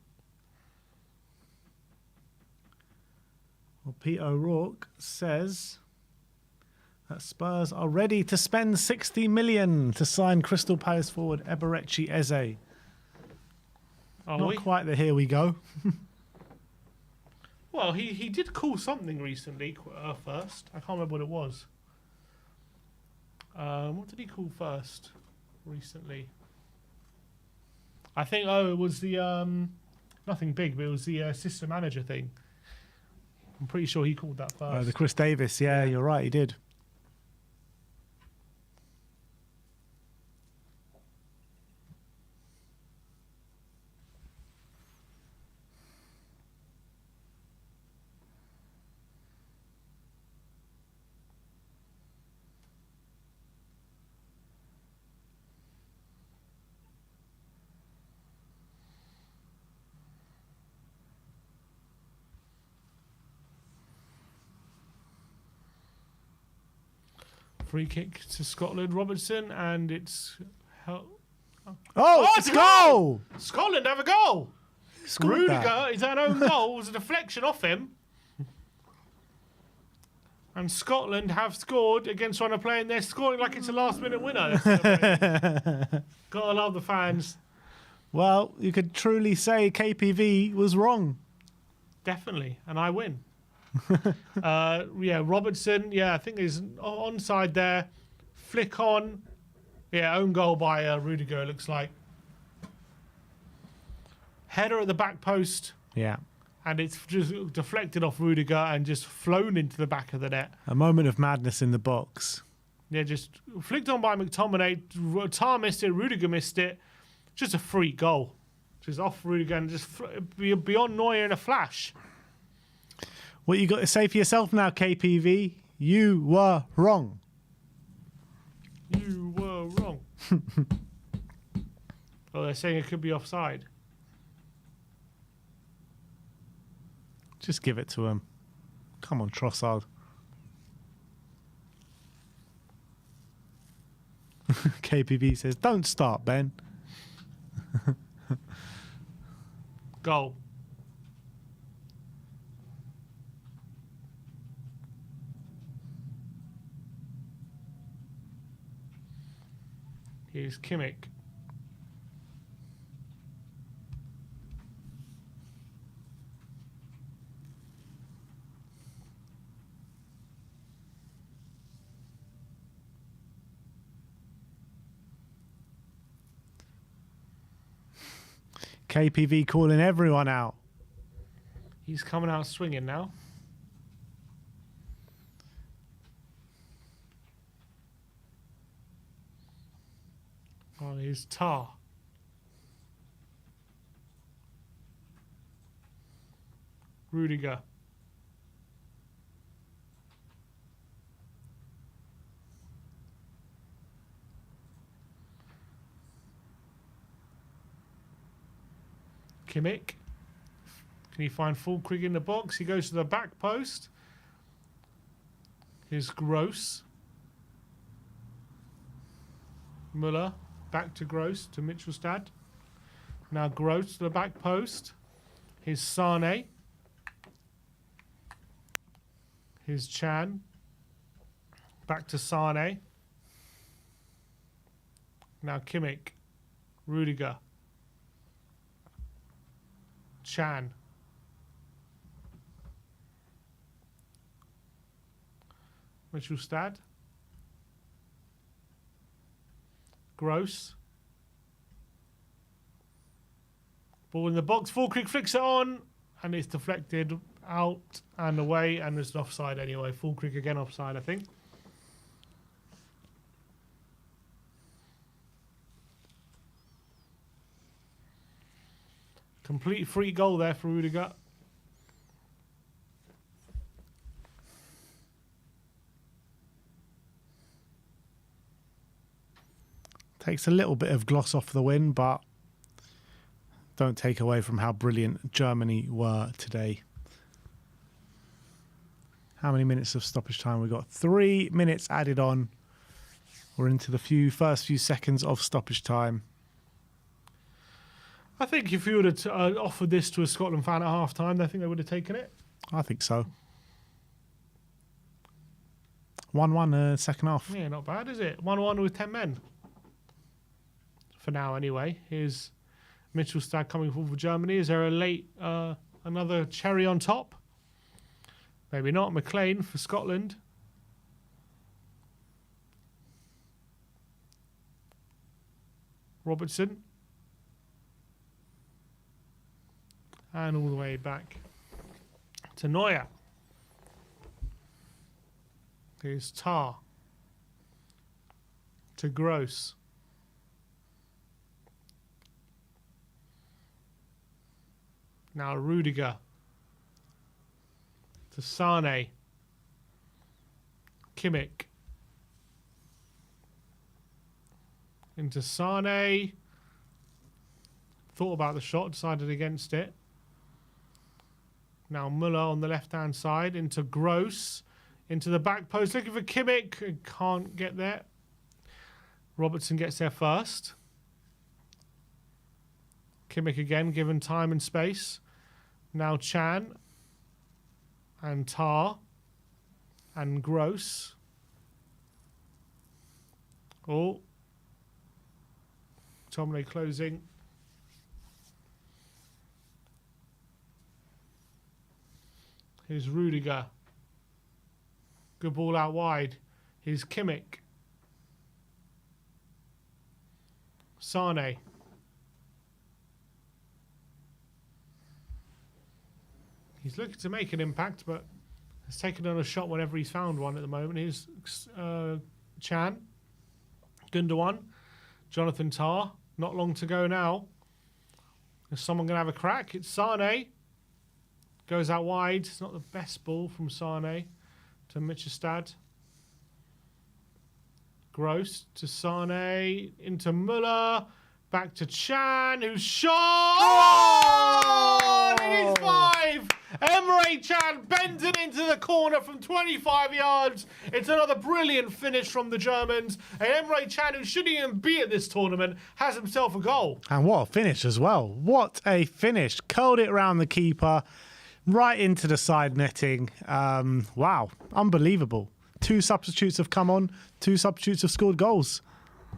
Well, Pete O'Rourke says that Spurs are ready to spend 60 million to sign Crystal Palace forward Eberechi Eze. Not quite the here we go. Well, he did call something recently first. I can't remember what it was. What did he call first recently? I think, it was the, nothing big, but it was the assistant manager thing. I'm pretty sure he called that first. The Chris Davis, yeah, you're right, he did. Free kick to Scotland, Robertson, and it's... It's a goal! Scotland have a goal! Scored that. Rudiger, his own goal, was a deflection off him. And Scotland have scored against one of playing. They're scoring like it's a last-minute winner. Gotta love the fans. Well, you could truly say KPV was wrong. Definitely, and I win. Robertson, I think he's onside there. Flick on. Own goal by Rudiger, it looks like. Header at the back post. Yeah. And it's just deflected off Rudiger and just flown into the back of the net. A moment of madness in the box. Yeah, just flicked on by McTominay. Tar missed it, Rudiger missed it. Just a free goal. Just off Rudiger and just beyond Neuer in a flash. What you got to say for yourself now, KPV? You were wrong. You were wrong. They're saying it could be offside. Just give it to him. Come on, Trossard. KPV says, don't start, Ben. Goal. Here's Kimmich. KPV calling everyone out. He's coming out swinging now. Oh, here's Tar. Rudiger. Kimmich. Can he find Fulkrug in the box? He goes to the back post. Here's Gross. Muller. Back to Gross, to Mitchelstad. Now Gross to the back post. Here's Sane. Here's Can. Back to Sane. Now Kimmich. Rudiger. Can. Mitchelstad. Gross. Ball in the box. Fulkrug flicks it on, and it's deflected out and away, and there's an offside anyway. Fulkrug again offside, I think. Complete free goal there for Rudiger. Takes a little bit of gloss off the win, but don't take away from how brilliant Germany were today. How many minutes of stoppage time we got? 3 minutes added on. We're into the first few seconds of stoppage time. I think if you would have offered this to a Scotland fan at half time, I think they would have taken it. I think so. 1-1 second half. Yeah, not bad, is it? 1-1 with 10 men. For now, anyway. Here's Mittelstadt coming forward for Germany. Is there a late, another cherry on top? Maybe not. McLean for Scotland. Robertson. And all the way back to Neuer. Here's Tar. To Gross. Now Rudiger. To Sane. Kimmich. Into Sane. Thought about the shot, decided against it. Now Muller on the left-hand side. Into Gross. Into the back post. Looking for Kimmich. Can't get there. Robertson gets there first. Kimmich again, given time and space. Now Chan. And Tar. And Gross. Oh. Tomley closing. Here's Rudiger. Good ball out wide. Here's Kimmich. Sane. He's looking to make an impact, but has taken on a shot whenever he's found one at the moment. Here's Chan. Gundogan. Jonathan Tah. Not long to go now. Is someone going to have a crack? It's Sane. Goes out wide. It's not the best ball from Sane to Mittelstadt. Gross to Sane. Into Muller. Back to Chan, who's shot. Oh! It is 5. Emre Can bends it into the corner from 25 yards. It's another brilliant finish from the Germans. And Emre Can, who shouldn't even be at this tournament, has himself a goal. And what a finish as well. What a finish. Curled it around the keeper, right into the side netting. Wow, unbelievable. 2 substitutes have come on. 2 substitutes have scored goals.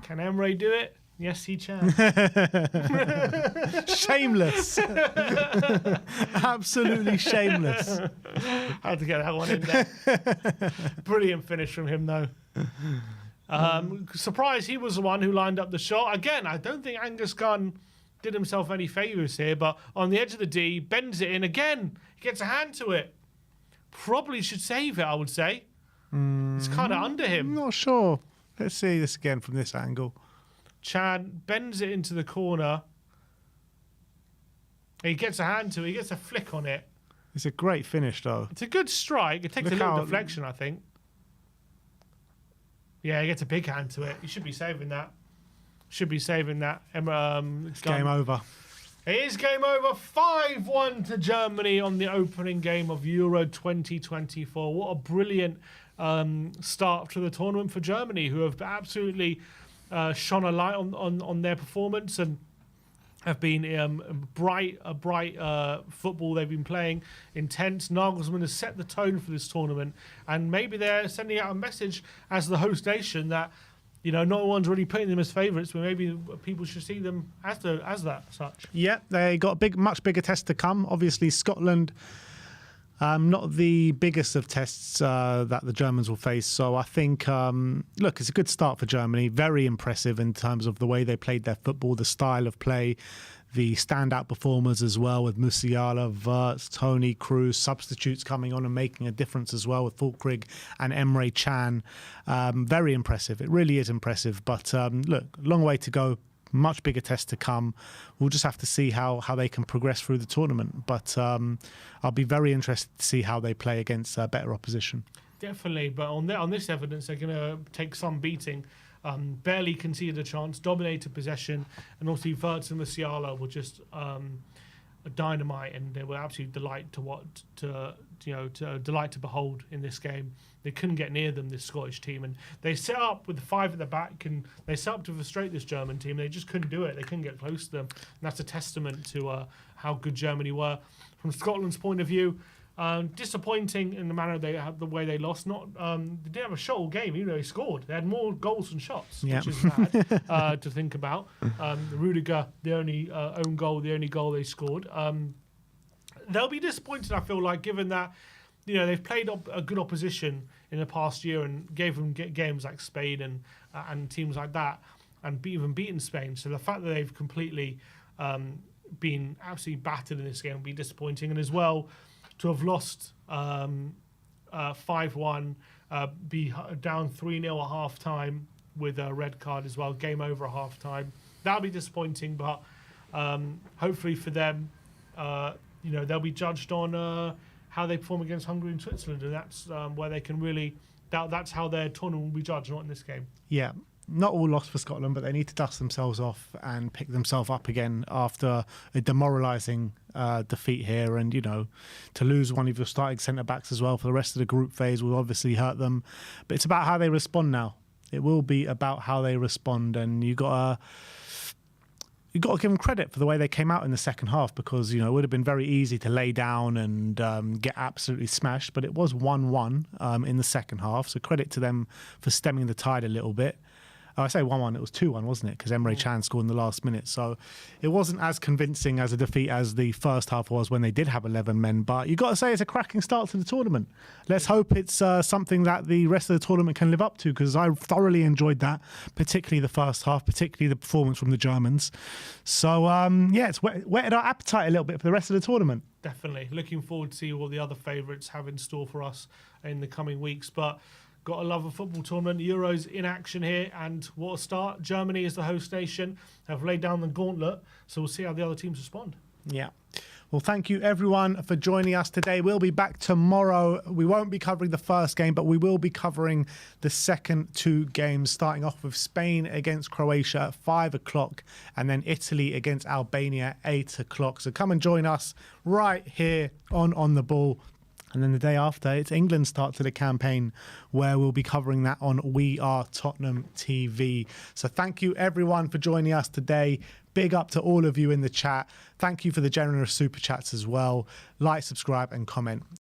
Can Emre do it? Yes, he can. Shameless. Absolutely shameless. Had to get that one in there. Brilliant finish from him, though. Surprised he was the one who lined up the shot. Again, I don't think Angus Gunn did himself any favours here, but on the edge of the D, bends it in again. He gets a hand to it. Probably should save it, I would say. It's kind of under him. I'm not sure. Let's see this again from this angle. Chan bends it into the corner. He gets a hand to it. He gets a flick on it. It's a great finish, though. It's a good strike. It takes a little deflection, I think. Yeah, he gets a big hand to it. You should be saving that. Should be saving that. It's game over. It is game over. 5-1 to Germany on the opening game of Euro 2024. What a brilliant start to the tournament for Germany, who have absolutely shone a light on their performance and have been bright football they've been playing, intense. Nagelsmann has set the tone for this tournament, and maybe they're sending out a message as the host nation that, you know, no one's really putting them as favourites, but maybe people should see them as that such. Yeah, they got a much bigger test to come. Obviously, Scotland, not the biggest of tests that the Germans will face. So I think, look, it's a good start for Germany. Very impressive in terms of the way they played their football, the style of play, the standout performers as well, with Musiala, Wirtz, Tony, Cruz, substitutes coming on and making a difference as well with Fulkrig and Emre Can. Very impressive. It really is impressive. But look, long way to go. Much bigger test to come. We'll just have to see how they can progress through the tournament. But I'll be very interested to see how they play against better opposition. Definitely, but on this evidence, they're going to take some beating. Barely conceded a chance, dominated possession, and obviously Wirtz and Musiala were just a dynamite, and they were absolute delight to delight to behold in this game. They couldn't get near them, this Scottish team, and they set up with the 5 at the back, and they set up to frustrate this German team. They just couldn't do it. They couldn't get close to them, and that's a testament to how good Germany were. From Scotland's point of view, disappointing in the manner the way they lost. They didn't have a shot all game, even though they scored. They had more goals than shots, which is mad to think about. Rudiger, the only own goal, the only goal they scored. They'll be disappointed, I feel like, given that they've played a good opposition in the past year and gave them games like Spain and teams like that, and even beaten Spain. So the fact that they've completely been absolutely battered in this game will be disappointing, and as well, to have lost 5-1, be down 3-0 at half time with a red card as well, game over at half time. That'll be disappointing, but hopefully for them, they'll be judged on how they perform against Hungary and Switzerland, and that's where they can really, that's how their tournament will be judged, not in this game. Yeah. Not all lost for Scotland, but they need to dust themselves off and pick themselves up again after a demoralising defeat here. And, to lose one of your starting centre-backs as well for the rest of the group phase will obviously hurt them. But it's about how they respond now. It will be about how they respond. And you got to give them credit for the way they came out in the second half, because, it would have been very easy to lay down and get absolutely smashed. But it was 1-1 in the second half. So credit to them for stemming the tide a little bit. I say 1-1, it was 2-1, wasn't it? Because Emre Can scored in the last minute. So it wasn't as convincing as a defeat as the first half was when they did have 11 men. But you've got to say it's a cracking start to the tournament. Let's hope it's something that the rest of the tournament can live up to, because I thoroughly enjoyed that, particularly the first half, particularly the performance from the Germans. So, it's whetted our appetite a little bit for the rest of the tournament. Definitely. Looking forward to see what the other favourites have in store for us in the coming weeks. But got to love a football tournament. Euros in action here, and what a start. Germany is the host nation, have laid down the gauntlet, so we'll see how the other teams respond. Yeah. Well, thank you everyone for joining us today. We'll be back tomorrow. We won't be covering the first game, but we will be covering the second 2 games, starting off with Spain against Croatia at 5 o'clock and then Italy against Albania at 8 o'clock. So come and join us right here on the ball. And then the day after, it's England's start to the campaign, where we'll be covering that on We Are Tottenham TV. So thank you, everyone, for joining us today. Big up to all of you in the chat. Thank you for the generous super chats as well. Like, subscribe, and comment.